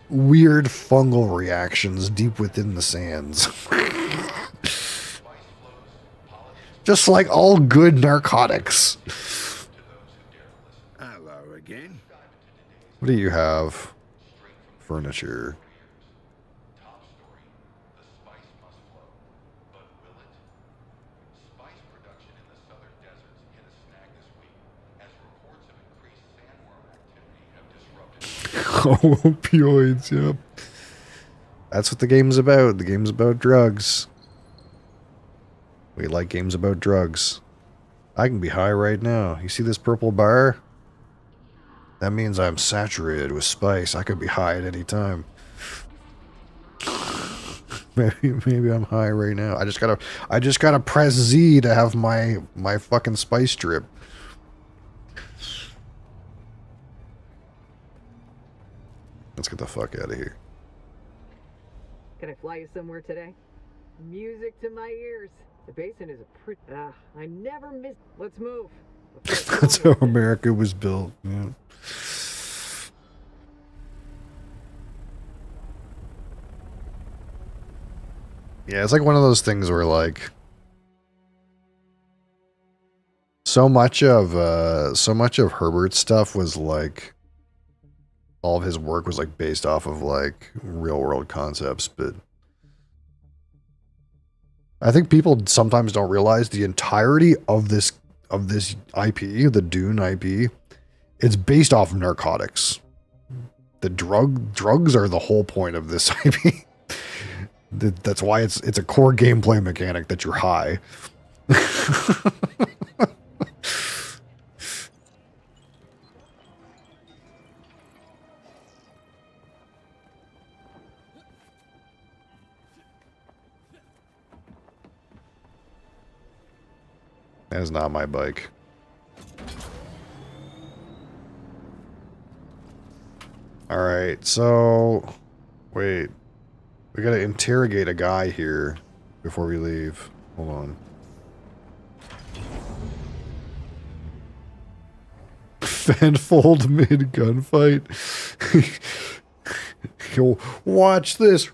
weird fungal reactions deep within the sands. Just like all good narcotics. Hello again. What do you have? Furniture. Opioids, yep. That's what the game's about. The game's about drugs. We like games about drugs. I can be high right now. You see this purple bar? That means I'm saturated with spice. I could be high at any time. Maybe I'm high right now. I just gotta press Z to have my fucking spice drip. Let's get the fuck out of here. Can I fly you somewhere today? Music to my ears. The basin is a pretty... I never miss... Let's move. That's how America was built. Yeah. Yeah, it's like one of those things where like so much of Herbert's stuff was like all of his work was like based off of like real world concepts, but I think people sometimes don't realize the entirety of this IP, the Dune IP, it's based off of narcotics. The drugs are the whole point of this IP. That's why it's a core gameplay mechanic that you're high. That is not my bike. Alright, so... Wait. We gotta interrogate a guy here before we leave. Hold on. Fanfold mid-gunfight. Yo, watch this.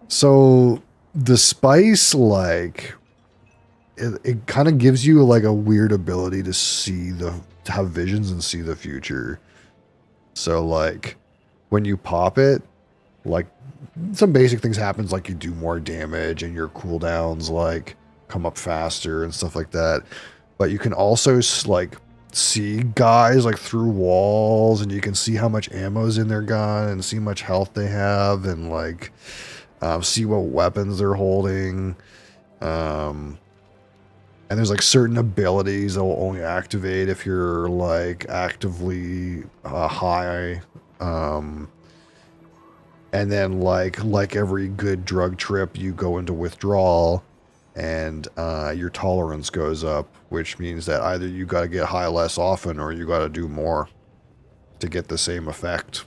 So... The spice, like, it kind of gives you, like, a weird ability to to have visions and see the future. So, like, when you pop it, like, some basic things happens, like, you do more damage and your cooldowns, like, come up faster and stuff like that. But you can also like see guys like through walls, and you can see how much ammo's in their gun and see how much health they have, and like see what weapons they're holding. And there's like certain abilities that will only activate if you're like actively high. And then like every good drug trip, you go into withdrawal, and your tolerance goes up, which means that either you got to get high less often or you got to do more to get the same effect.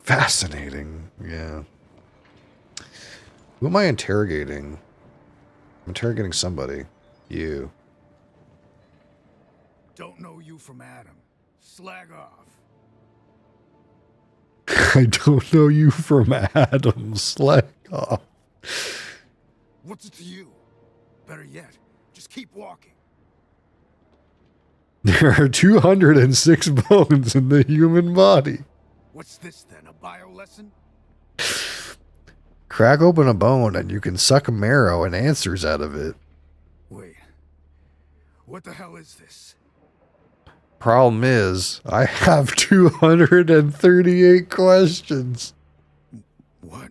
Fascinating, yeah. Who am I interrogating? I'm interrogating somebody. You. Don't know you from Adam. Slag off. I don't know you from Adam. Slag off. What's it to you? Better yet, just keep walking. There are 206 bones in the human body. What's this then, a bio lesson? Crack open a bone and you can suck a marrow and answers out of it. Wait. What the hell is this? Problem is, I have 238 questions. What?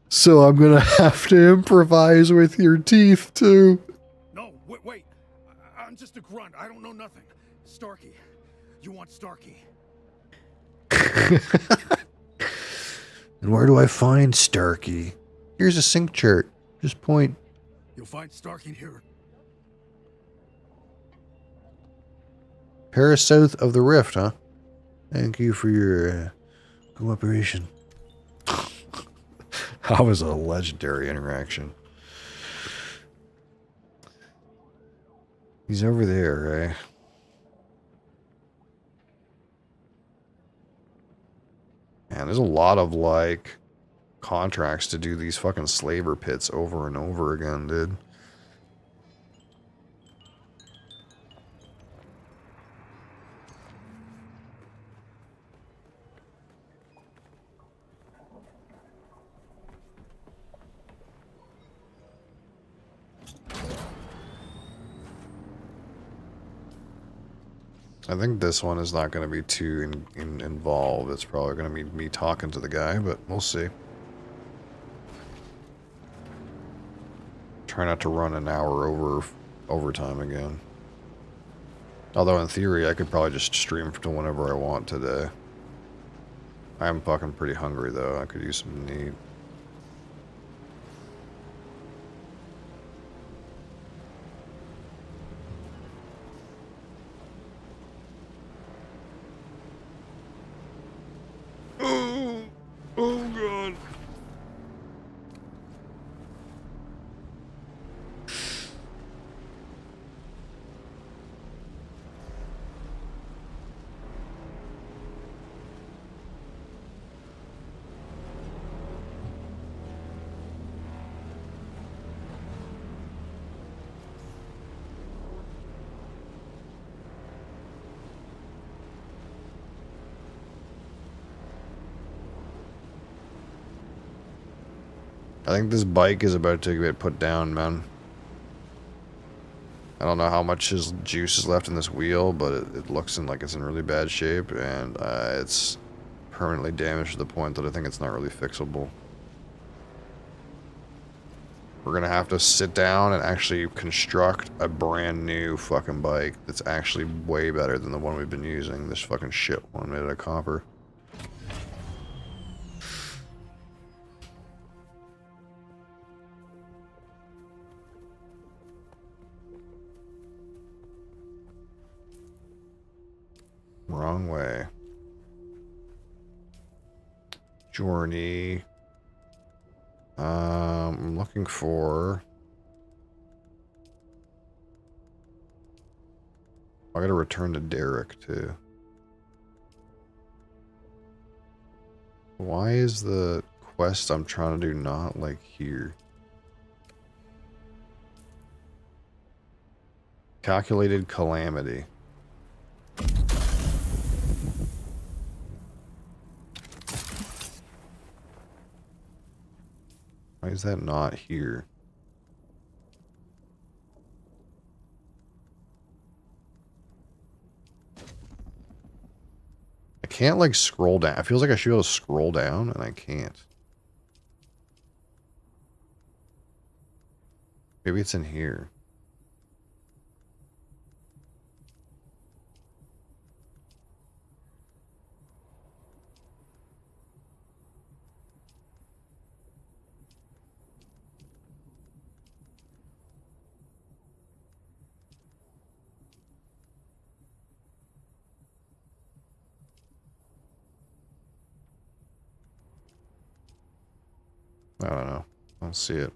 So I'm gonna have to improvise with your teeth too. No, wait. I'm just a grunt. I don't know nothing. Starkey. You want Starkey? And where do I find Starkey? Here's a sync chart. Just point. You'll find Starkey here. Paris south of the rift, huh? Thank you for your cooperation. That was a legendary interaction. He's over there, right? Man, there's a lot of, like, contracts to do these fucking slaver pits over and over again, dude. I think this one is not going to be too involved. It's probably going to be me talking to the guy, but we'll see. Try not to run an hour overtime again. Although in theory, I could probably just stream to whenever I want today. I am fucking pretty hungry though. I could use some to eat. Oh god. I think this bike is about to get put down, man. I don't know how much his juice is left in this wheel, but it looks like it's in really bad shape, and it's permanently damaged to the point that I think it's not really fixable. We're gonna have to sit down and actually construct a brand new fucking bike that's actually way better than the one we've been using. This fucking shit one made out of copper. Wrong way. Journey. I'm looking for... I gotta return to Derek too. Why is the quest I'm trying to do not like here? Calculated calamity. is that not here? I can't like scroll down. It feels like I should be able to scroll down and I can't. Maybe it's in here. I don't know. I don't see it.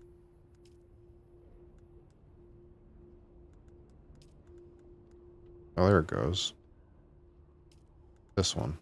Oh, there it goes. This one.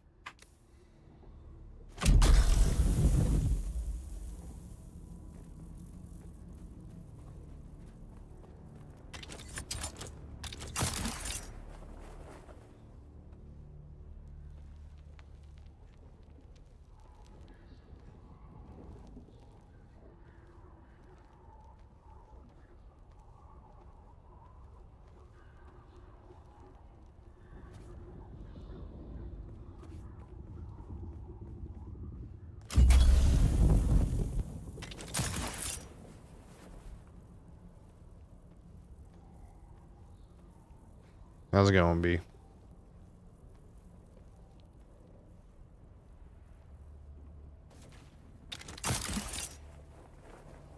How's it going, B?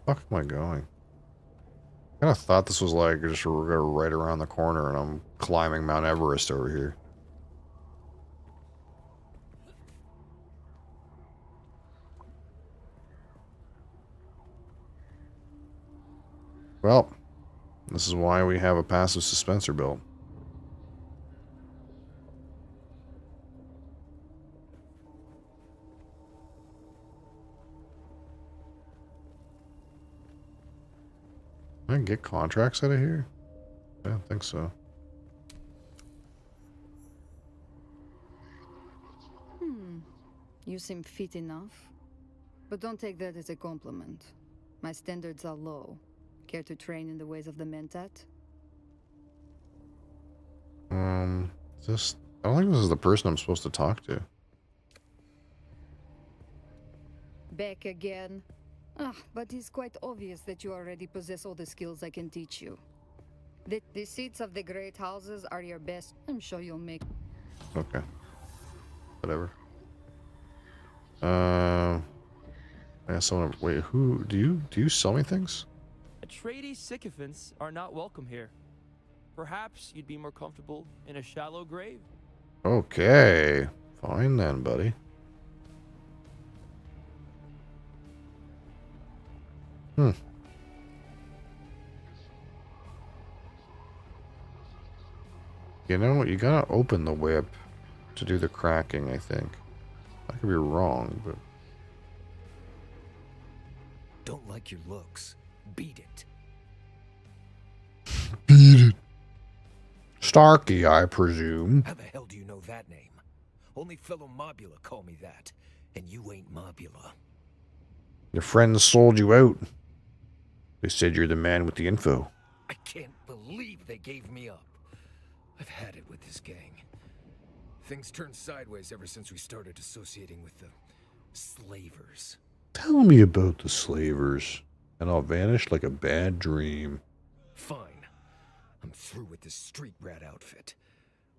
Fuck am I going? I kind of thought this was like just right around the corner and I'm climbing Mount Everest over here. Well, this is why we have a passive suspensor built. I can get contracts out of here? I don't think so. You seem fit enough. But don't take that as a compliment. My standards are low. Care to train in the ways of the Mentat? I don't think this is the person I'm supposed to talk to. Back again. But it's quite obvious that you already possess all the skills I can teach you. The seats of the great houses are your best. I'm sure you'll make... Okay. Whatever. Yeah, someone... Wait, who... Do you sell me things? Atreides sycophants are not welcome here. Perhaps you'd be more comfortable in a shallow grave. Okay. Fine then, buddy. You know, you gotta open the whip to do the cracking, I think. I could be wrong, but... Don't like your looks. Beat it. Beat it. Starkey, I presume. How the hell do you know that name? Only fellow Mobula call me that. And you ain't Mobula. Your friends sold you out. They said you're the man with the info. I can't believe they gave me up. I've had it with this gang. Things turned sideways ever since we started associating with the slavers. Tell me about the slavers, and I'll vanish like a bad dream. Fine. I'm through with this street rat outfit.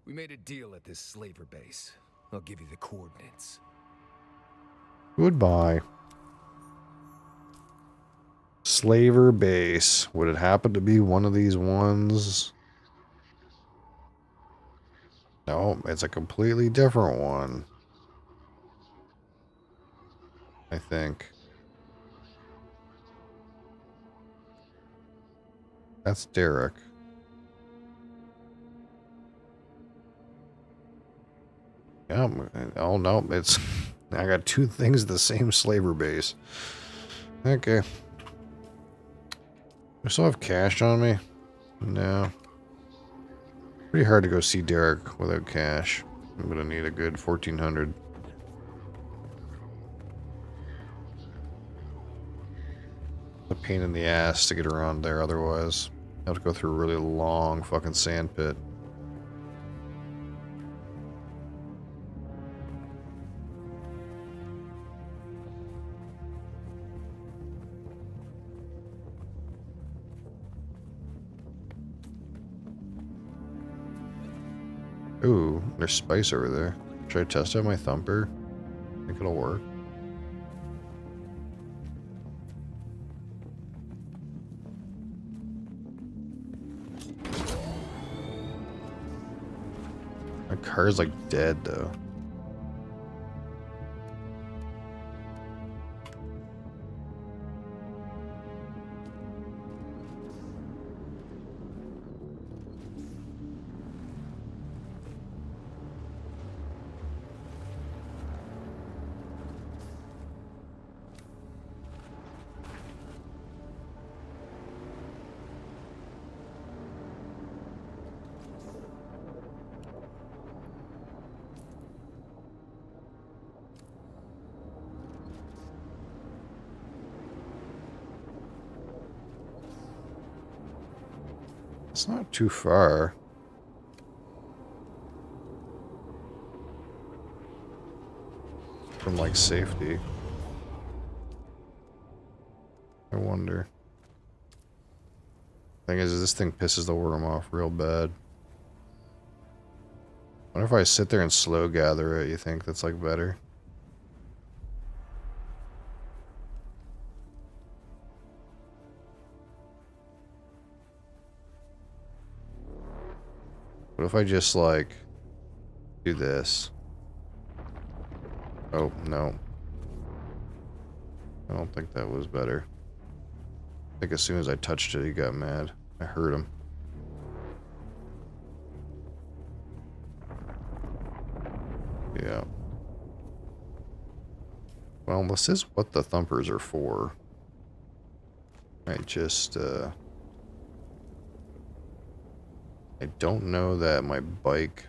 We made a deal at this slaver base. I'll give you the coordinates. Goodbye. Slaver base. Would it happen to be one of these ones? No, it's a completely different one. I think. That's Derek. Yeah, oh no, it's... I got two things the same slaver base. Okay. I still have cash on me? No. Pretty hard to go see Derek without cash. I'm gonna need a good 1400. pain in the ass to get around there otherwise. I have to go through a really long fucking sand pit. Ooh, there's spice over there. Should I test out my thumper? I think it'll work. My car's like dead though. It's not too far. From like safety. I wonder. Thing is, this thing pisses the worm off real bad. What if I sit there and slow gather it? You think that's like better? What if I just like do this? Oh, no. I don't think that was better. I think as soon as I touched it, he got mad. I hurt him. Yeah. Well, this is what the thumpers are for. I just, I don't know that my bike,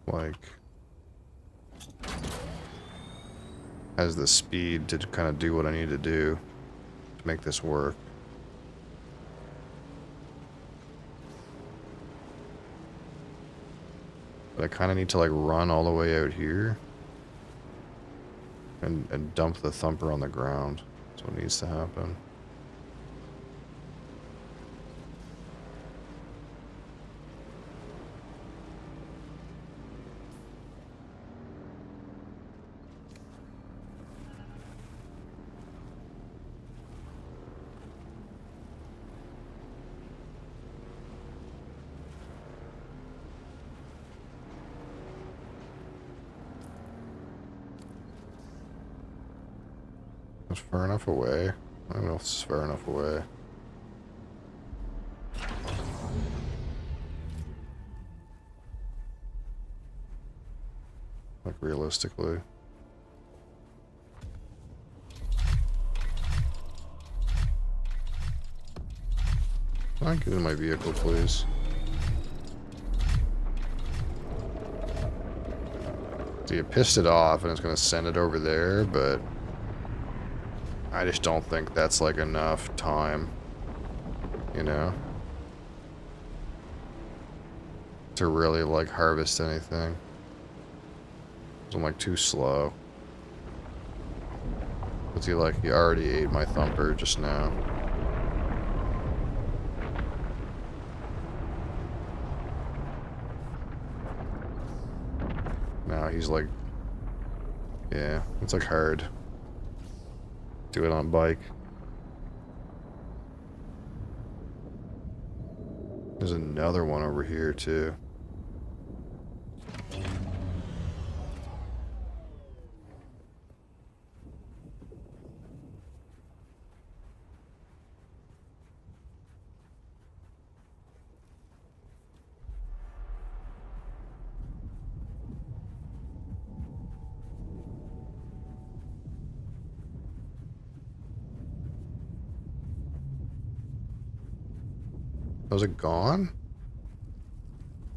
like, has the speed to kind of do what I need to do to make this work. But I kind of need to, like, run all the way out here and dump the thumper on the ground. That's what needs to happen. It's far enough away. I don't know if it's far enough away. Like, realistically. Can I get in my vehicle, please? So you pissed it off and it's going to send it over there, but I just don't think that's like enough time, you know, to really like harvest anything. I'm like too slow. What's he like? He already ate my thumper just now. Now he's like, yeah, it's like hard. Do it on bike. There's another one over here too. Was it gone?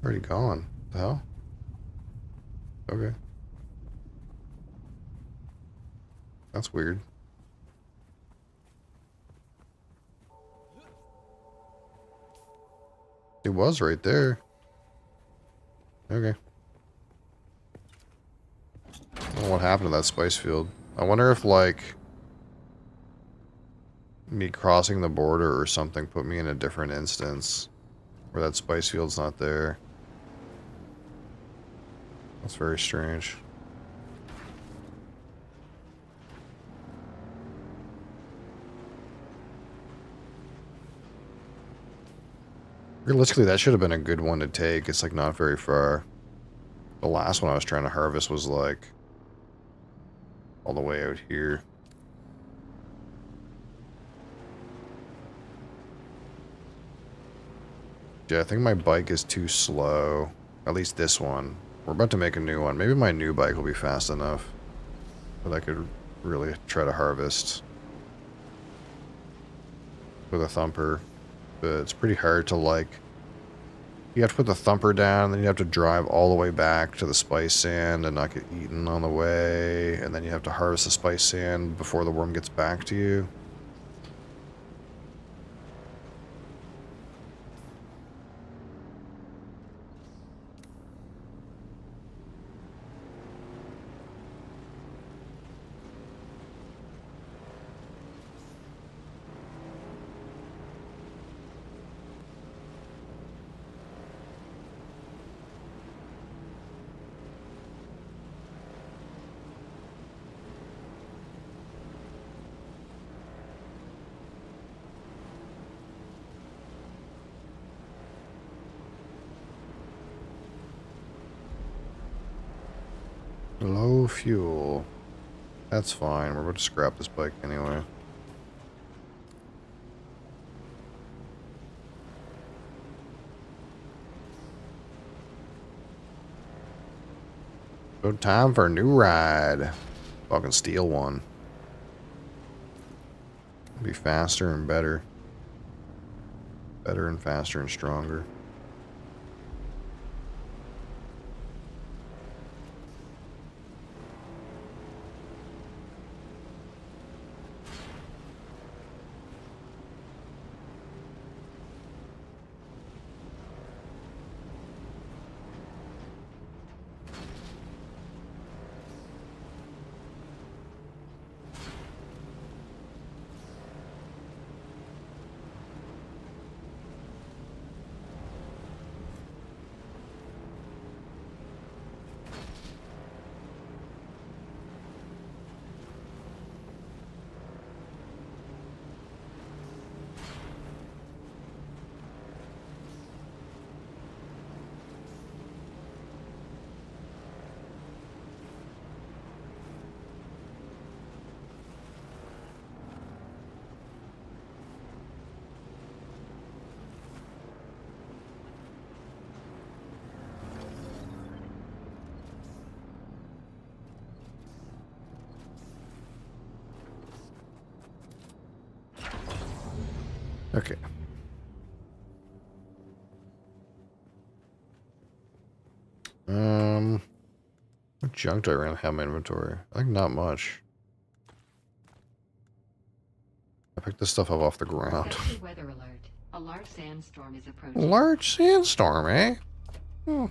Already gone. The hell? Okay. That's weird. It was right there. Okay. I don't know what happened to that spice field. I wonder if, like, me crossing the border or something put me in a different instance where that spice field's not there. That's very strange. Realistically, that should have been a good one to take. It's like not very far. The last one I was trying to harvest was like all the way out here. Yeah, I think my bike is too slow. At least this one. We're about to make a new one. Maybe my new bike will be fast enough that I could really try to harvest with a thumper. But it's pretty hard to, like, you have to put the thumper down, then you have to drive all the way back to the spice sand and not get eaten on the way, and then you have to harvest the spice sand before the worm gets back to you. Low fuel. That's fine. We're about to scrap this bike anyway. So time for a new ride. Fucking steal one. Be faster and better. Better and faster and stronger. Okay. What junk do I have in my inventory? I think not much. I picked this stuff up off the ground. Weather alert. A large sandstorm is approaching. Large sandstorm, eh? Hmm.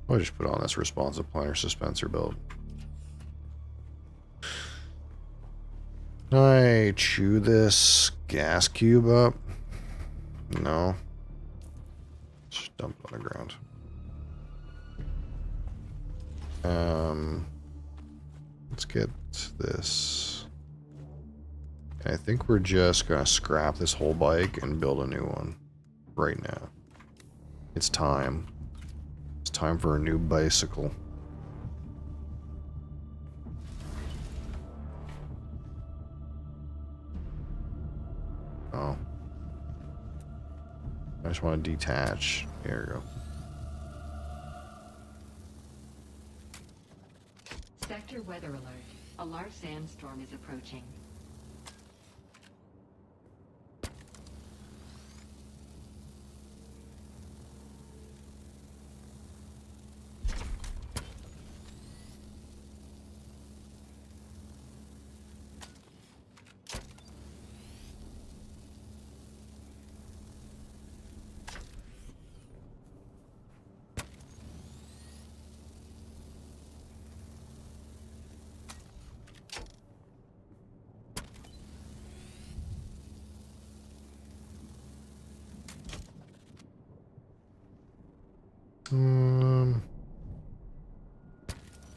I'll just put on this responsive planner suspensor belt. Can I chew this gas cube up? No. Just dump it on the ground. Let's get this. I think we're just gonna scrap this whole bike and build a new one right now. It's time. It's time for a new bicycle. Oh. I just want to detach. Here we go. Sector weather alert. A large sandstorm is approaching.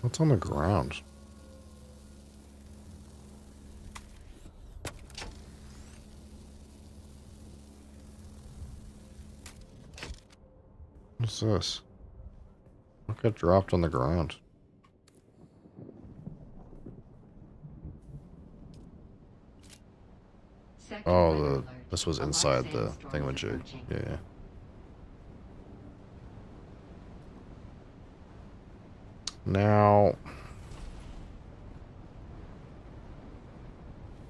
What's on the ground? What's this? What got dropped on the ground? Oh, this was inside the thingamajig. Yeah. Now,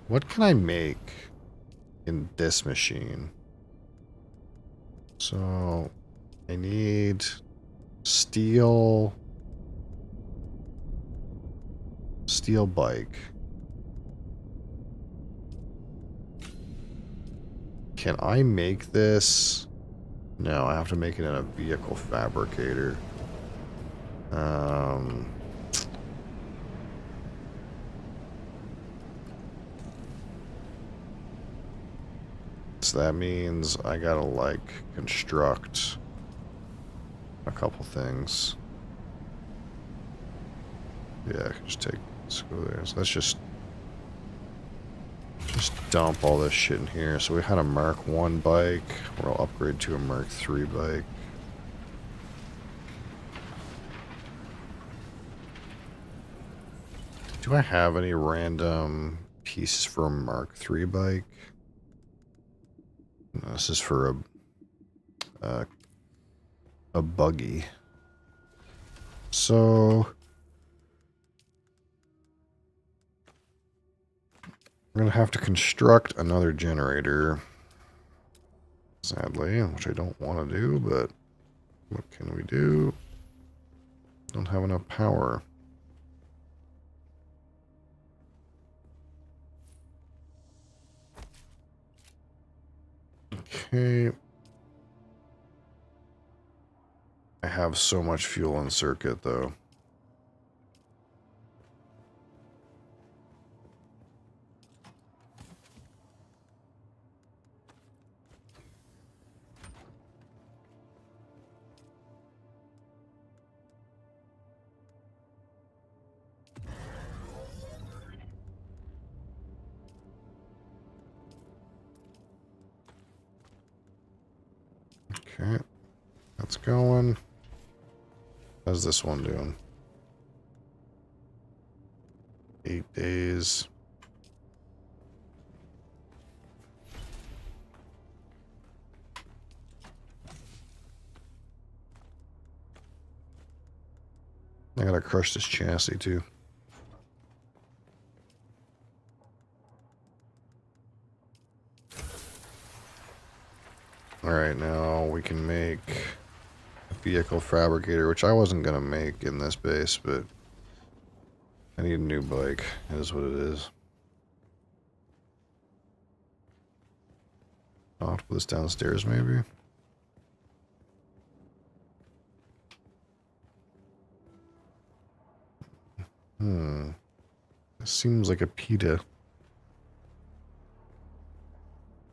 what can I make in this machine? So, I need steel bike. Can I make this? No, I have to make it in a vehicle fabricator. So that means I gotta, like, construct a couple things. Yeah, I can just take, let's go there. So let's just dump all this shit in here. So we had a Mark 1 bike. We'll upgrade to a Mark 3 bike. Do I have any random pieces for a Mark 3 bike? No, this is for a buggy. So we're gonna have to construct another generator, sadly, which I don't want to do, but what can we do? Don't have enough power. Okay. I have so much fuel in circuit, though. Okay, that's going. How's this one doing? 8 days. I gotta crush this chassis too. Alright, now we can make a vehicle fabricator, which I wasn't gonna make in this base, but I need a new bike. That is what it is. I'll have to put this downstairs, maybe. This seems like a pita.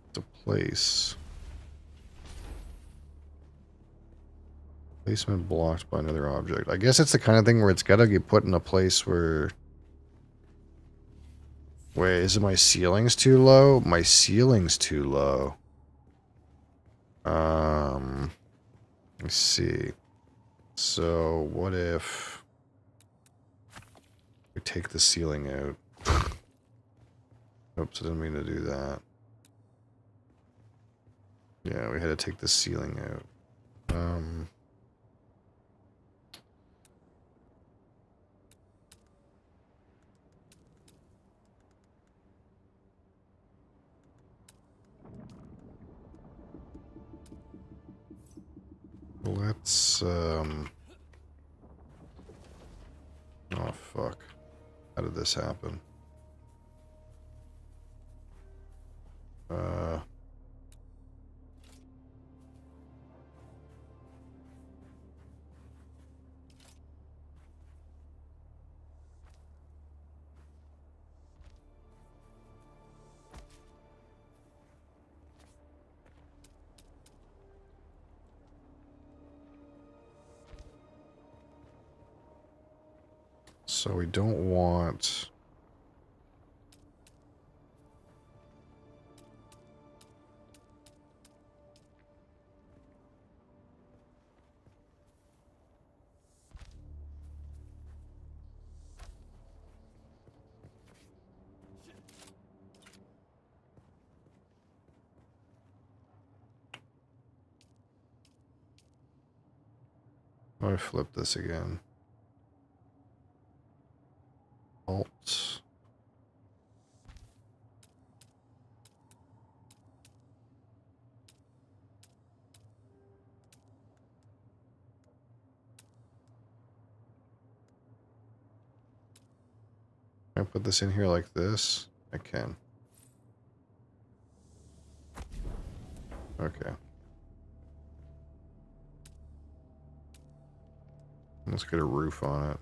It's a place. Placement blocked by another object. I guess it's the kind of thing where it's gotta get put in a place where... Wait, is it my ceiling's too low? My ceiling's too low. Let's see. So, what if... we take the ceiling out? Oops, I didn't mean to do that. Yeah, we had to take the ceiling out. Let's, oh, fuck. How did this happen? So we don't want... Let me flip this again. Alt. Can I put this in here like this? I can. Okay. Let's get a roof on it.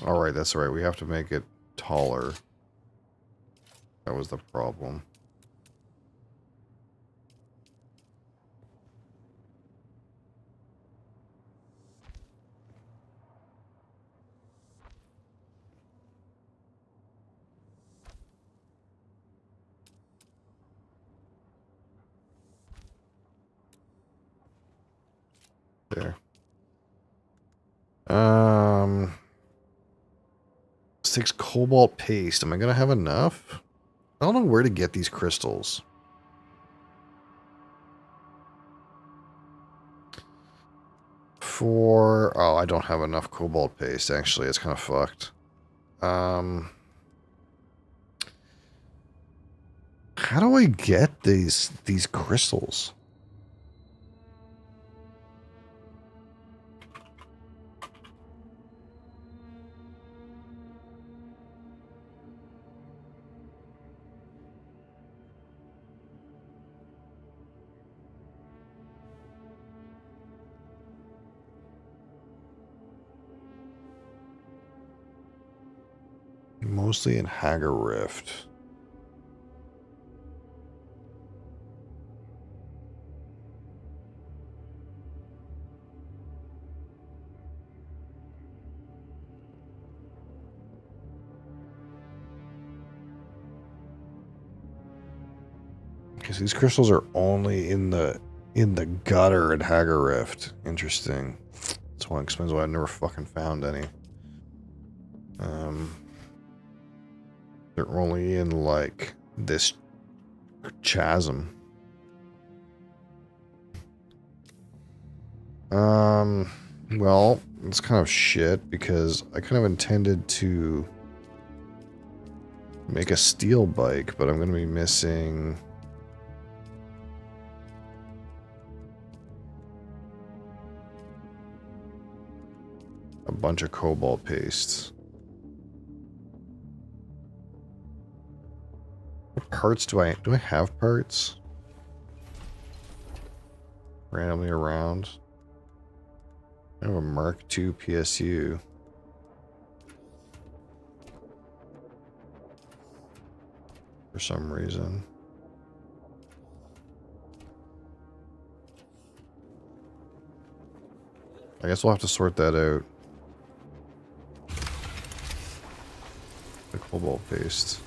All right, that's right. We have to make it taller. That was the problem. There. 6 cobalt paste. Am I gonna have enough? I don't know where to get these crystals. Oh, I don't have enough cobalt paste, actually. It's kind of fucked. How do I get these crystals? Mostly in Hagar Rift. Because these crystals are only in the gutter at Hagar Rift. Interesting. That's one explains why I never fucking found any. They're only in like this chasm. Well, it's kind of shit because I kind of intended to make a steel bike, but I'm going to be missing a bunch of cobalt pastes. What parts do I have parts? Randomly around. I have a Mark II PSU. For some reason. I guess we'll have to sort that out. The cobalt paste.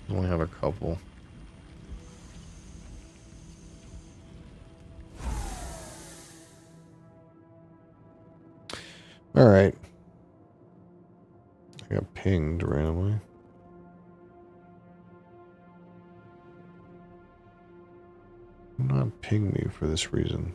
I only have a couple. All right. I got pinged randomly. Do not ping me for this reason.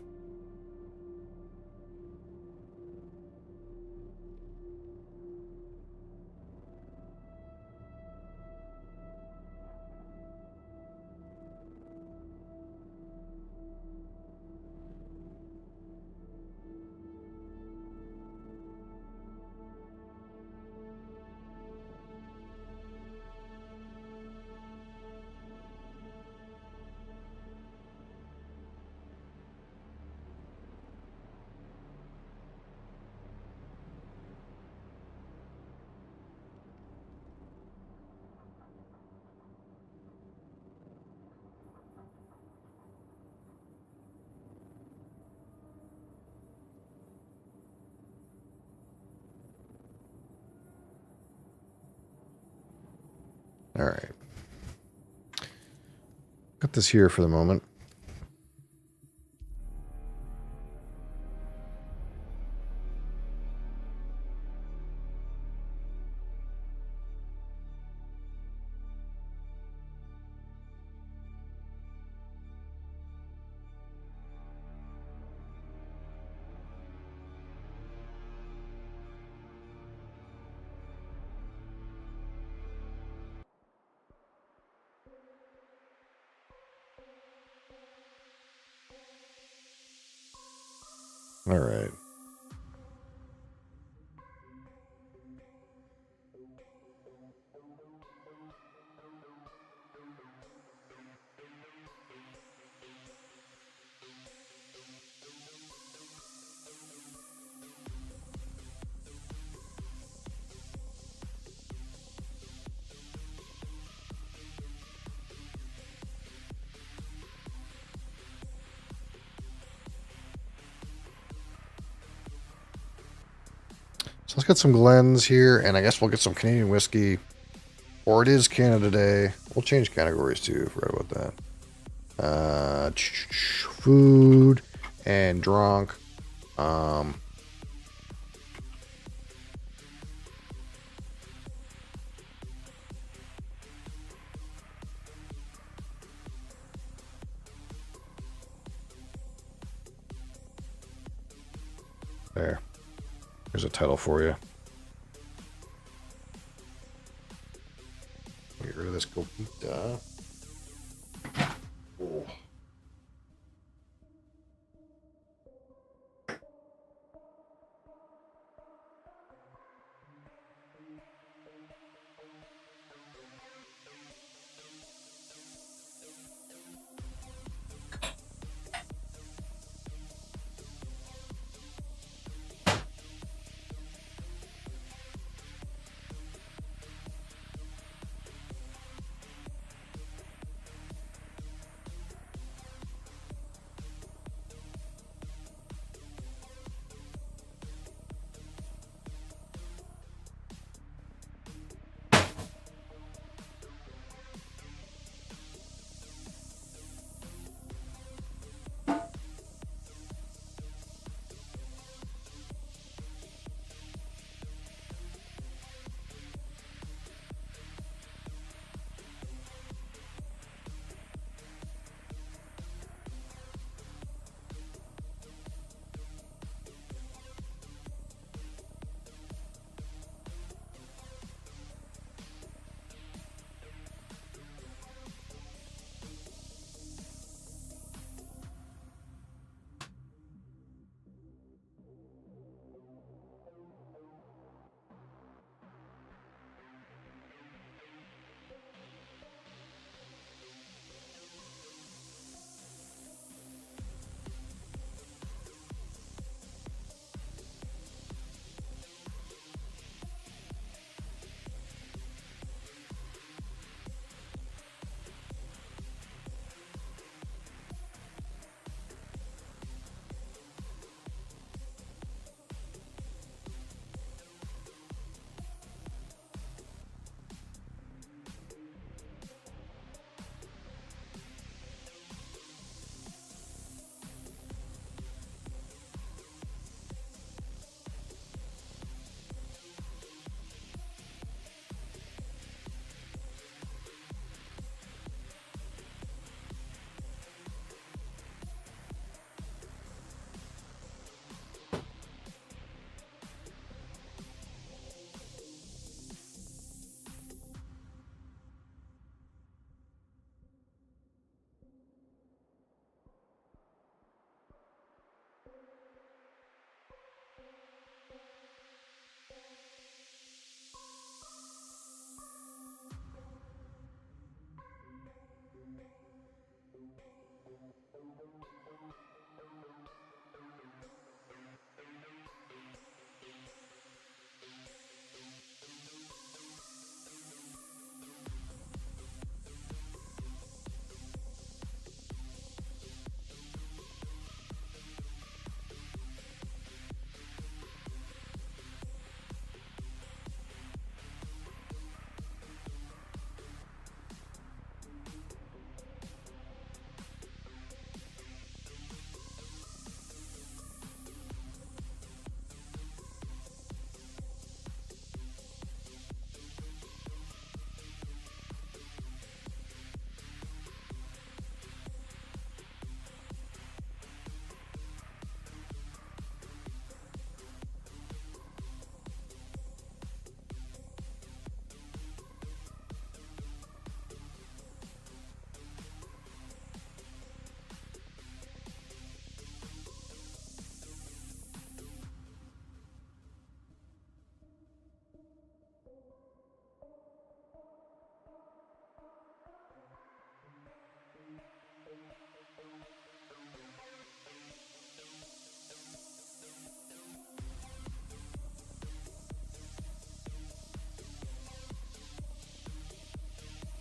All right. Got this here for the moment. All right. So let's get some Glens here, and I guess we'll get some Canadian whiskey. Or it is Canada Day. We'll change categories too. Forgot about that. Food and drunk. There. There's a title for you. Get rid of this copita. Oh.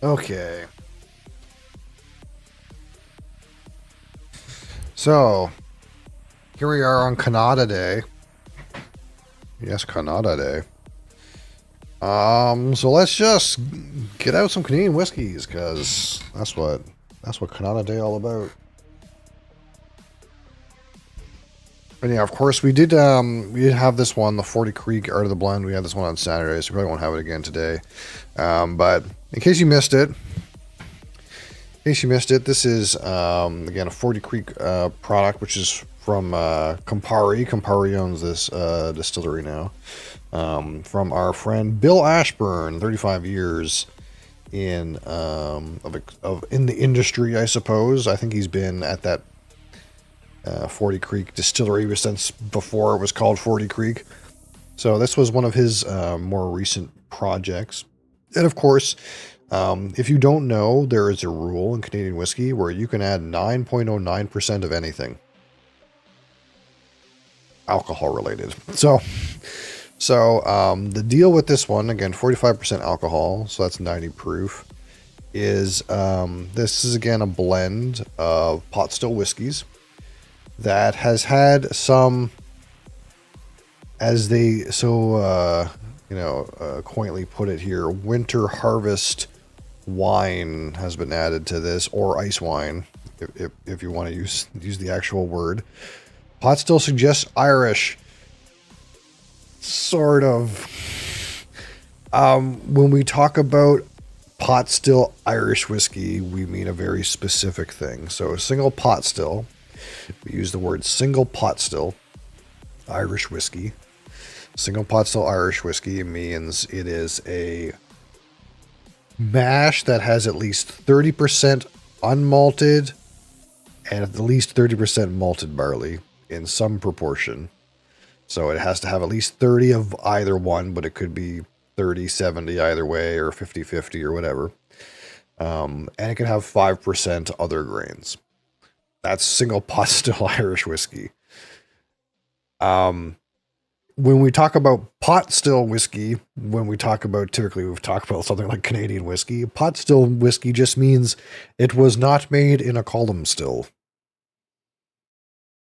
Okay. So, here we are on Canada Day. Yes, Canada Day. So let's just get out some Canadian whiskeys, because that's what Canada Day all about. And yeah, of course, we did have this one, the 40 Creek Art of the Blend. We had this one on Saturday, so we probably won't have it again today. But in case you missed it, this is, again, a 40 Creek product, which is from Campari. Campari owns this distillery now. From our friend Bill Ashburn, 35 years in the industry, I suppose. I think he's been at that 40 Creek distillery since before it was called 40 Creek. So this was one of his more recent projects. And of course, if you don't know, there is a rule in Canadian whiskey where you can add 9.09% of anything alcohol related. So the deal with this one, again, 45% alcohol, so that's 90 proof, is this is again a blend of pot still whiskeys that has had some, as they so quaintly put it here, winter harvest wine has been added to this, or ice wine, if you want to use the actual word. Pot still suggests Irish, sort of. When we talk about pot still Irish whiskey, we mean a very specific thing. So a single pot still, we use the word single pot still Irish whiskey. Single pot still Irish whiskey means it is a mash that has at least 30% unmalted and at least 30% malted barley in some proportion. So it has to have at least 30 of either one, but it could be 30-70 either way, or 50-50 or whatever. And it can have 5% other grains. That's single pot still Irish whiskey. When we talk about pot still whiskey, typically we've talked about something like Canadian whiskey, pot still whiskey just means it was not made in a column still.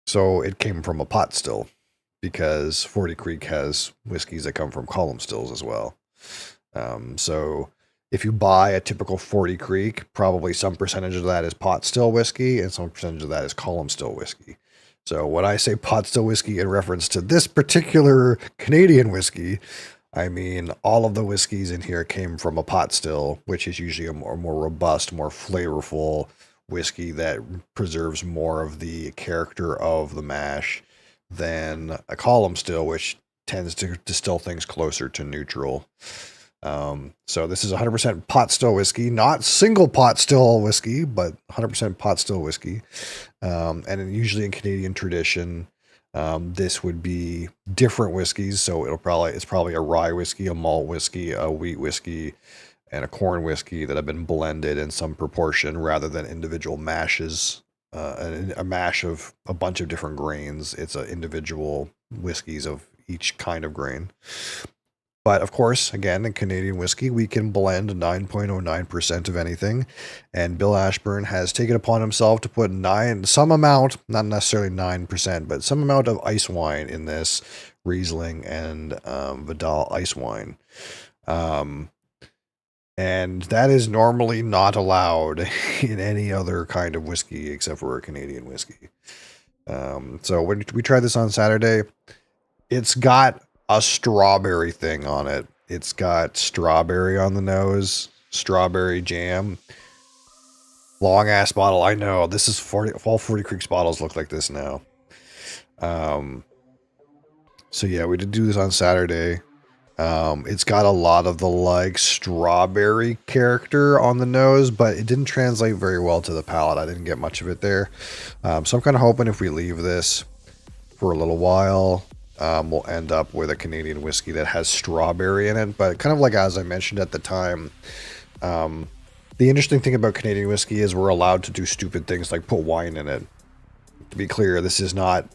So it came from a pot still, because 40 Creek has whiskeys that come from column stills as well. So if you buy a typical 40 Creek, probably some percentage of that is pot still whiskey and some percentage of that is column still whiskey. So when I say pot still whiskey in reference to this particular Canadian whiskey, I mean all of the whiskeys in here came from a pot still, which is usually a more robust, more flavorful whiskey that preserves more of the character of the mash than a column still, which tends to distill things closer to neutral. So this is 100% pot still whiskey, not single pot still whiskey, but 100% pot still whiskey. And usually in Canadian tradition, this would be different whiskeys. So it's probably a rye whiskey, a malt whiskey, a wheat whiskey, and a corn whiskey that have been blended in some proportion rather than individual mashes. A mash of a bunch of different grains. It's individual whiskeys of each kind of grain. But of course, again, in Canadian whiskey, we can blend 9.09% of anything. And Bill Ashburn has taken upon himself to put some amount, not necessarily 9%, but some amount of ice wine in this Riesling and Vidal ice wine. And that is normally not allowed in any other kind of whiskey except for a Canadian whiskey. So when we tried this on Saturday, it's got a strawberry thing on it. It's got strawberry on the nose, strawberry jam. Long ass bottle. I know this is all 40 Creeks bottles look like this now. So yeah, we did do this on Saturday. It's got a lot of the strawberry character on the nose, but it didn't translate very well to the palate. I didn't get much of it there. So I'm kind of hoping if we leave this for a little while, we'll end up with a Canadian whiskey that has strawberry in it. But kind of like as I mentioned at the time, the interesting thing about Canadian whiskey is we're allowed to do stupid things like put wine in it. To be clear, this is not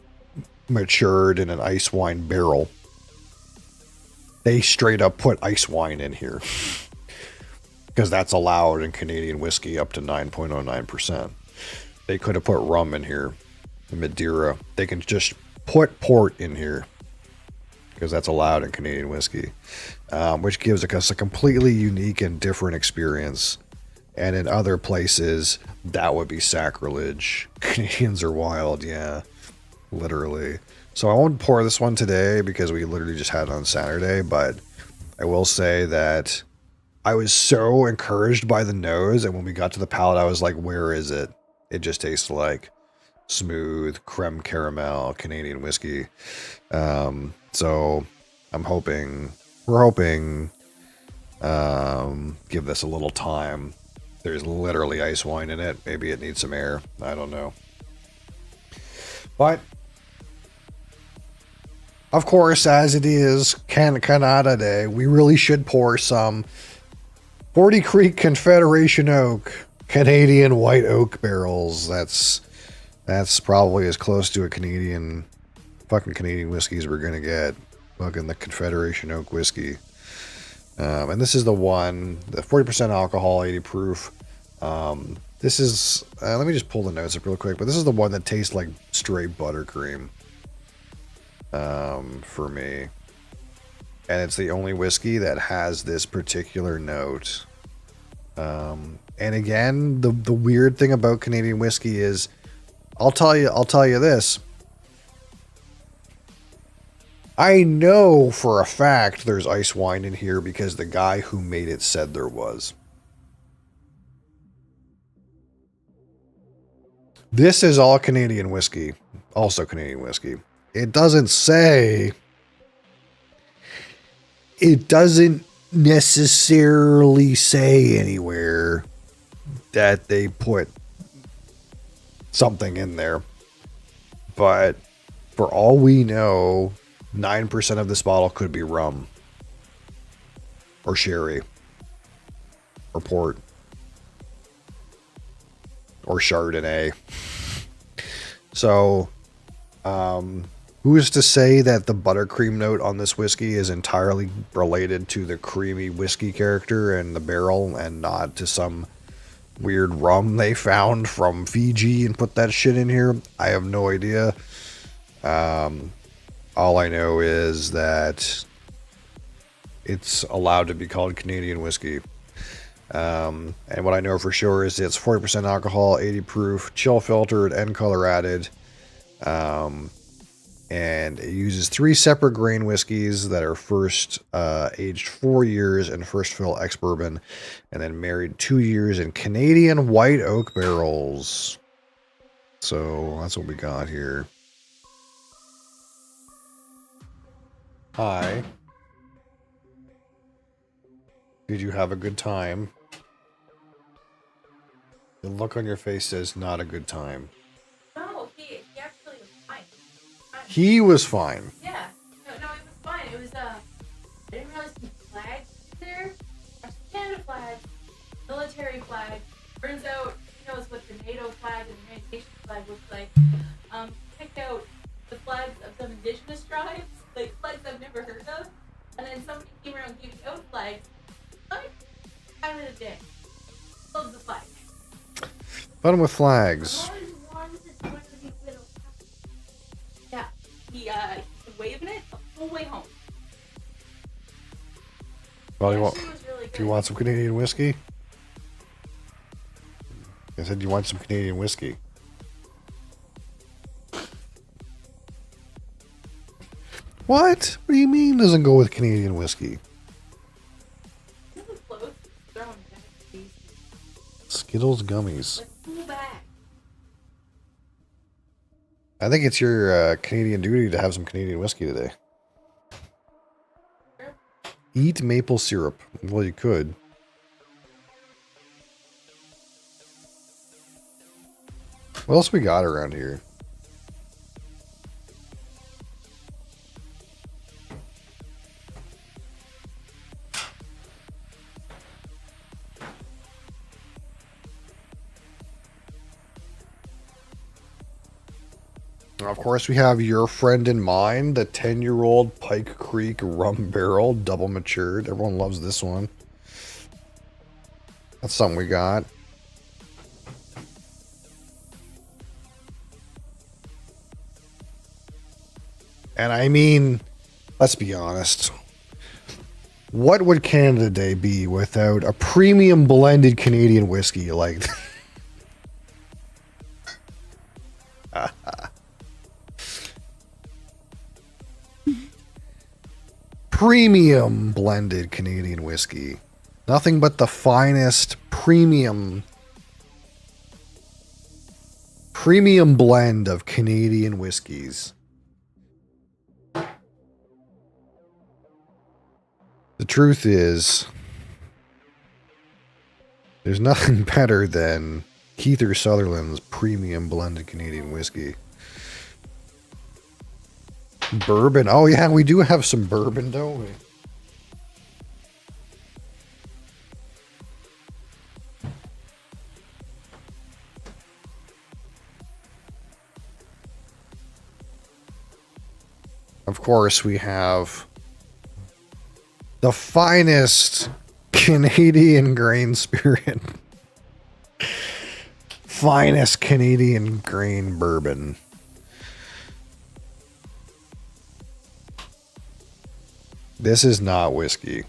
matured in an ice wine barrel. They straight up put ice wine in here. because that's allowed in Canadian whiskey up to 9.09%. They could have put rum in here, Madeira. They can just put port in here because that's allowed in Canadian whiskey, which gives us a completely unique and different experience. And in other places, that would be sacrilege. Canadians are wild, yeah, literally. So I won't pour this one today because we literally just had it on Saturday, but I will say that I was so encouraged by the nose, and when we got to the palate, I was like, where is it? It just tastes like smooth creme caramel Canadian whiskey. So we're hoping, give this a little time. There's literally ice wine in it. Maybe it needs some air. I don't know. But, of course, as it is Canada Day, we really should pour some 40 Creek Confederation Oak Canadian white oak barrels. That's probably as close to a Canadian whiskey as we're gonna get. Fucking the Confederation Oak whiskey. And this is the one, the 40% alcohol, 80 proof. This is, let me just pull the notes up real quick, but this is the one that tastes like straight buttercream for me. And it's the only whiskey that has this particular note. And again, the weird thing about Canadian whiskey is, I'll tell you this. I know for a fact there's ice wine in here because the guy who made it said there was. This is all Canadian whiskey. Also Canadian whiskey. It doesn't necessarily say anywhere that they put something in there. But for all we know, 9% of this bottle could be rum or sherry or port or Chardonnay. So, who's to say that the buttercream note on this whiskey is entirely related to the creamy whiskey character and the barrel and not to some weird rum they found from Fiji and put that shit in here? I have no idea. All I know is that it's allowed to be called Canadian whiskey. And what I know for sure is it's 40% alcohol, 80 proof, chill filtered, and color added. And it uses 3 separate grain whiskeys that are first aged 4 years in first fill ex-bourbon, and then married 2 years in Canadian white oak barrels. So that's what we got here. Hi. Did you have a good time? The look on your face says not a good time. No, he actually was fine. He was fine. Yeah. No, it was fine. It was, I didn't realize some flags there. There's Canada flag, military flag. Turns out he knows what the NATO flag and the United Nations flag looks like. Picked out the flags of some indigenous tribes, like flags I've never heard of. And then somebody came around giving out flags. Like, time of the day. Loves the flag. Fun with flags. Yeah, he waving it the whole way home. Well, Really do you want some Canadian whiskey? I said, you want some Canadian whiskey? What? What do you mean doesn't go with Canadian whiskey? Skittles gummies. I think it's your Canadian duty to have some Canadian whiskey today. Eat maple syrup. Well, you could. What else we got around here? Of course, we have your friend in mind, the 10-year-old Pike Creek Rum Barrel, double matured. Everyone loves this one. That's something we got. And I mean, let's be honest. What would Canada Day be without a premium blended Canadian whiskey like premium blended Canadian whiskey. Nothing but the finest premium blend of Canadian whiskeys. The truth is, there's nothing better than Keither Sutherland's premium blended Canadian whiskey. Bourbon. Oh yeah, we do have some bourbon, don't we? Of course, we have the finest Canadian grain spirit. Finest Canadian grain bourbon. This is not whiskey.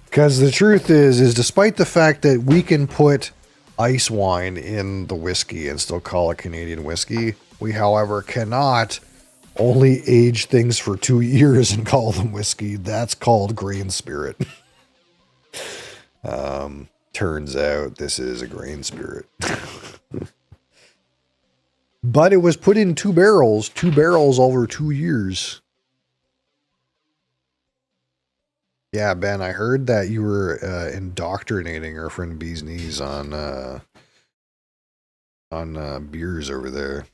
Because the truth is despite the fact that we can put ice wine in the whiskey and still call it Canadian whiskey, we, however, cannot only age things for 2 years and call them whiskey. That's called grain spirit. Turns out this is a grain spirit. But it was put in 2 barrels over 2 years. Yeah, Ben, I heard that you were indoctrinating our friend Bee's Knees on beers over there.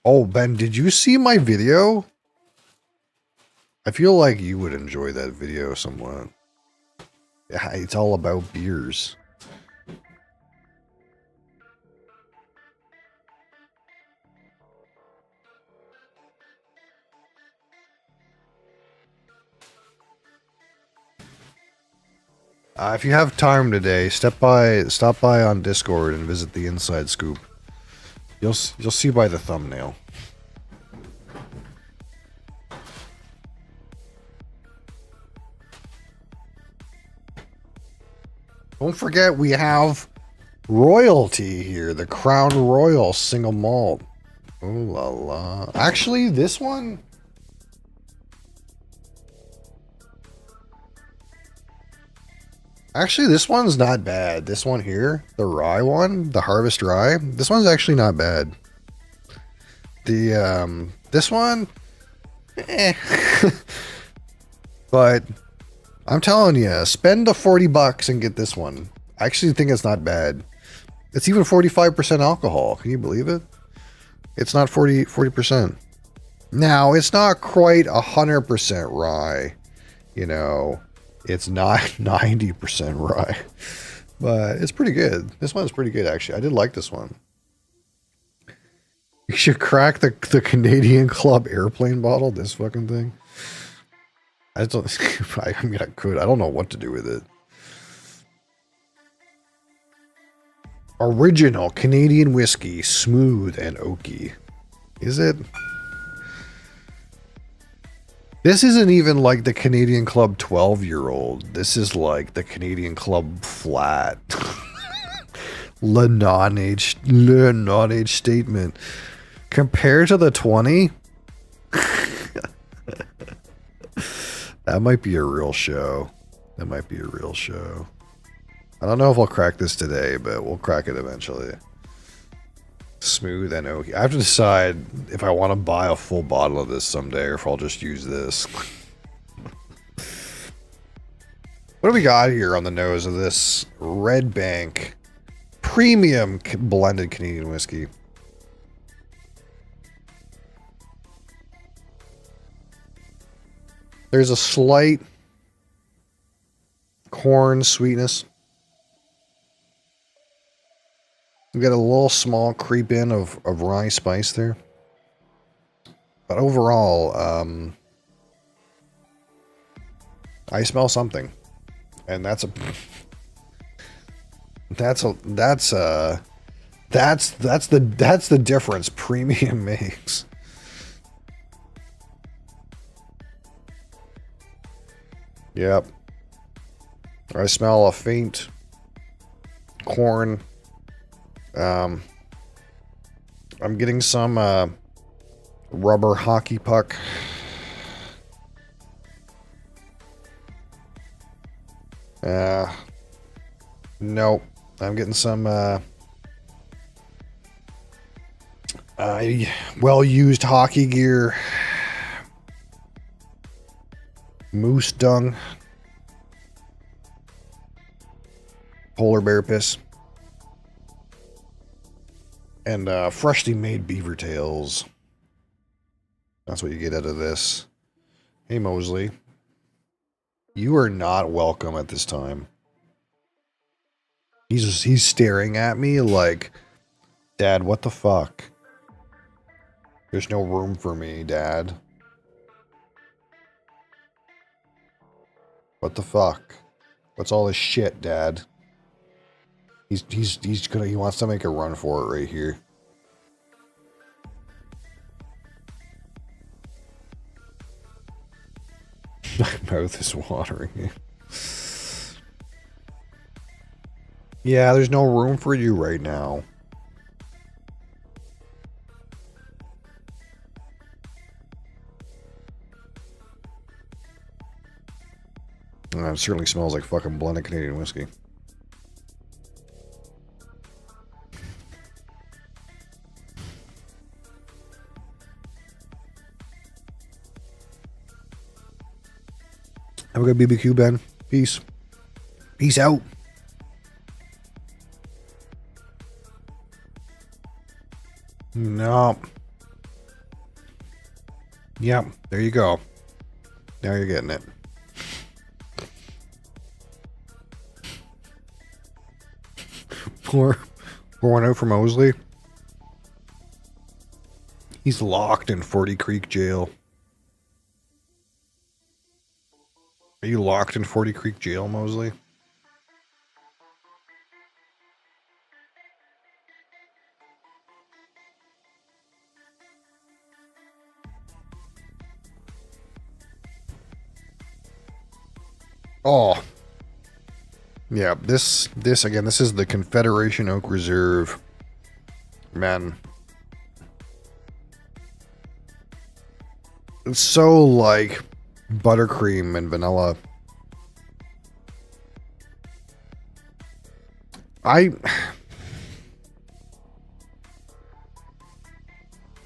Oh, Ben, did you see my video? I feel like you would enjoy that video somewhat. Yeah, it's all about beers. If you have time today, stop by on Discord and visit the Inside Scoop. You'll see by the thumbnail. Don't forget we have royalty here, the Crown Royal single malt. Oh la la. Actually, this one. Actually, this one's not bad. This one here, the rye one, the Harvest Rye, this one's actually not bad. This one, but I'm telling you, spend the $40 and get this one. I actually think it's not bad. It's even 45% alcohol. Can you believe it? It's not 40%. Now, it's not quite 100% rye, you know. It's not 90% rye, but it's pretty good. This one's pretty good, actually. I did like this one. You should crack the Canadian Club airplane bottle, this fucking thing. I mean, I could. I don't know what to do with it. Original Canadian whiskey, smooth and oaky. Is it? This isn't even like the Canadian Club 12-year-old. This is like the Canadian Club flat. Le non-age statement. Compared to the 20? That might be a real show. That might be a real show. I don't know if I'll crack this today, but we'll crack it eventually. Smooth and oaky. I have to decide if I want to buy a full bottle of this someday or if I'll just use this. What do we got here on the nose of this Red Bank premium blended Canadian whiskey? There's a slight corn sweetness. We got a little small creep in of rye spice there. But overall, I smell something, and that's the difference premium makes. Yep. I smell a faint corn. I'm getting some rubber hockey puck. Nope. I'm getting some well-used hockey gear. Moose dung. Polar bear piss. And freshly made beaver tails. That's what you get out of this. Hey, Mosley. You are not welcome at this time. He's staring at me like, Dad, what the fuck? There's no room for me, Dad. What the fuck? What's all this shit, Dad? He wants to make a run for it right here. My mouth is watering. Yeah, there's no room for you right now. It certainly smells like fucking blended Canadian whiskey. Have a good BBQ, Ben. Peace. Peace out. No. Yep, there you go. Now you're getting it. Pour one out for Mosley. He's locked in 40 Creek jail. Are you locked in 40 Creek jail, Mosley? Oh. Yeah, this again, this is the Confederation Oak Reserve. Man. It's so like buttercream and vanilla.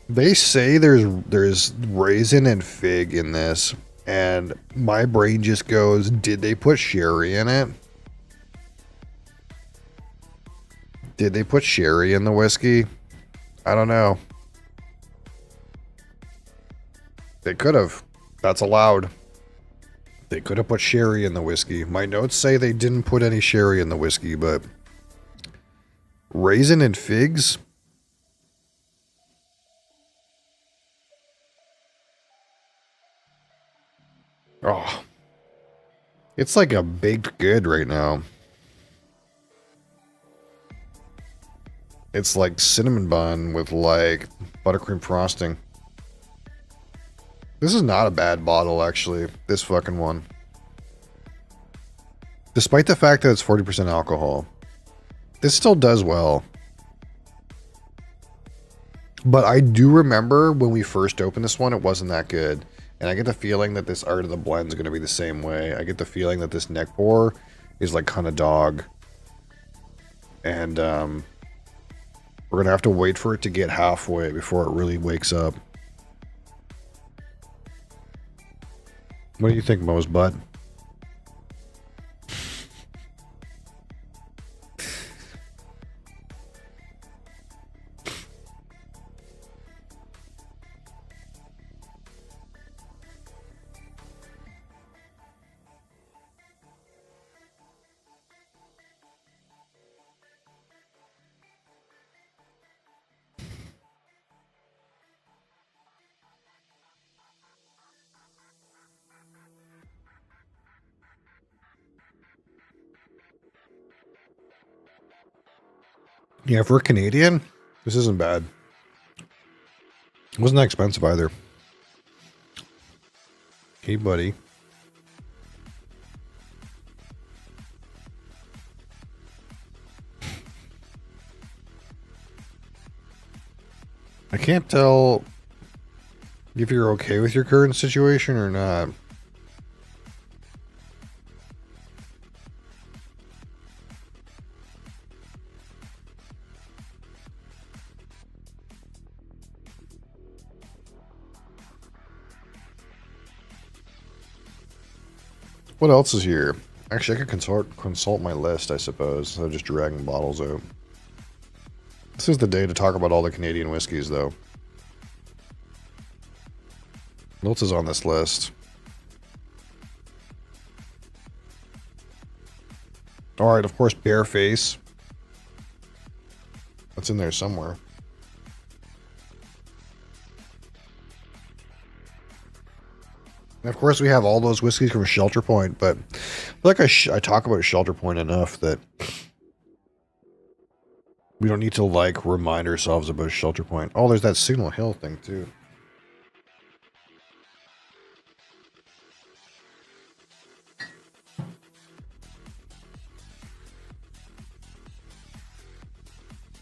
They say there's raisin and fig in this, and my brain just goes, did they put sherry in it? Did they put sherry in the whiskey? I don't know. They could have. That's allowed. They could have put sherry in the whiskey. My notes say they didn't put any sherry in the whiskey, but raisin and figs? Oh. It's like a baked good right now. It's like cinnamon bun with like buttercream frosting. This is not a bad bottle, actually. This fucking one. Despite the fact that it's 40% alcohol. This still does well. But I do remember when we first opened this one, it wasn't that good. And I get the feeling that this Art of the Blend is going to be the same way. I get the feeling that this neck pour is like kind of dog. And we're going to have to wait for it to get halfway before it really wakes up. What do you think, Mo's butt? Yeah, for a Canadian, this isn't bad. It wasn't that expensive either. Hey, buddy. I can't tell if you're okay with your current situation or not. What else is here? Actually, I could consult my list, I suppose, instead of just dragging bottles out. This is the day to talk about all the Canadian whiskeys, though. What else is on this list? Alright, of course, Bareface. That's in there somewhere. And of course, we have all those whiskeys from Shelter Point, but I feel like I talk about Shelter Point enough that we don't need to, like, remind ourselves about Shelter Point. Oh, there's that Signal Hill thing, too.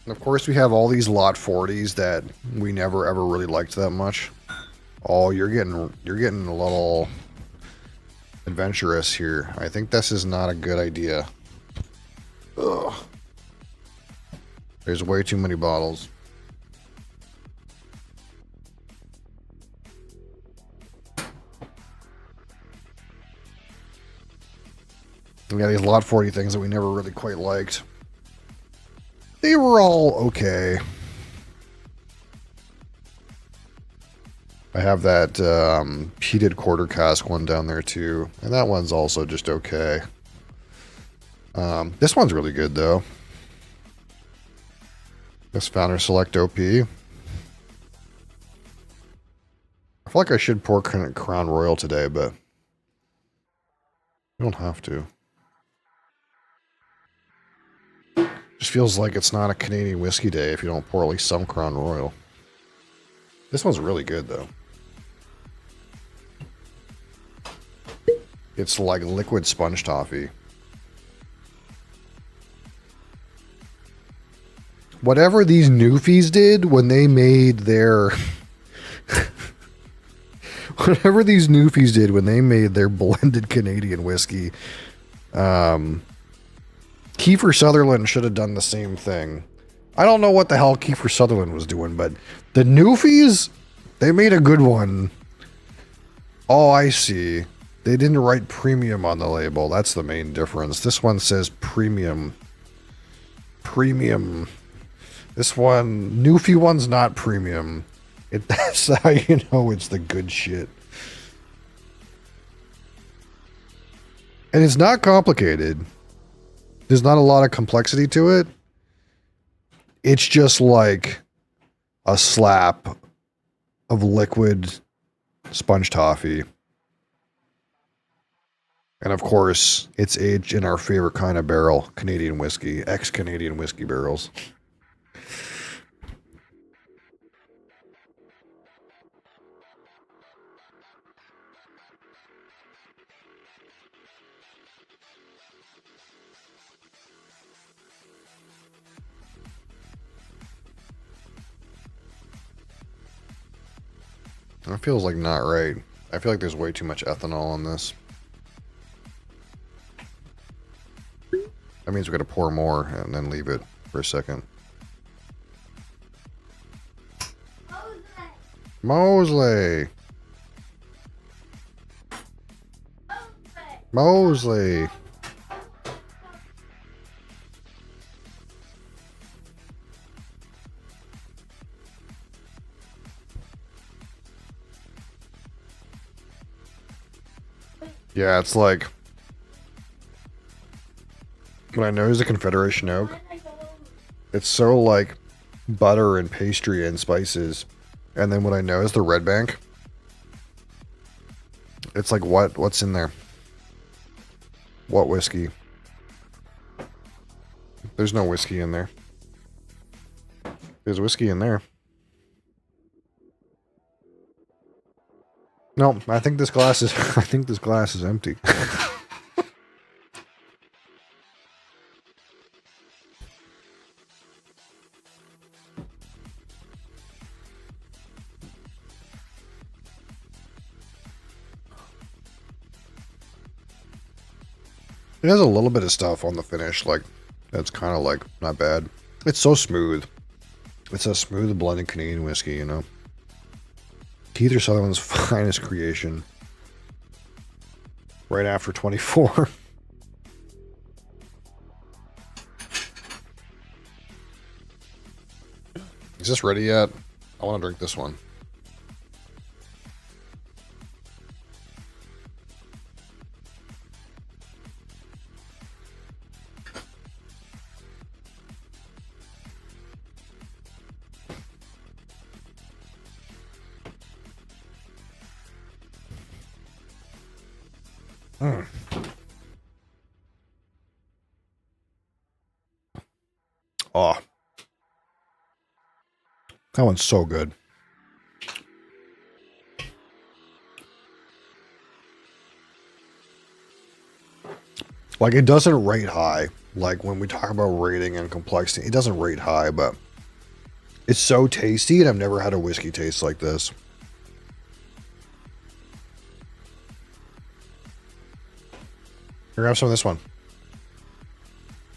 And of course, we have all these Lot 40s that we never ever really liked that much. Oh, you're getting a little adventurous here. I think this is not a good idea. Ugh. There's way too many bottles. We got these Lot 40 things that we never really quite liked. They were all okay. I have that heated quarter cask one down there too, and that one's also just okay. This one's really good though. This Founder Select OP. I feel like I should pour Crown Royal today, but you don't have to. Just feels like it's not a Canadian whiskey day if you don't pour at least some Crown Royal. This one's really good though. It's like liquid sponge toffee. Whatever these newfies did when they made their... Whatever these newfies did when they made their blended Canadian whiskey, Kiefer Sutherland should have done the same thing. I don't know what the hell Kiefer Sutherland was doing, but the newfies, they made a good one. Oh, I see. They didn't write premium on the label. That's the main difference. This one says premium. Premium. This one, Newfie one's not premium. That's how you know it's the good shit. And it's not complicated. There's not a lot of complexity to it. It's just like a slap of liquid sponge toffee. And of course, it's aged in our favorite kind of barrel, Canadian whiskey, ex-Canadian whiskey barrels. That feels like not right. I feel like there's way too much ethanol in this. That means we gotta pour more and then leave it for a second. Mosley! Mosley! Yeah, it's like when I nose the Confederation Oak, it's so like butter and pastry and spices, and then when I nose the Red Bank, it's like what's in there? What whiskey? there's no whiskey in there. There's whiskey in there. No, I think this glass is I think this glass is empty. It has a little bit of stuff on the finish, like, that's kind of, like, not bad. It's so smooth. It's a smooth blended Canadian whiskey, you know? Keith Sutherland's finest creation. Right after 24. Is this ready yet? I want to drink this one. Oh, that one's so good. Like, it doesn't rate high. Like, when we talk about rating and complexity, it doesn't rate high, but it's so tasty, and I've never had a whiskey taste like this. Here, grab some of this one.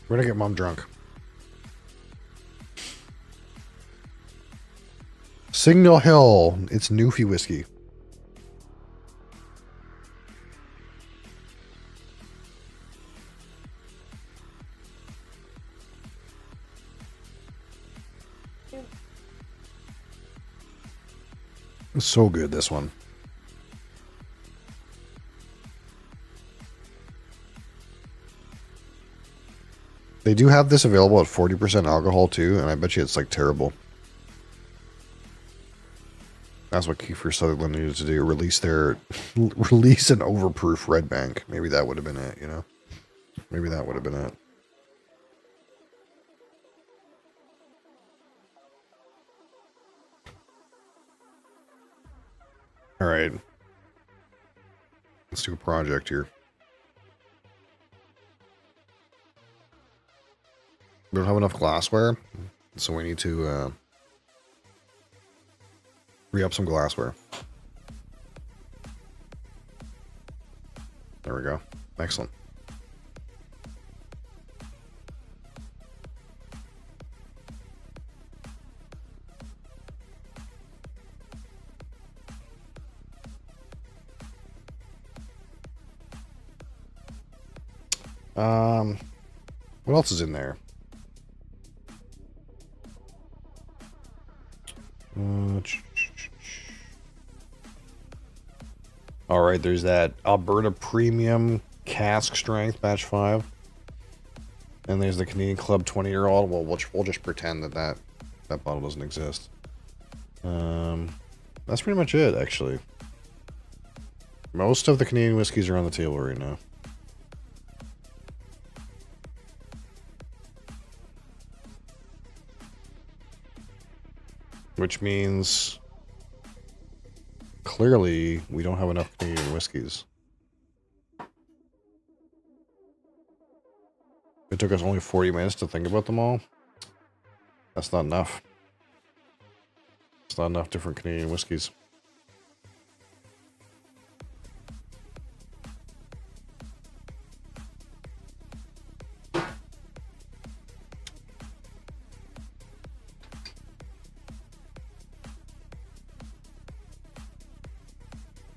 We're gonna get Mom drunk. Signal Hill. It's Newfie whiskey. It's so good, this one. They do have this available at 40% alcohol too, and I bet you it's like terrible. That's what Kiefer Sutherland needed to do. Release an overproof Red Bank. Maybe that would have been it, you know? Maybe that would have been it. Alright. Let's do a project here. We don't have enough glassware, so we need to re-up some glassware. There we go. Excellent. What else is in there? All right, there's that Alberta Premium Cask Strength Batch 5. And there's the Canadian Club 20-year-old. Well, we'll just pretend that bottle doesn't exist. That's pretty much it, actually. Most of the Canadian whiskeys are on the table right now. Which means clearly we don't have enough Canadian whiskeys. It took us only 40 minutes to think about them all. That's not enough. It's not enough different Canadian whiskeys.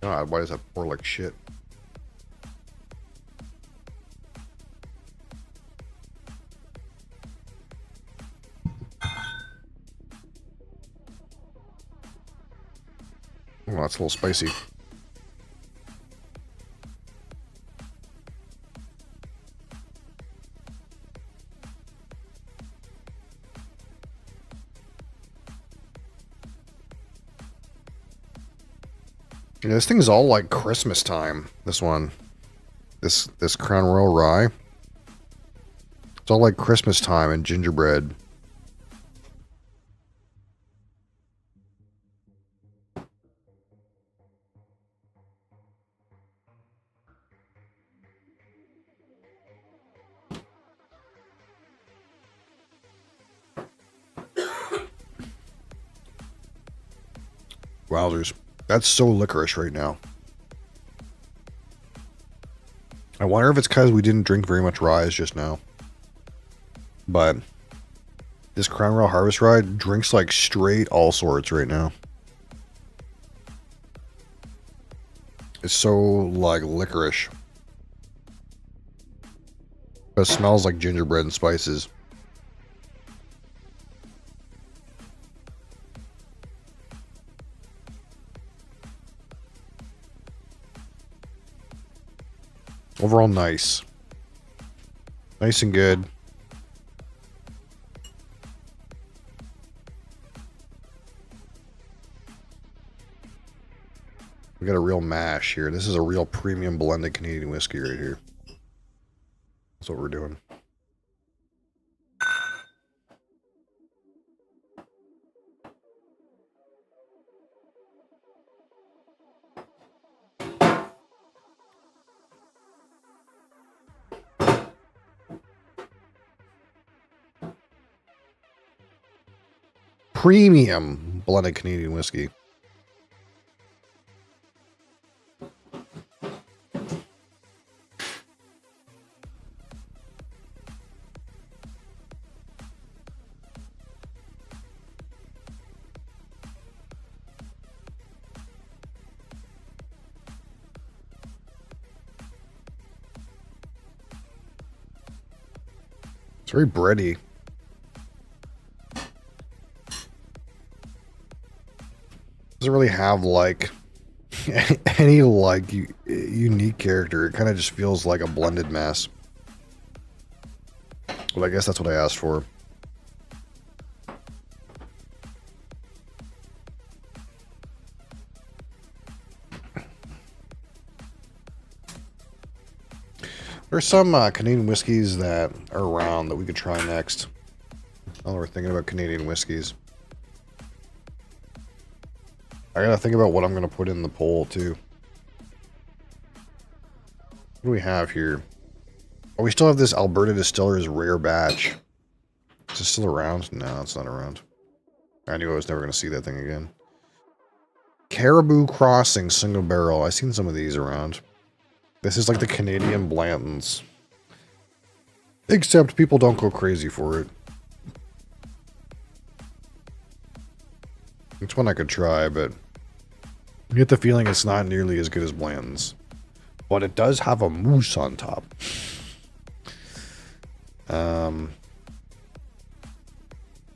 God, why does that pour like shit? Oh, that's a little spicy. Yeah, this thing's all like Christmas time. This one, this Crown Royal Rye. It's all like Christmas time and gingerbread. Wowzers. That's so licorice right now. I wonder if it's because we didn't drink very much rye just now. But this Crown Royal Harvest Rye drinks like straight all sorts right now. It's so like licorice. But it smells like gingerbread and spices. Overall, nice. Nice and good. We got a real mash here. This is a real premium blended Canadian whiskey right here. That's what we're doing. Premium blended Canadian whiskey. It's very bready. Doesn't really have like any like unique character. It kind of just feels like a blended mess. Well, I guess that's what I asked for. There's some Canadian whiskeys that are around that we could try next. Oh, we're thinking about Canadian whiskeys. I gotta think about what I'm gonna put in the poll too. What do we have here? Oh, we still have this Alberta Distillers Rare Batch. Is it still around? No, it's not around. I knew I was never gonna see that thing again. Caribou Crossing Single Barrel. I've seen some of these around. This is like the Canadian Blantons. Except people don't go crazy for it. It's one I could try, but you get the feeling it's not nearly as good as Blanton's. But it does have a moose on top.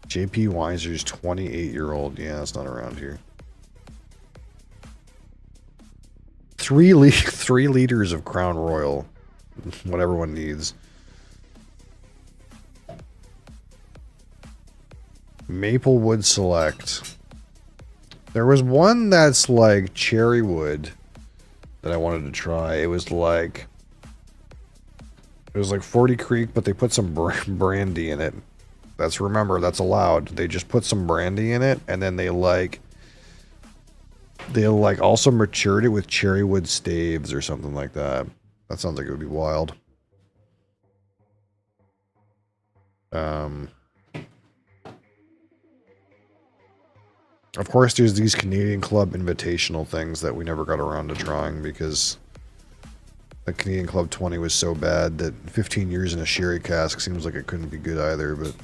JP Weiser's 28-year-old. Yeah, it's not around here. 3 liters of Crown Royal. What everyone needs. Maplewood Select. There was one that's like cherrywood that I wanted to try. It was like 40 Creek, but they put some brandy in it. Remember, that's allowed. They just put some brandy in it, and then they also matured it with cherrywood staves or something like that. That sounds like it would be wild. Of course, there's these Canadian Club Invitational things that we never got around to trying because the Canadian Club 20 was so bad that 15 years in a sherry cask seems like it couldn't be good either, but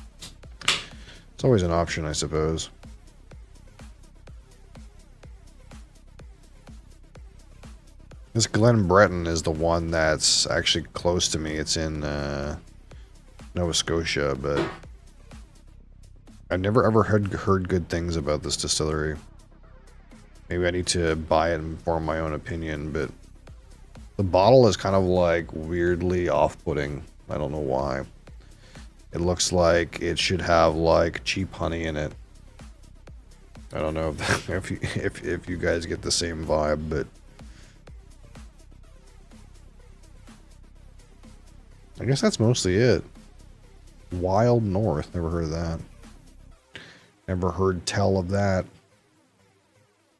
it's always an option, I suppose. This Glen Breton is the one that's actually close to me. It's in Nova Scotia, but I've never ever heard good things about this distillery. Maybe I need to buy it and form my own opinion, but the bottle is kind of like weirdly off-putting. I don't know why. It looks like it should have like cheap honey in it. I don't know if you guys get the same vibe, but I guess that's mostly it. Wild North. Never heard of that. Never heard tell of that.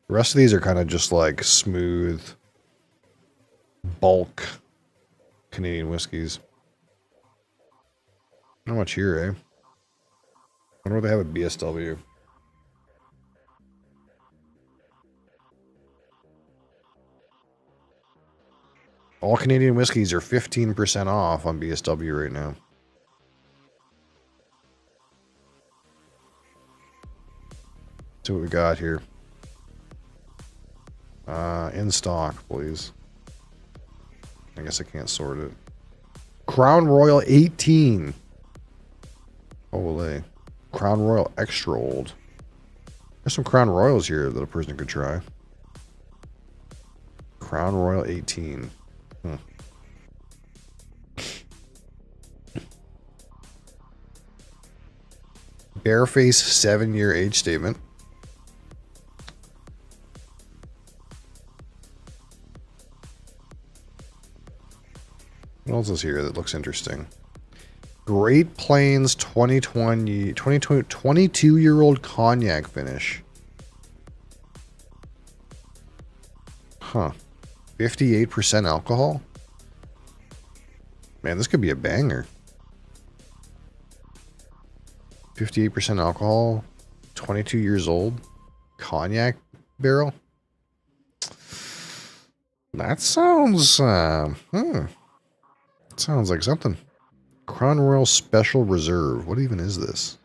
The rest of these are kind of just like smooth, bulk Canadian whiskeys. Not much here, eh? I wonder what they have at BSW. All Canadian whiskeys are 15% off on BSW right now. See what we got here. In stock, please. I guess I can't sort it. Crown Royal 18. Holy. Crown Royal Extra Old. There's some Crown Royals here that a person could try. Crown Royal 18. Bareface 7-year age statement. What else is here that looks interesting? Great Plains 22-year-old cognac finish. Huh. 58% alcohol? Man, this could be a banger. 58% alcohol, 22 years old, cognac barrel. That sounds, sounds like something. Crown Royal Special Reserve. What even is this?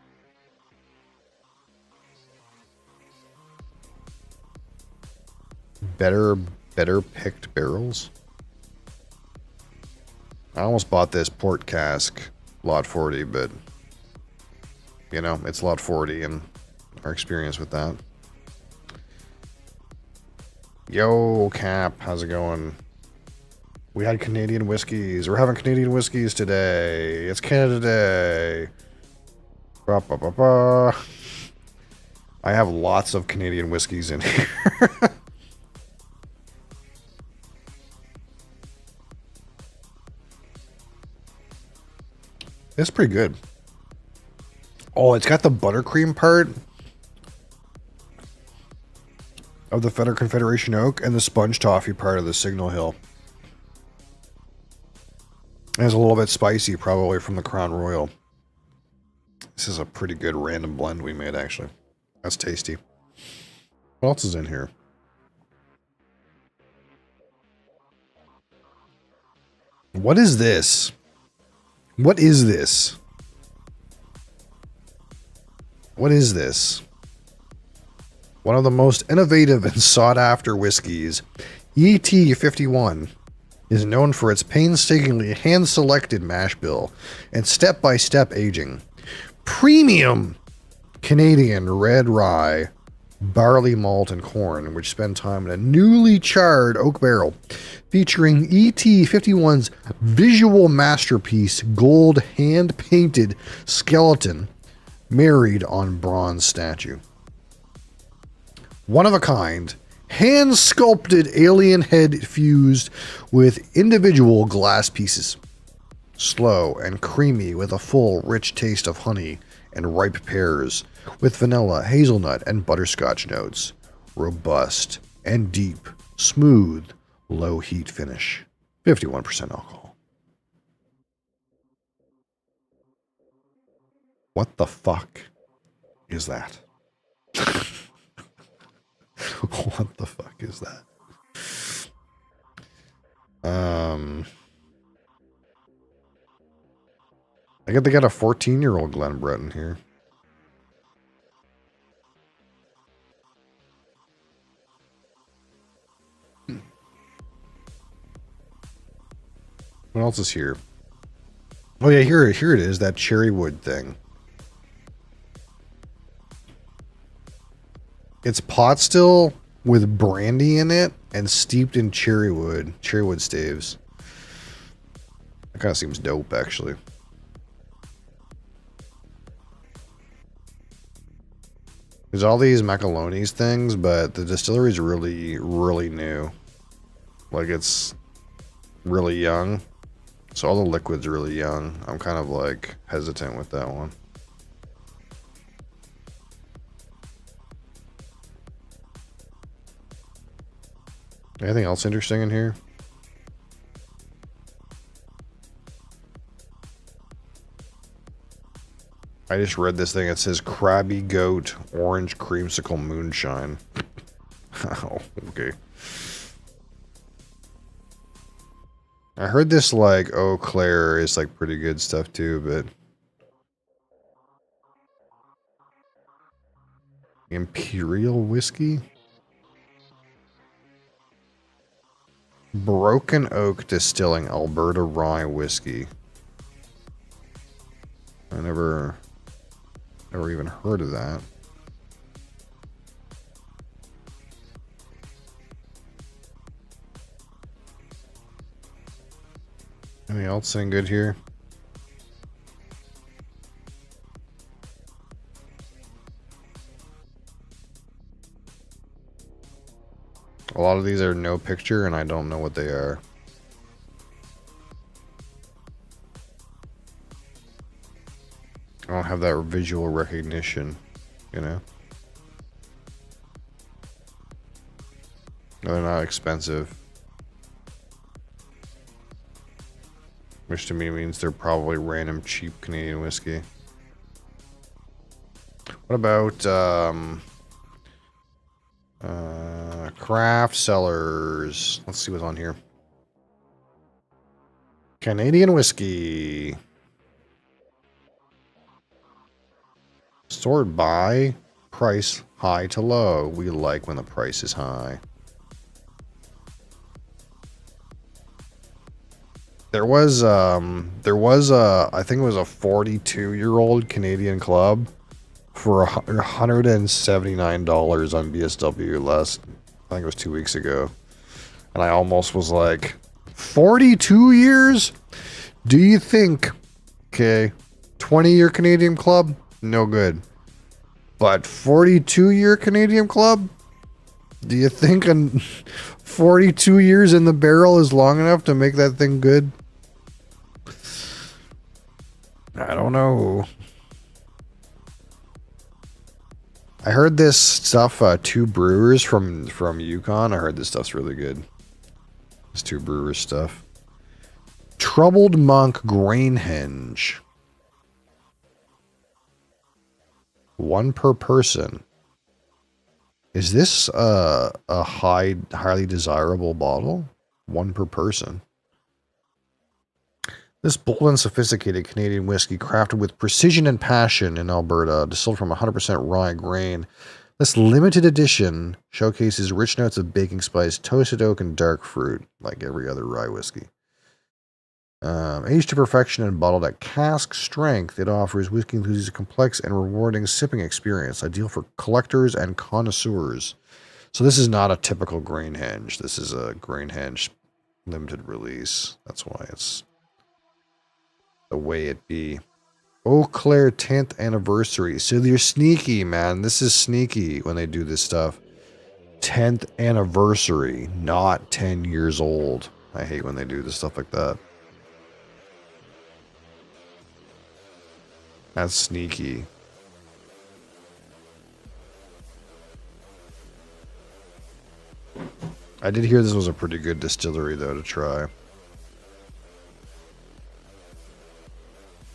Better picked barrels. I almost bought this port cask, Lot 40, but you know, it's Lot 40 and our experience with that. Yo, Cap, how's it going? We had Canadian whiskeys. We're having Canadian whiskeys today. It's Canada Day. Ba, ba, ba, ba. I have lots of Canadian whiskeys in here. It's pretty good. Oh, it's got the buttercream part of the Feather Confederation Oak and the sponge toffee part of the Signal Hill. And it's a little bit spicy, probably from the Crown Royal. This is a pretty good random blend we made, actually. That's tasty. What else is in here? What is this? What is this? What is this? One of the most innovative and sought-after whiskeys, ET51, is known for its painstakingly hand-selected mash bill and step-by-step aging. Premium Canadian red rye, barley malt, and corn, which spend time in a newly charred oak barrel, featuring ET51's visual masterpiece gold hand-painted skeleton married on bronze statue. One of a kind, hand-sculpted alien head fused with individual glass pieces. Slow and creamy with a full, rich taste of honey and ripe pears, with vanilla, hazelnut, and butterscotch notes. Robust and deep, smooth, low heat finish. 51% alcohol. What the fuck is that? What the fuck is that? I get they got a 14-year-old Glen Breton here. What else is here? Oh yeah, here it is, that cherry wood thing. It's pot still with brandy in it and steeped in cherry wood staves. That kind of seems dope, actually. There's all these Macalones things, but the distillery is really, really new. Like, it's really young. So all the liquid's really young. I'm kind of like hesitant with that one. Anything else interesting in here? I just read this thing. It says Krabby Goat Orange Creamsicle Moonshine. Oh, okay. I heard this like Eau Claire is like pretty good stuff too, but Imperial Whiskey? Broken Oak Distilling Alberta Rye Whiskey. I never even heard of that. Anything else saying good here? A lot of these are no picture and I don't know what they are. I don't have that visual recognition, you know? They're not expensive. Which to me means they're probably random cheap Canadian whiskey. What about craft cellars? Let's see what's on here. Canadian whiskey. Stored by price high to low. We like when the price is high. There was I think it was a 42-year-old Canadian club for $179 on BSW I think it was 2 weeks ago. And I almost was like, 42 years? Do you think, okay, 20-year Canadian club? No good. But 42-year Canadian club? Do you think 42 years in the barrel is long enough to make that thing good? I don't know. I heard this stuff, Two Brewers from Yukon. I heard this stuff's really good. This Two Brewers stuff. Troubled Monk Grain Henge. 1 per person. Is this a highly desirable bottle? 1 per person. This bold and sophisticated Canadian whiskey, crafted with precision and passion in Alberta, distilled from 100% rye grain. This limited edition showcases rich notes of baking spice, toasted oak, and dark fruit, like every other rye whiskey. Aged to perfection and bottled at cask strength, it offers whiskey enthusiasts a complex and rewarding sipping experience, ideal for collectors and connoisseurs. So this is not a typical grain henge. This is a grain henge limited release. That's why it's the way it be. Eau Claire 10th anniversary. So they're sneaky, man. This is sneaky when they do this stuff. 10th anniversary, not 10 years old. I hate when they do this stuff like that. That's sneaky. I did hear this was a pretty good distillery, though, to try.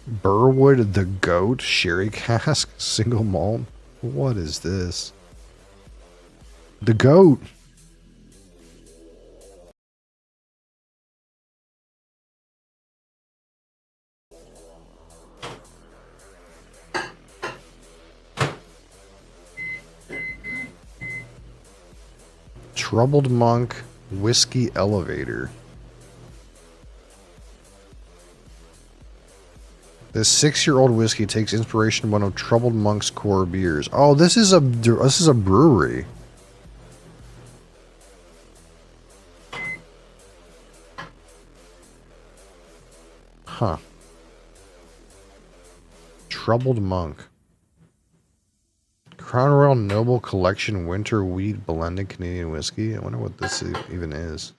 Burwood the Goat Sherry Cask Single Malt. What is this? The Goat. Troubled Monk Whiskey Elevator. This 6-year-old whiskey takes inspiration from one of Troubled Monk's core beers. Oh, this is a brewery. Huh. Troubled Monk. Crown Royal Noble Collection Winter Wheat Blended Canadian Whiskey. I wonder what this even is.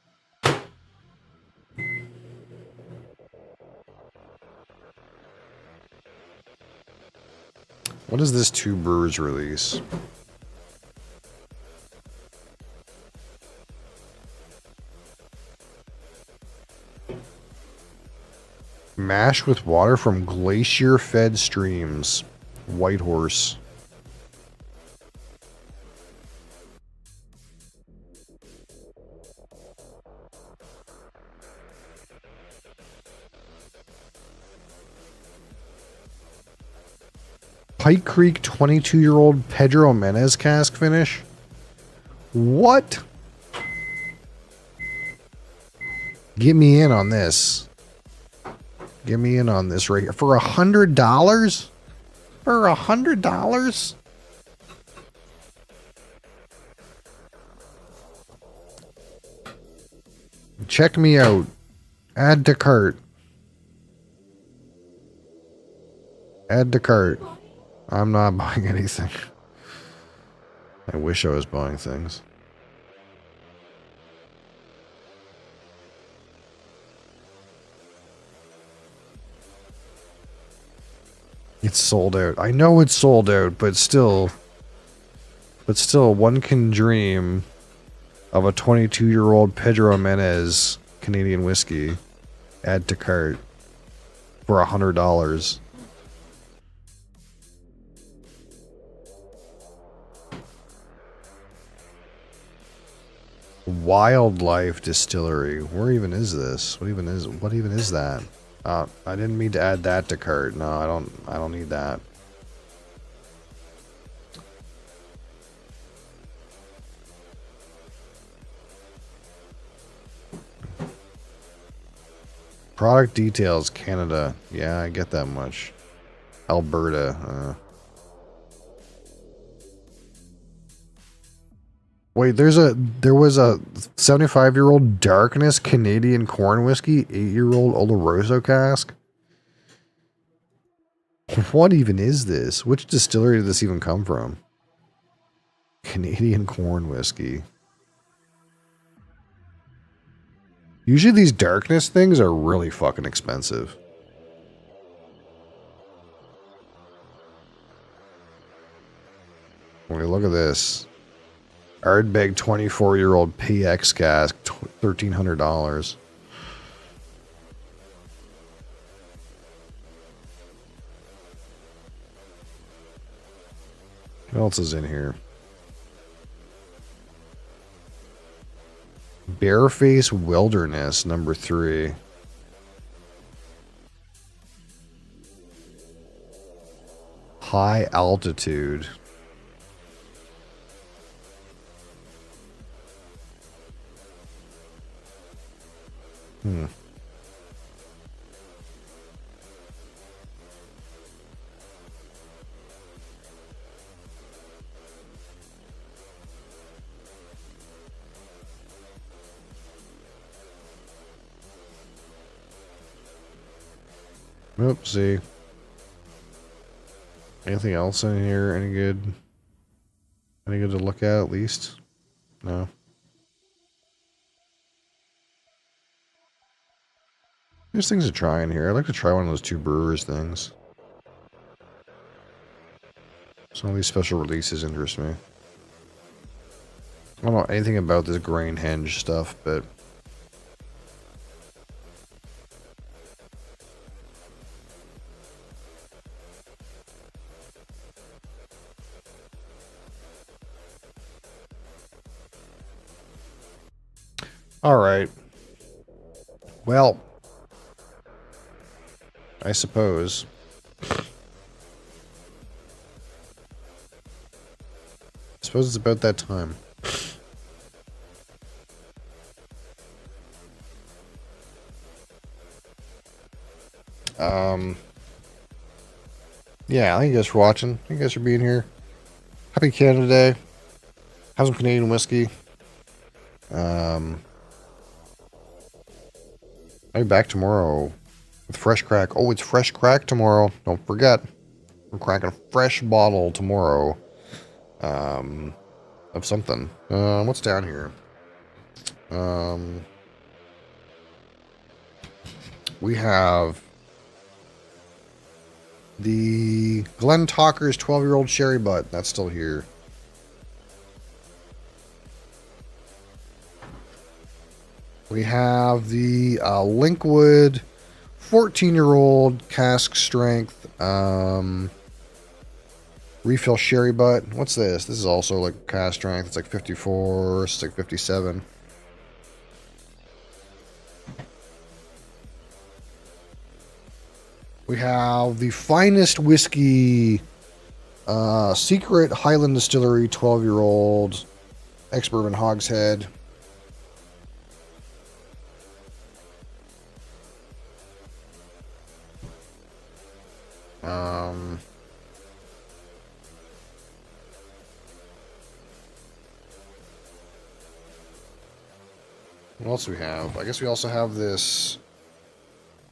What is this Two Brewers release? Mash with water from glacier-fed streams. White Horse. Pike Creek 22-year-old Pedro Menez cask finish? What? Get me in on this. Get me in on this right here. For $100? For $100? Check me out. Add to cart. Add to cart. I'm not buying anything. I wish I was buying things. It's sold out. I know it's sold out, but still, one can dream of a 22-year-old Pedro Menez Canadian whiskey. Add to cart for $100. Wildlife Distillery. Where even is this? What even is that? I didn't mean to add that to cart. No, I don't need that. Product details, Canada. Yeah, I get that much. Alberta. Wait, there was a 75-year-old Darkness Canadian corn whiskey, 8-year-old Oloroso cask. What even is this? Which distillery did this even come from? Canadian corn whiskey. Usually these Darkness things are really fucking expensive. Wait, look at this. Ardbeg 24-year-old PX cask, $1,300. What else is in here? Bareface Wilderness, number 3. High altitude. Oopsie. Anything else in here? Any good? Any good to look at least? No. There's things to try in here. I'd like to try one of those Two Brewers things. Some of these special releases interest me. I don't know anything about this grain henge stuff, but... Alright. Well... I suppose. It's about that time. Yeah, thank you guys for watching. Thank you guys for being here. Happy Canada Day. Have some Canadian whiskey. I'll be back tomorrow with fresh crack. Oh, it's fresh crack tomorrow. Don't forget. We're cracking a fresh bottle tomorrow. Of something. What's down here? We have The Glen Talker's 12-year-old Sherry Butt. That's still here. We have the Linkwood 14-year-old cask strength refill Sherry Butt. What's this? This is also like cask strength. It's like 54. It's like 57. We have the finest whiskey, Secret Highland Distillery 12-year-old ex-bourbon hogshead. What else do we have? I guess we also have this.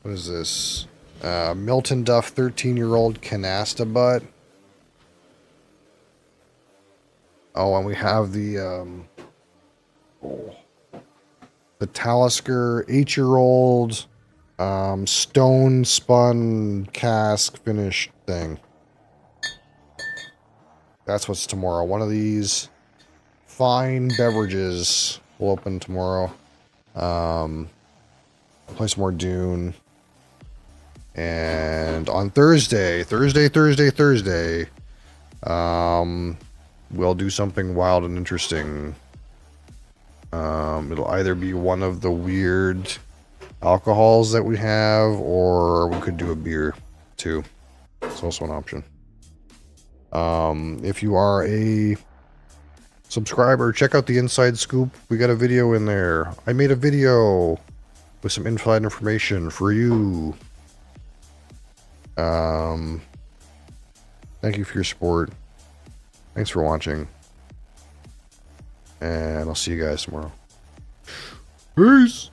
What is this? Milton Duff 13-year-old Canasta Butt. Oh, and we have the Talisker 8-year-old stone spun cask finished thing. That's what's tomorrow. One of these fine beverages will open tomorrow. I'll play some more Dune. And on Thursday, we'll do something wild and interesting. It'll either be one of the weird alcohols that we have, or we could do a beer too. It's also an option. If you are a subscriber, check out the Inside Scoop. We got a video in there. I made a video with some inside information for you. Thank you for your support. Thanks for watching. And I'll see you guys tomorrow. Peace!